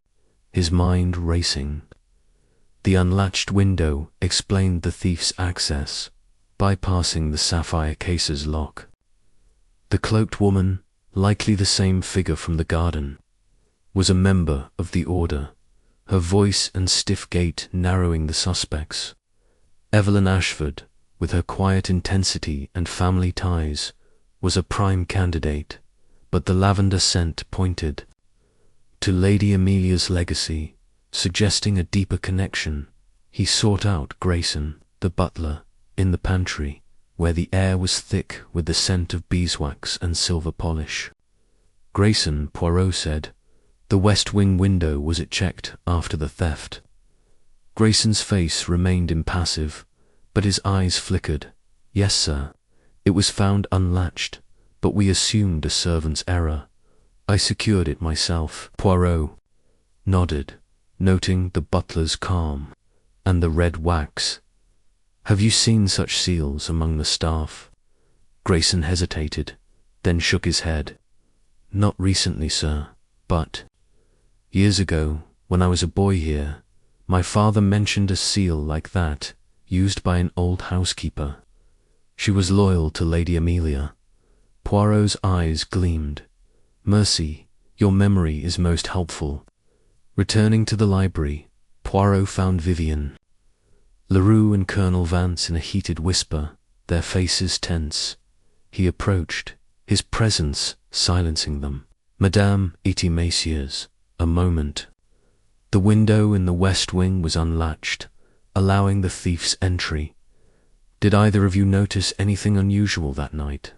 his mind racing. The unlatched window explained the thief's access, bypassing the sapphire case's lock. The cloaked woman, likely the same figure from the garden, was a member of the order, her voice and stiff gait narrowing the suspects. Evelyn Ashford, with her quiet intensity and family ties, was a prime candidate, but the lavender scent pointed to Lady Amelia's legacy, suggesting a deeper connection. He sought out Grayson, the butler, in the pantry, where the air was thick with the scent of beeswax and silver polish. Grayson, Poirot said. The west wing window, was it checked after the theft? Grayson's face remained impassive, but his eyes flickered. Yes, sir. It was found unlatched, but we assumed a servant's error. I secured it myself. Poirot nodded, noting the butler's calm and the red wax. Have you seen such seals among the staff? Grayson hesitated, then shook his head. Not recently, sir, but years ago, when I was a boy here, my father mentioned a seal like that, used by an old housekeeper. She was loyal to Lady Amelia. Poirot's eyes gleamed. Mercy, your memory is most helpful. Returning to the library, Poirot found Vivian, Leroux and Colonel Vance in a heated whisper, their faces tense. He approached, his presence silencing them. Madame, et messieurs, a moment. The window in the west wing was unlatched, allowing the thief's entry. Did either of you notice anything unusual that night?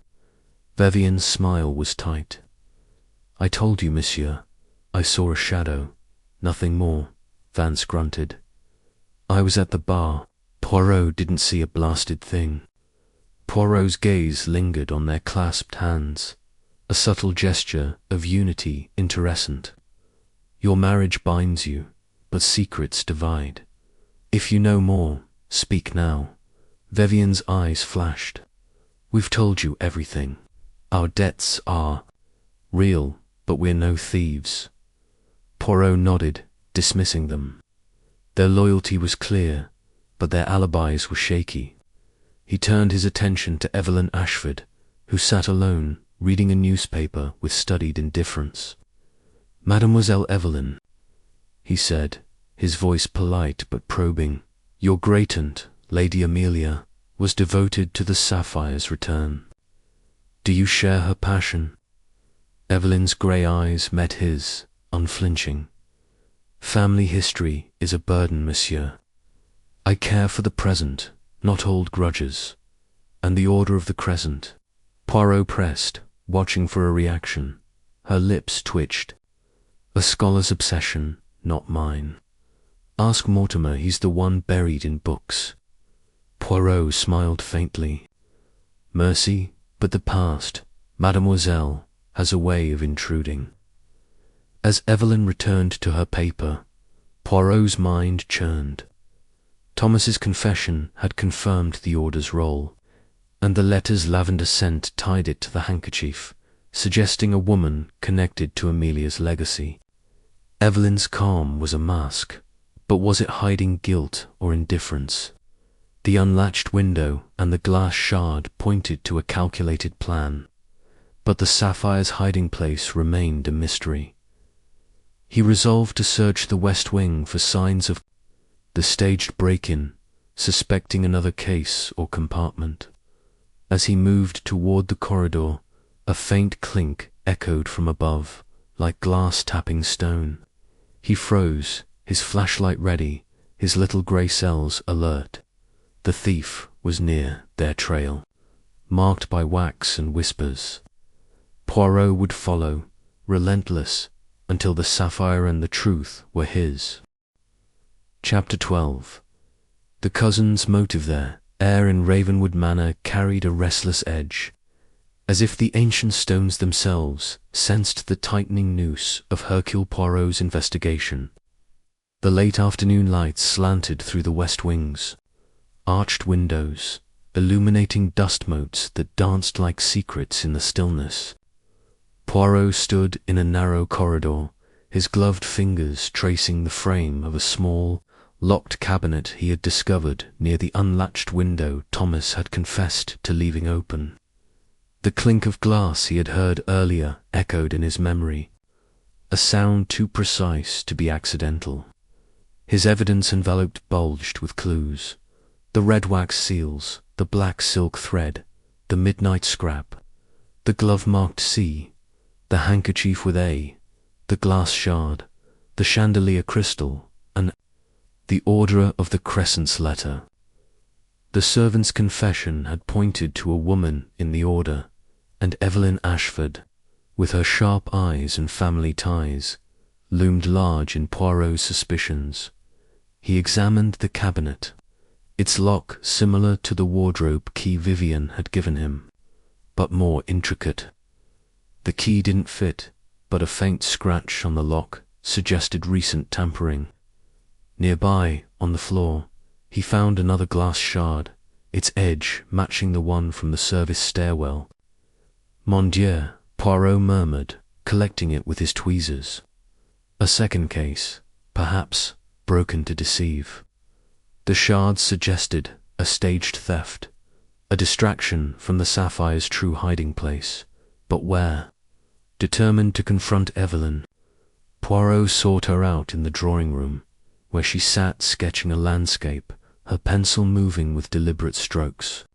Vivian's smile was tight. I told you, monsieur. I saw a shadow. Nothing more, Vance grunted. I was at the bar. Poirot didn't see a blasted thing. Poirot's gaze lingered on their clasped hands, a subtle gesture of unity interestant. Your marriage binds you, but secrets divide. If you know more, speak now. Vivian's eyes flashed. We've told you everything. Our debts are real, but we're no thieves. Poirot nodded, dismissing them. Their loyalty was clear, but their alibis were shaky. He turned his attention to Evelyn Ashford, who sat alone, reading a newspaper with studied indifference. Mademoiselle Evelyn, he said, his voice polite but probing, your great-aunt, Lady Amelia, was devoted to the sapphire's return. Do you share her passion? Evelyn's grey eyes met his, unflinching. Family history is a burden, monsieur. I care for the present, not hold grudges. And the Order of the Crescent. Poirot pressed, watching for a reaction. Her lips twitched. A scholar's obsession, not mine. Ask Mortimer, he's the one buried in books. Poirot smiled faintly. Mercy, but the past, mademoiselle, has a way of intruding. As Evelyn returned to her paper, Poirot's mind churned. Thomas's confession had confirmed the order's role, and the letter's lavender scent tied it to the handkerchief, suggesting a woman connected to Amelia's legacy. Evelyn's calm was a mask, but was it hiding guilt or indifference? The unlatched window and the glass shard pointed to a calculated plan, but the sapphire's hiding place remained a mystery. He resolved to search the west wing for signs of the staged break-in, suspecting another case or compartment. As he moved toward the corridor, a faint clink echoed from above, like glass tapping stone. He froze, his flashlight ready, his little grey cells alert. The thief was near their trail, marked by wax and whispers. Poirot would follow, relentless, until the sapphire and the truth were his. Chapter 12. The cousins' motive there, air in Ravenwood Manor carried a restless edge, as if the ancient stones themselves sensed the tightening noose of Hercule Poirot's investigation. The late afternoon lights slanted through the west wings, arched windows, illuminating dust motes that danced like secrets in the stillness. Poirot stood in a narrow corridor, his gloved fingers tracing the frame of a small, locked cabinet he had discovered near the unlatched window Thomas had confessed to leaving open. The clink of glass he had heard earlier echoed in his memory, a sound too precise to be accidental. His evidence envelope bulged with clues: the red wax seals, the black silk thread, the midnight scrap, the glove-marked C, the handkerchief with A, the glass shard, the chandelier crystal, and the order of the crescent's letter. The servant's confession had pointed to a woman in the order, and Evelyn Ashford, with her sharp eyes and family ties, loomed large in Poirot's suspicions. He examined the cabinet, its lock similar to the wardrobe key Vivian had given him, but more intricate. The key didn't fit, but a faint scratch on the lock suggested recent tampering. Nearby, on the floor, he found another glass shard, its edge matching the one from the service stairwell. Mon Dieu, Poirot murmured, collecting it with his tweezers. A second case, perhaps, broken to deceive. The shards suggested a staged theft, a distraction from the sapphire's true hiding place. But where? Determined to confront Evelyn, Poirot sought her out in the drawing-room, where she sat sketching a landscape, her pencil moving with deliberate strokes.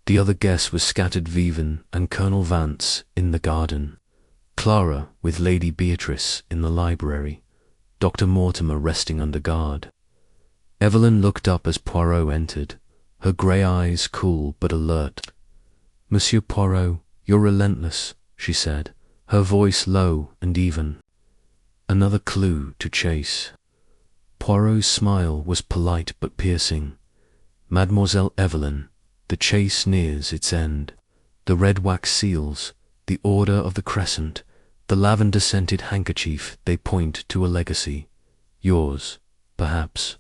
The other guests were scattered Vivian and Colonel Vance in the garden, Clara with Lady Beatrice in the library, Dr. Mortimer resting under guard. Evelyn looked up as Poirot entered, her grey eyes cool but alert. "Monsieur Poirot, you're relentless," she said, her voice low and even. Another clue to chase. Poirot's smile was polite but piercing. "Mademoiselle Evelyn, the chase nears its end. The red wax seals, the order of the crescent, the lavender-scented handkerchief, they point to a legacy. Yours, perhaps.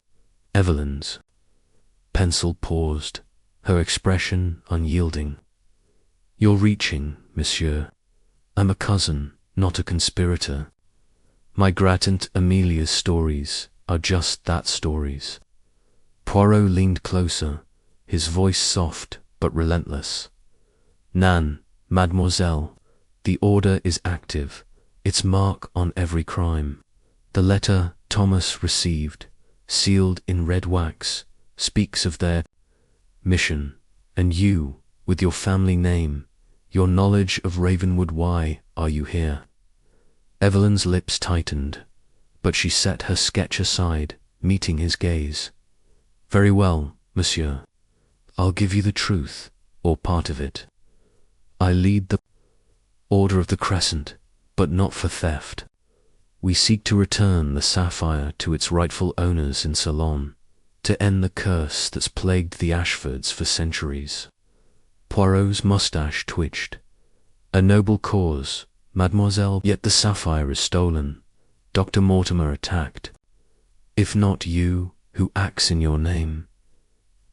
Evelyn's." Pencil paused, her expression unyielding. "You're reaching, monsieur. I'm a cousin, not a conspirator. My great-aunt Amelia's stories are just that, stories." Poirot leaned closer, his voice soft but relentless. "Nan, mademoiselle, the order is active, its mark on every crime. The letter Thomas received, sealed in red wax, speaks of their mission, and you, with your family name, your knowledge of Ravenwood, why are you here?" Evelyn's lips tightened, but she set her sketch aside, meeting his gaze. "Very well, monsieur. I'll give you the truth, or part of it. I lead the Order of the Crescent, but not for theft. We seek to return the sapphire to its rightful owners in Ceylon, to end the curse that's plagued the Ashfords for centuries." Poirot's moustache twitched. "A noble cause, mademoiselle, yet the sapphire is stolen, Dr. Mortimer attacked. If not you, who acts in your name?"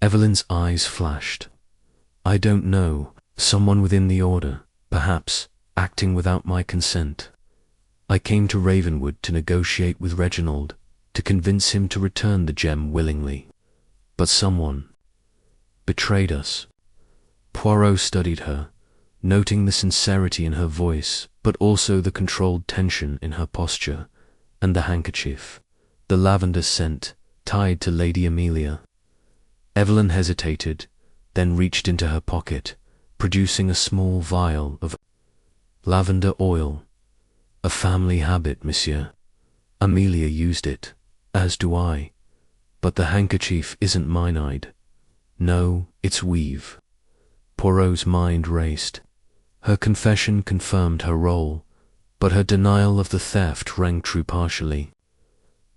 Evelyn's eyes flashed. "I don't know. Someone within the order, perhaps, acting without my consent. I came to Ravenwood to negotiate with Reginald, to convince him to return the gem willingly. But someone betrayed us." Poirot studied her, noting the sincerity in her voice, but also the controlled tension in her posture, and the handkerchief, the lavender scent, tied to Lady Amelia. Evelyn hesitated, then reached into her pocket, producing a small vial of lavender oil. "A family habit, monsieur. Amelia used it, as do I. But the handkerchief isn't mine-eyed. No, it's weave." Poirot's mind raced. Her confession confirmed her role, but her denial of the theft rang true partially.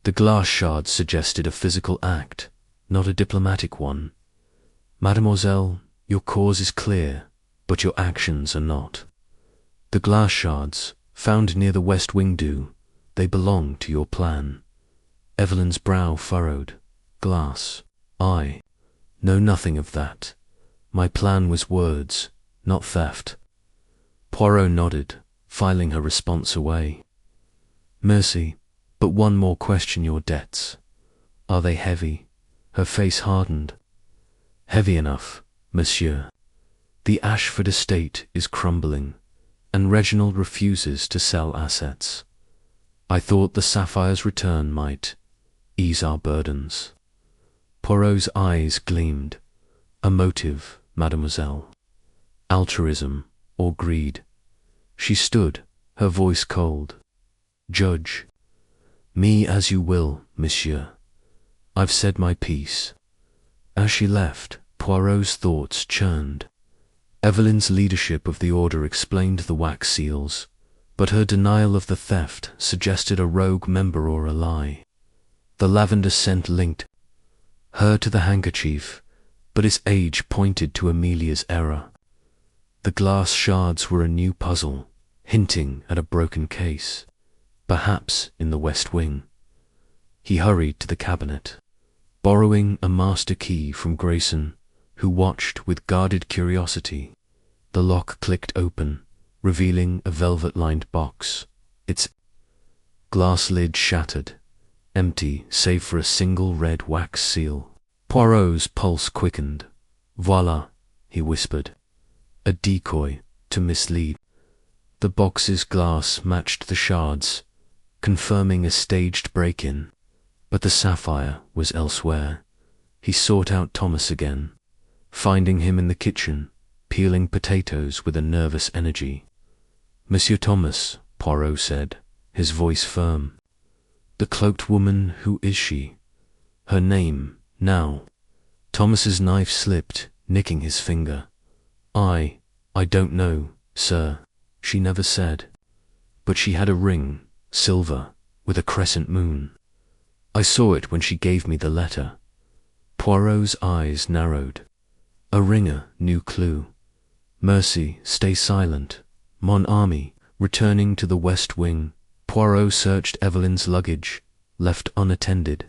The glass shards suggested a physical act, not a diplomatic one. "Mademoiselle, your cause is clear, but your actions are not. The glass shards, found near the west window, they belong to your plan." Evelyn's brow furrowed. "Glass. I know nothing of that. My plan was words, not theft." Poirot nodded, filing her response away. "Merci, but one more question: your debts. Are they heavy? Her face hardened. Heavy enough, monsieur. The Ashford estate is crumbling, and Reginald refuses to sell assets. I thought the sapphire's return might ease our burdens. Poirot's eyes gleamed. A motive, mademoiselle. Altruism or greed? She stood, her voice cold. Judge me as you will, monsieur. I've said my piece. As she left, Poirot's thoughts churned. Evelyn's leadership of the order explained the wax seals, but her denial of the theft suggested a rogue member or a lie. The lavender scent linked her to the handkerchief, but its age pointed to Amelia's error. The glass shards were a new puzzle, hinting at a broken case, perhaps in the West Wing. He hurried to the cabinet, borrowing a master key from Grayson, who watched with guarded curiosity. The lock clicked open, revealing a velvet-lined box, its glass lid shattered, empty save for a single red wax seal. Poirot's pulse quickened. Voila, he whispered. A decoy to mislead. The box's glass matched the shards, confirming a staged break-in, but the sapphire was elsewhere. He sought out Thomas again, finding him in the kitchen, peeling potatoes with a nervous energy. Monsieur Thomas, Poirot said, his voice firm. The cloaked woman, who is she? Her name, now. Thomas's knife slipped, nicking his finger. I don't know, sir. She never said. But she had a ring, silver, with a crescent moon. I saw it when she gave me the letter. Poirot's eyes narrowed. A ringer, new clue. Mercy, stay silent. Mon ami, returning to the West Wing, Poirot searched Evelyn's luggage, left unattended.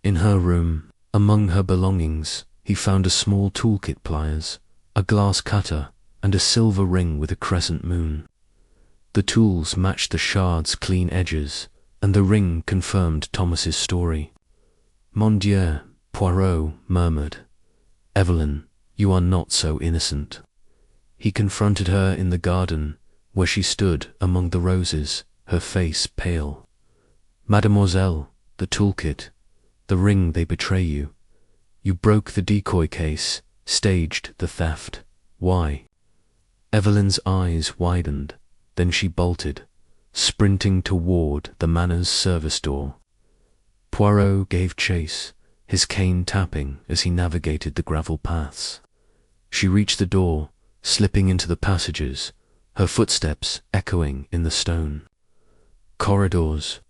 In her room, among her belongings, he found a small toolkit pliers, a glass cutter, and a silver ring with a crescent moon. The tools matched the shard's clean edges, and the ring confirmed Thomas's story. Mon Dieu, Poirot murmured. Evelyn, you are not so innocent. He confronted her in the garden, where she stood among the roses, her face pale. Mademoiselle, the toolkit, the ring, they betray you. You broke the decoy case, staged the theft. Why? Evelyn's eyes widened, then she bolted, sprinting toward the manor's service door. Poirot gave chase, his cane tapping as he navigated the gravel paths. She reached the door, slipping into the passages, her footsteps echoing in the stone. Corridors.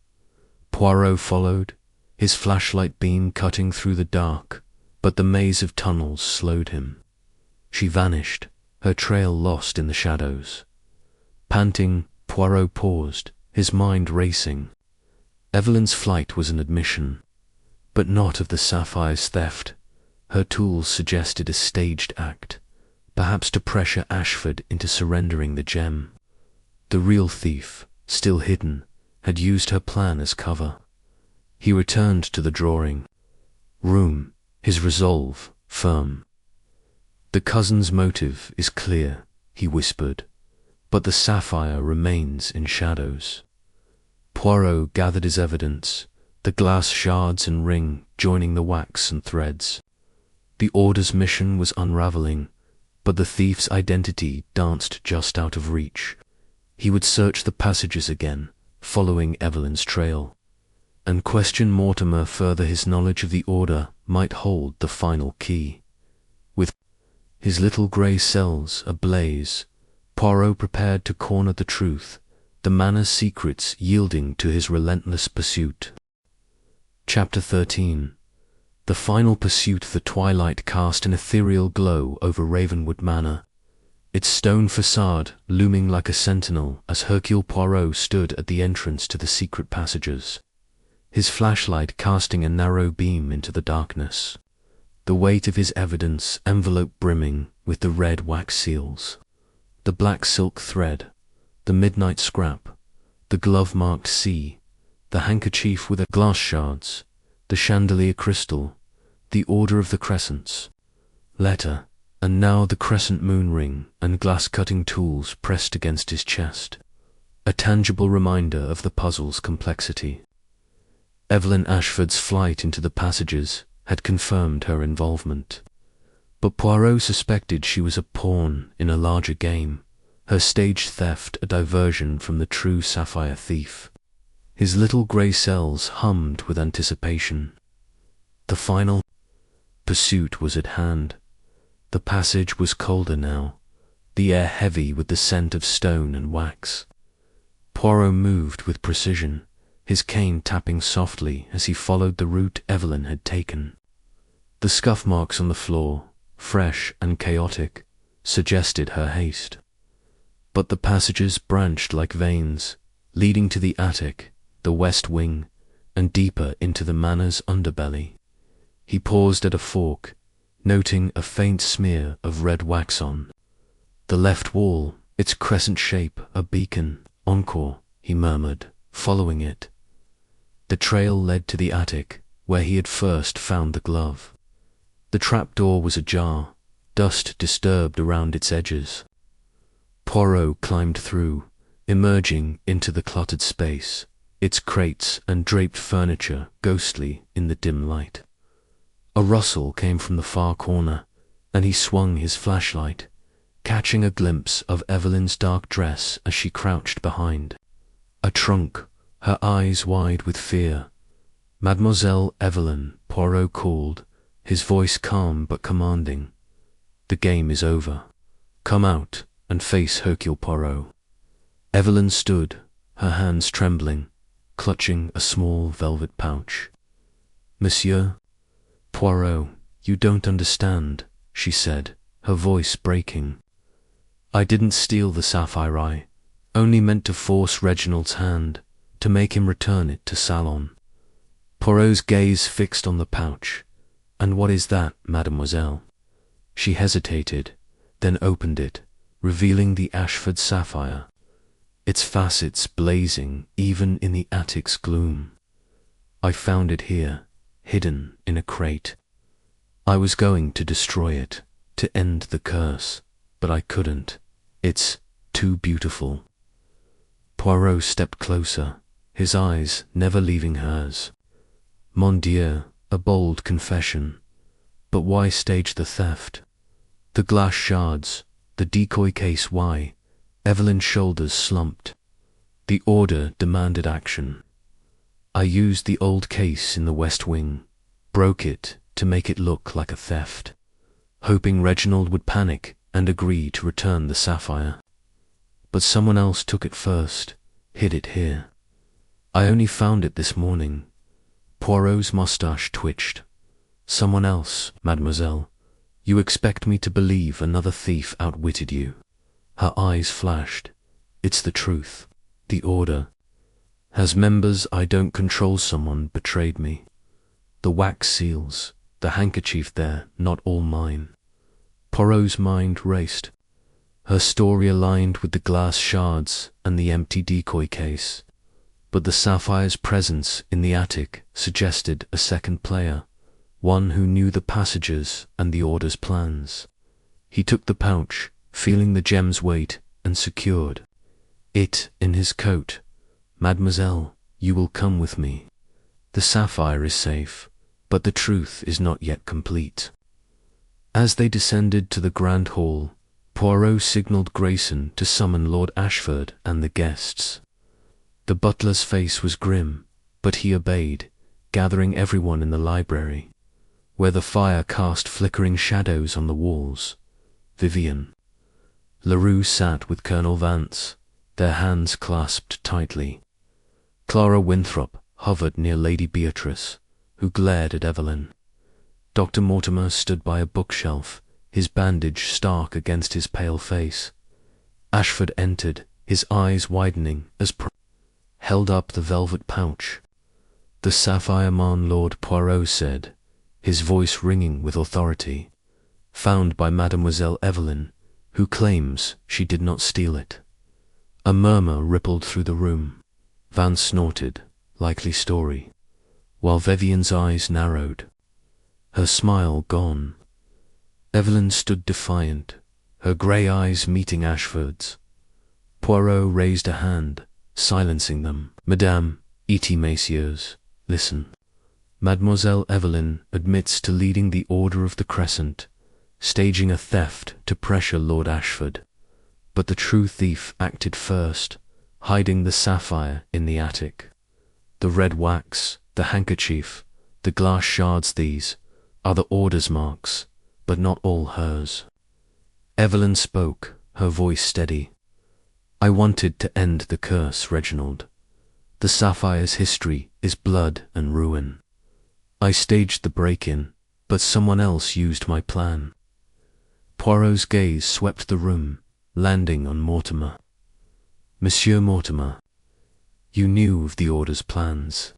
Poirot followed, his flashlight beam cutting through the dark, but the maze of tunnels slowed him. She vanished, her trail lost in the shadows. Panting, Poirot paused, his mind racing. Evelyn's flight was an admission, but not of the sapphire's theft. Her tools suggested a staged act, perhaps to pressure Ashford into surrendering the gem. The real thief, still hidden, had used her plan as cover. He returned to the drawing room, his resolve firm. The cousin's motive is clear, he whispered, but the sapphire remains in shadows. Poirot gathered his evidence, the glass shards and ring joining the wax and threads. The order's mission was unraveling, but the thief's identity danced just out of reach. He would search the passages again, following Evelyn's trail, and question Mortimer further. His knowledge of the order might hold the final key. With his little grey cells ablaze, Poirot prepared to corner the truth, the manor's secrets yielding to his relentless pursuit. Chapter 13. The final pursuit. The twilight cast an ethereal glow over Ravenwood Manor, its stone facade looming like a sentinel as Hercule Poirot stood at the entrance to the secret passages, his flashlight casting a narrow beam into the darkness, the weight of his evidence envelope brimming with the red wax seals, the black silk thread, the midnight scrap, the glove-marked C, the handkerchief with the glass shards, the chandelier crystal, the order of the crescents, letter, and now the crescent moon ring and glass-cutting tools pressed against his chest, a tangible reminder of the puzzle's complexity. Evelyn Ashford's flight into the passages had confirmed her involvement. But Poirot suspected she was a pawn in a larger game, her stage theft a diversion from the true sapphire thief. His little grey cells hummed with anticipation. The final pursuit was at hand. The passage was colder now, the air heavy with the scent of stone and wax. Poirot moved with precision, his cane tapping softly as he followed the route Evelyn had taken. The scuff marks on the floor, fresh and chaotic, suggested her haste. But the passages branched like veins, leading to the attic, the west wing, and deeper into the manor's underbelly. He paused at a fork, noting a faint smear of red wax on the left wall, its crescent shape a beacon. Encore, he murmured, following it. The trail led to the attic, where he had first found the glove. The trapdoor was ajar, dust disturbed around its edges. Poirot climbed through, emerging into the cluttered space, its crates and draped furniture ghostly in the dim light. A rustle came from the far corner, and he swung his flashlight, catching a glimpse of Evelyn's dark dress as she crouched behind a trunk, her eyes wide with fear. "Mademoiselle Evelyn," Poirot called, his voice calm but commanding. "The game is over. Come out and face Hercule Poirot." Evelyn stood, her hands trembling, clutching a small velvet pouch. "Monsieur Poirot, you don't understand," she said, her voice breaking. "I didn't steal the sapphire eye, only meant to force Reginald's hand, to make him return it to Salon." Poirot's gaze fixed on the pouch. "And what is that, mademoiselle?" She hesitated, then opened it, revealing the Ashford sapphire, its facets blazing even in the attic's gloom. "I found it here, hidden in a crate. I was going to destroy it, to end the curse, but I couldn't. It's too beautiful." Poirot stepped closer, his eyes never leaving hers. Mon Dieu, a bold confession. But why stage the theft? The glass shards, the decoy case, why? Evelyn's shoulders slumped. The order demanded action. "I used the old case in the West Wing, broke it to make it look like a theft, hoping Reginald would panic and agree to return the sapphire. But someone else took it first, hid it here. I only found it this morning." Poirot's moustache twitched. "Someone else, mademoiselle? You expect me to believe another thief outwitted you?" Her eyes flashed. "It's the truth. The order has members. I don't control. Someone betrayed me. The wax seals, the handkerchief there, not all mine." Poirot's mind raced. Her story aligned with the glass shards and the empty decoy case, but the sapphire's presence in the attic suggested a second player, one who knew the passages and the order's plans. He took the pouch, feeling the gem's weight, and secured it in his coat. "Mademoiselle, you will come with me. The sapphire is safe, but the truth is not yet complete." As they descended to the grand hall, Poirot signalled Grayson to summon Lord Ashford and the guests. The butler's face was grim, but he obeyed, gathering everyone in the library, where the fire cast flickering shadows on the walls. Vivian Leroux sat with Colonel Vance, their hands clasped tightly. Clara Winthrop hovered near Lady Beatrice, who glared at Evelyn. Dr. Mortimer stood by a bookshelf, his bandage stark against his pale face. Ashford entered, his eyes widening as held up the velvet pouch. "The sapphire, mon Lord," Poirot said, his voice ringing with authority. "Found by Mademoiselle Evelyn, who claims she did not steal it." A murmur rippled through the room. Vance snorted. "Likely story." while Vivian's eyes narrowed, her smile gone. Evelyn stood defiant, her grey eyes meeting Ashford's. Poirot raised a hand, silencing them. "Madame, et messieurs, listen. Mademoiselle Evelyn admits to leading the Order of the Crescent, staging a theft to pressure Lord Ashford. But the true thief acted first, hiding the sapphire in the attic. The red wax, the handkerchief, the glass shards, these are the Order's marks, but not all hers." Evelyn spoke, her voice steady. "I wanted to end the curse, Reginald. The sapphire's history is blood and ruin. I staged the break-in, but someone else used my plan." Poirot's gaze swept the room, landing on Mortimer. "Monsieur Mortimer, you knew of the Order's plans.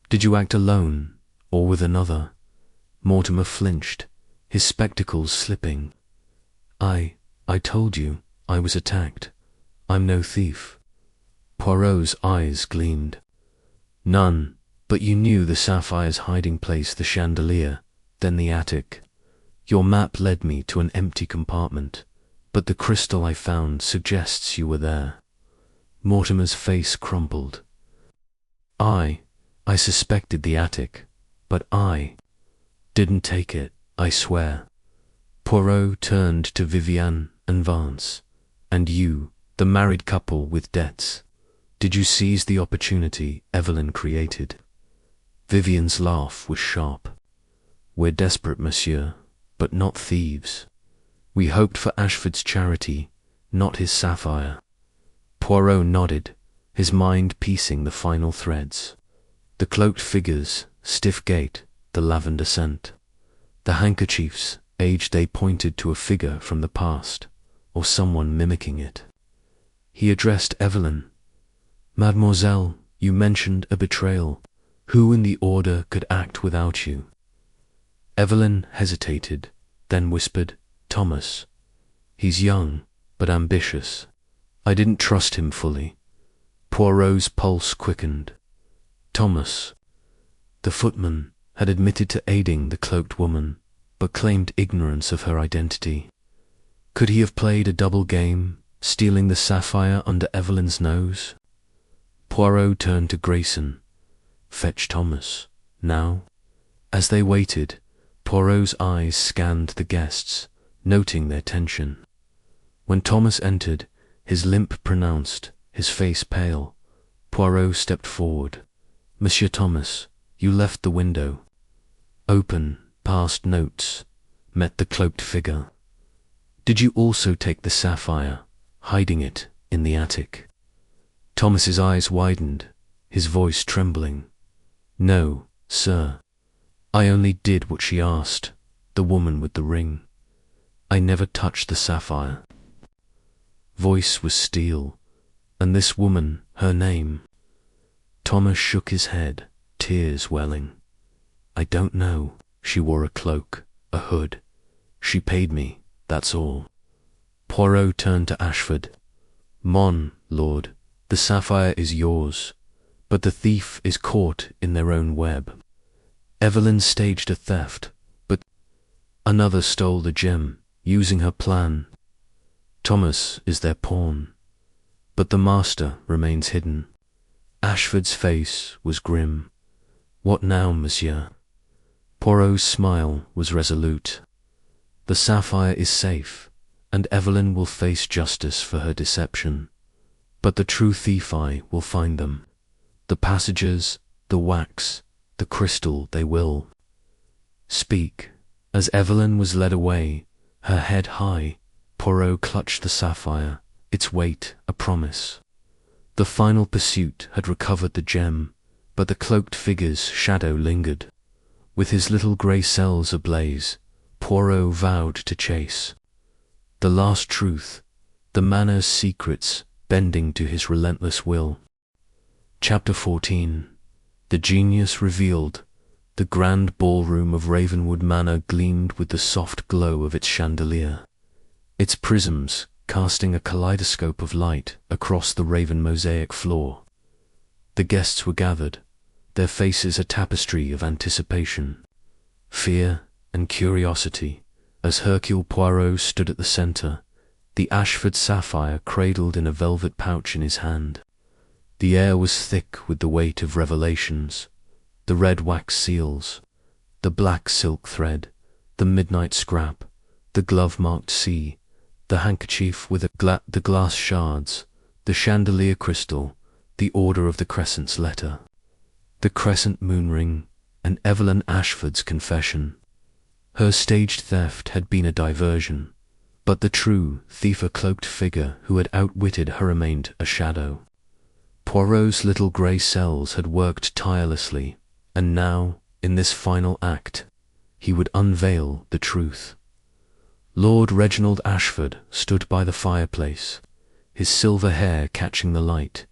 Did you act alone, or with another?" Mortimer flinched, his spectacles slipping. I told you I was attacked. I'm no thief." Poirot's eyes gleamed. "None, but you knew the sapphire's hiding place, the chandelier, then the attic. Your map led me to an empty compartment, but the crystal I found suggests you were there." Mortimer's face crumpled. I suspected the attic, but I didn't take it, I swear." Poirot turned to Vivian and Vance. "And you, the married couple with debts, did you seize the opportunity Evelyn created?" Vivian's laugh was sharp. "We're desperate, monsieur, but not thieves. We hoped for Ashford's charity, not his sapphire." Poirot nodded, his mind piecing the final threads. The cloaked figures, stiff gait, the lavender scent. The handkerchiefs, age they pointed to a figure from the past, or someone mimicking it. He addressed Evelyn. "Mademoiselle, you mentioned a betrayal. Who in the Order could act without you?" Evelyn hesitated, then whispered, "Thomas. He's young, but ambitious. I didn't trust him fully." Poirot's pulse quickened. Thomas, the footman, had admitted to aiding the cloaked woman, but claimed ignorance of her identity. Could he have played a double game, stealing the sapphire under Evelyn's nose? Poirot turned to Grayson. "Fetch Thomas, now." As they waited, Poirot's eyes scanned the guests, noting their tension. When Thomas entered, his limp pronounced, his face pale, Poirot stepped forward. "Monsieur Thomas, you left the window open, past notes, met the cloaked figure. Did you also take the sapphire, hiding it in the attic?" Thomas's eyes widened, his voice trembling. "No, sir. I only did what she asked, the woman with the ring. I never touched the sapphire." Voice was steel, and this woman, her name. Thomas shook his head, tears welling. "I don't know. She wore a cloak, a hood. She paid me, that's all." Poirot turned to Ashford. "Mon, lord, the sapphire is yours, but the thief is caught in their own web. Evelyn staged a theft, but another stole the gem, using her plan. Thomas is their pawn, but the master remains hidden." Ashford's face was grim. "What now, monsieur?" Poirot's smile was resolute. "The sapphire is safe, and Evelyn will face justice for her deception. But the true thief I will find them. The passages, the wax, the crystal, they will speak." As Evelyn was led away, her head high, Poirot clutched the sapphire, its weight a promise. The final pursuit had recovered the gem, but the cloaked figure's shadow lingered. With his little grey cells ablaze, Poirot vowed to chase the last truth, the manor's secrets bending to his relentless will. Chapter 14. The Genius Revealed. The grand ballroom of Ravenwood Manor gleamed with the soft glow of its chandelier, its prisms casting a kaleidoscope of light across the raven mosaic floor. The guests were gathered, their faces a tapestry of anticipation, fear, and curiosity. As Hercule Poirot stood at the centre, the Ashford sapphire cradled in a velvet pouch in his hand. The air was thick with the weight of revelations, the red wax seals, the black silk thread, the midnight scrap, the glove-marked C, the handkerchief with the glass shards, the chandelier crystal, the order of the Crescent's letter, the crescent moon ring, and Evelyn Ashford's confession. Her staged theft had been a diversion, but the true thief, a cloaked figure who had outwitted her, remained a shadow. Poirot's little grey cells had worked tirelessly, and now, in this final act, he would unveil the truth. Lord Reginald Ashford stood by the fireplace, his silver hair catching the light,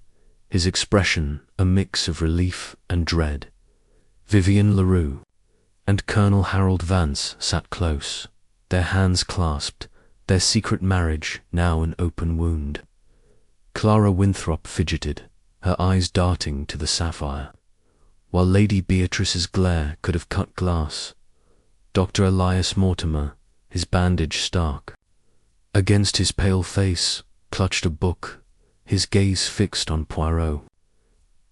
his expression a mix of relief and dread. Vivian Leroux and Colonel Harold Vance sat close, their hands clasped, their secret marriage now an open wound. Clara Winthrop fidgeted, her eyes darting to the sapphire, while Lady Beatrice's glare could have cut glass. Dr. Elias Mortimer, his bandage stark, against his pale face, clutched a book, his gaze fixed on Poirot.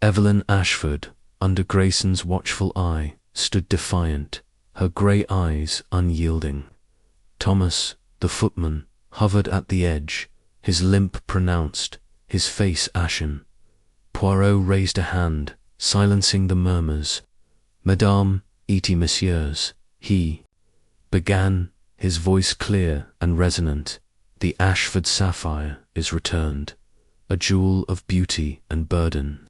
Evelyn Ashford, under Grayson's watchful eye, stood defiant, her grey eyes unyielding. Thomas, the footman, hovered at the edge, his limp pronounced, his face ashen. Poirot raised a hand, silencing the murmurs. "Madame, et messieurs," he began, his voice clear and resonant. "The Ashford sapphire is returned, a jewel of beauty and burden.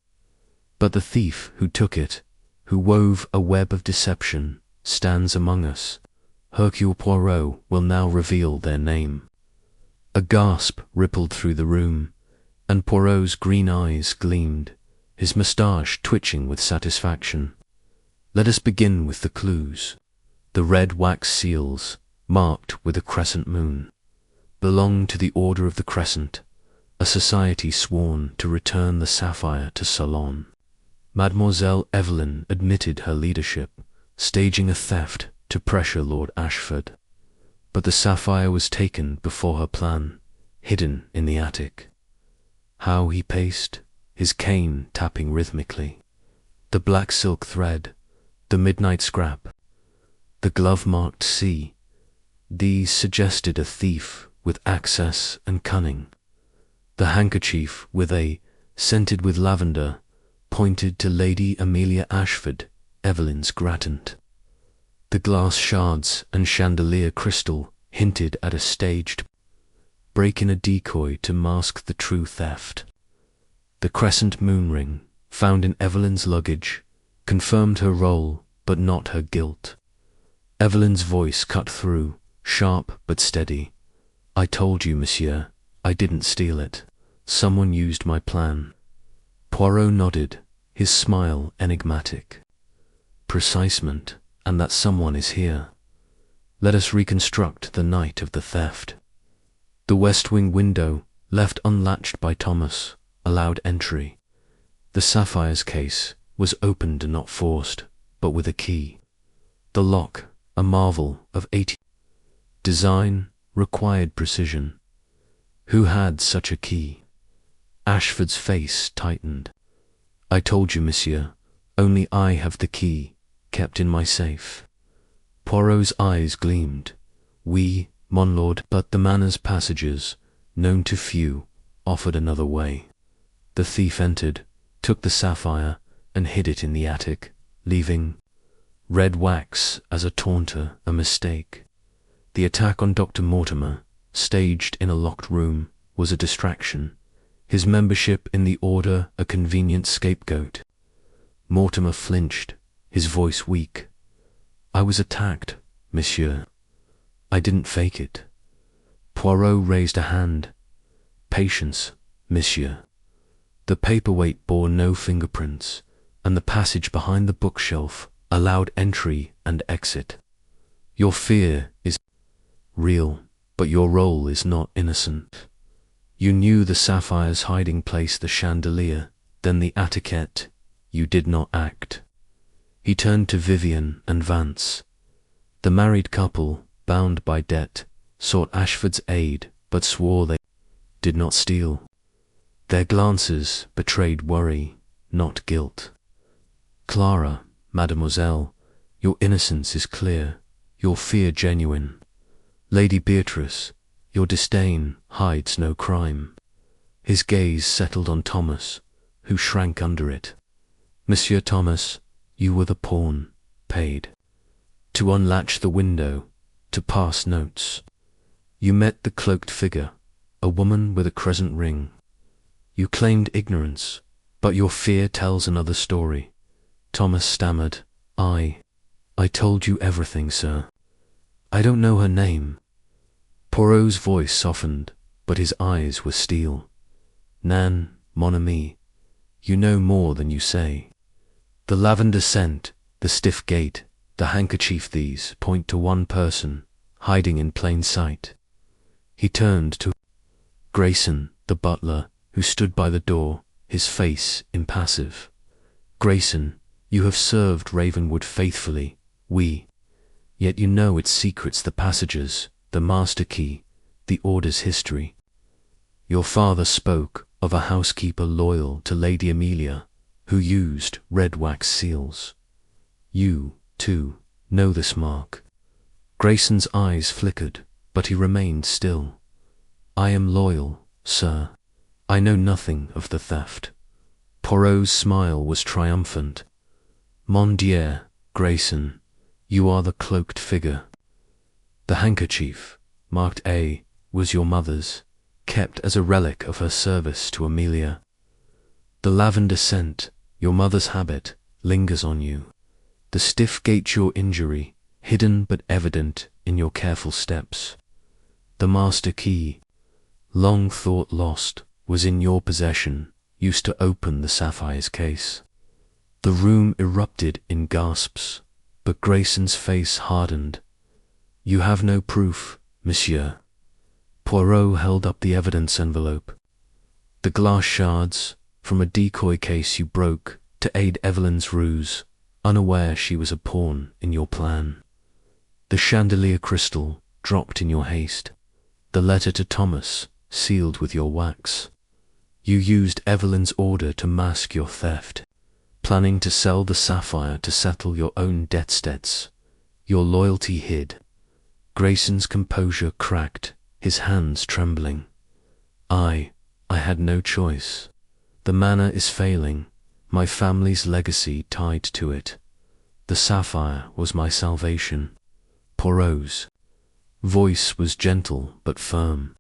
But the thief who took it, who wove a web of deception, stands among us. Hercule Poirot will now reveal their name." A gasp rippled through the room, and Poirot's green eyes gleamed, his moustache twitching with satisfaction. "Let us begin with the clues. The red wax seals, marked with a crescent moon, belong to the Order of the Crescent, a society sworn to return the sapphire to Ceylon. Mademoiselle Evelyn admitted her leadership, staging a theft to pressure Lord Ashford. But the sapphire was taken before her plan, hidden in the attic. How he paced, his cane tapping rhythmically. The black silk thread, the midnight scrap, the glove-marked C, these suggested a thief with access and cunning. The handkerchief, scented with lavender, pointed to Lady Amelia Ashford, Evelyn's grattant. The glass shards and chandelier crystal hinted at a staged break in, a decoy to mask the true theft. The crescent moon ring, found in Evelyn's luggage, confirmed her role but not her guilt. Evelyn's voice cut through, sharp but steady. "I told you, monsieur, I didn't steal it. Someone used my plan." Poirot nodded, his smile enigmatic. "Precisement, and that someone is here. Let us reconstruct the night of the theft." The west wing window, left unlatched by Thomas, allowed entry. The sapphire's case was opened and not forced, but with a key. The lock, a marvel of 80 design, required precision. Who had such a key? Ashford's face tightened. "I told you, monsieur, only I have the key, kept in my safe." Poirot's eyes gleamed. "Oui, mon lord," but the manor's passages, known to few, offered another way. The thief entered, took the sapphire, and hid it in the attic, leaving red wax as a taunter, a mistake. The attack on Dr. Mortimer, staged in a locked room, was a distraction. His membership in the order a convenient scapegoat. Mortimer flinched, his voice weak. "I was attacked, monsieur. I didn't fake it." Poirot raised a hand. "Patience, monsieur." The paperweight bore no fingerprints, and the passage behind the bookshelf allowed entry and exit. "Your fear is real, but your role is not innocent. You knew the sapphire's hiding place, the chandelier, then the etiquette. You did not act." He turned to Vivian and Vance. The married couple, bound by debt, sought Ashford's aid, but swore they did not steal. Their glances betrayed worry, not guilt. Clara, mademoiselle, your innocence is clear, your fear genuine. Lady Beatrice, your disdain hides no crime. His gaze settled on Thomas, who shrank under it. Monsieur Thomas, you were the pawn, paid. To unlatch the window, to pass notes. You met the cloaked figure, a woman with a crescent ring. You claimed ignorance, but your fear tells another story. Thomas stammered, I told you everything, sir. I don't know her name. Poirot's voice softened, but his eyes were steel. Nan, mon ami, you know more than you say. The lavender scent, the stiff gait, the handkerchief, these point to one person, hiding in plain sight. He turned to Grayson, the butler, who stood by the door, his face impassive. Grayson, you have served Ravenwood faithfully, yet you know its secrets, the passages, the master key, the order's history. Your father spoke of a housekeeper loyal to Lady Amelia, who used red wax seals. You, too, know this mark. Grayson's eyes flickered, but he remained still. I am loyal, sir. I know nothing of the theft. Poirot's smile was triumphant. Mon Dieu, Grayson, you are the cloaked figure. The handkerchief, marked A, was your mother's, kept as a relic of her service to Amelia. The lavender scent, your mother's habit, lingers on you. The stiff gait, your injury, hidden but evident in your careful steps. The master key, long thought lost, was in your possession, used to open the sapphire's case. The room erupted in gasps, but Grayson's face hardened. You have no proof, monsieur. Poirot held up the evidence envelope. The glass shards, from a decoy case you broke to aid Evelyn's ruse, unaware she was a pawn in your plan. The chandelier crystal, dropped in your haste. The letter to Thomas, sealed with your wax. You used Evelyn's order to mask your theft, planning to sell the sapphire to settle your own debts. Your loyalty hid. Grayson's composure cracked, his hands trembling. I had no choice. The manor is failing, my family's legacy tied to it. The sapphire was my salvation. Poirot's voice was gentle but firm.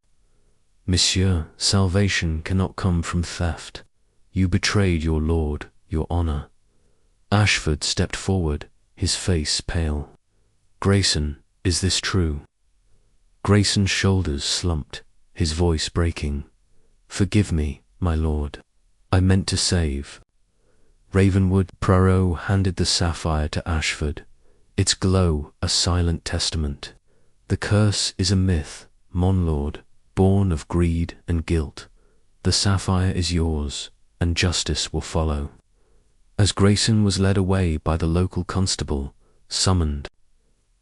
Monsieur, salvation cannot come from theft. You betrayed your lord, your honor. Ashford stepped forward, his face pale. Grayson, is this true? Grayson's shoulders slumped, his voice breaking. Forgive me, my lord. I meant to save. Ravenwood. Poirot handed the sapphire to Ashford, its glow a silent testament. The curse is a myth, mon lord, born of greed and guilt. The sapphire is yours, and justice will follow. As Grayson was led away by the local constable, summoned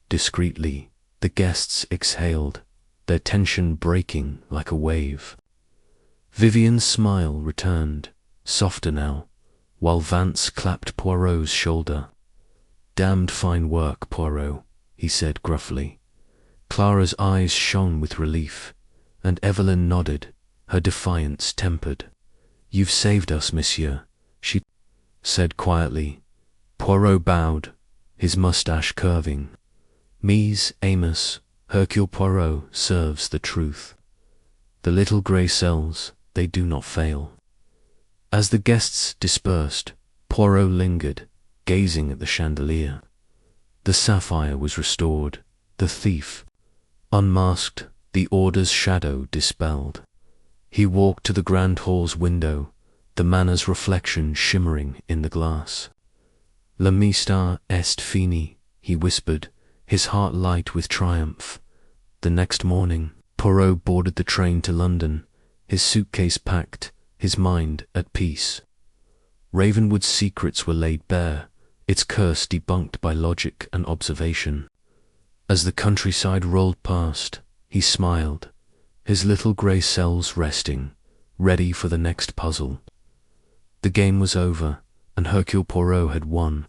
discreetly, the guests exhaled, their tension breaking like a wave. Vivian's smile returned, softer now, while Vance clapped Poirot's shoulder. Damned fine work, Poirot, he said gruffly. Clara's eyes shone with relief, and Evelyn nodded, her defiance tempered. You've saved us, monsieur, she said quietly. Poirot bowed, his moustache curving. Mies Amos, Hercule Poirot serves the truth. The little grey cells, they do not fail. As the guests dispersed, Poirot lingered, gazing at the chandelier. The sapphire was restored, the thief unmasked, the order's shadow dispelled. He walked to the grand hall's window, the manor's reflection shimmering in the glass. La mista est fini, he whispered, his heart light with triumph. The next morning, Poirot boarded the train to London, his suitcase packed, his mind at peace. Ravenwood's secrets were laid bare, its curse debunked by logic and observation. As the countryside rolled past, he smiled, his little grey cells resting, ready for the next puzzle. The game was over, and Hercule Poirot had won.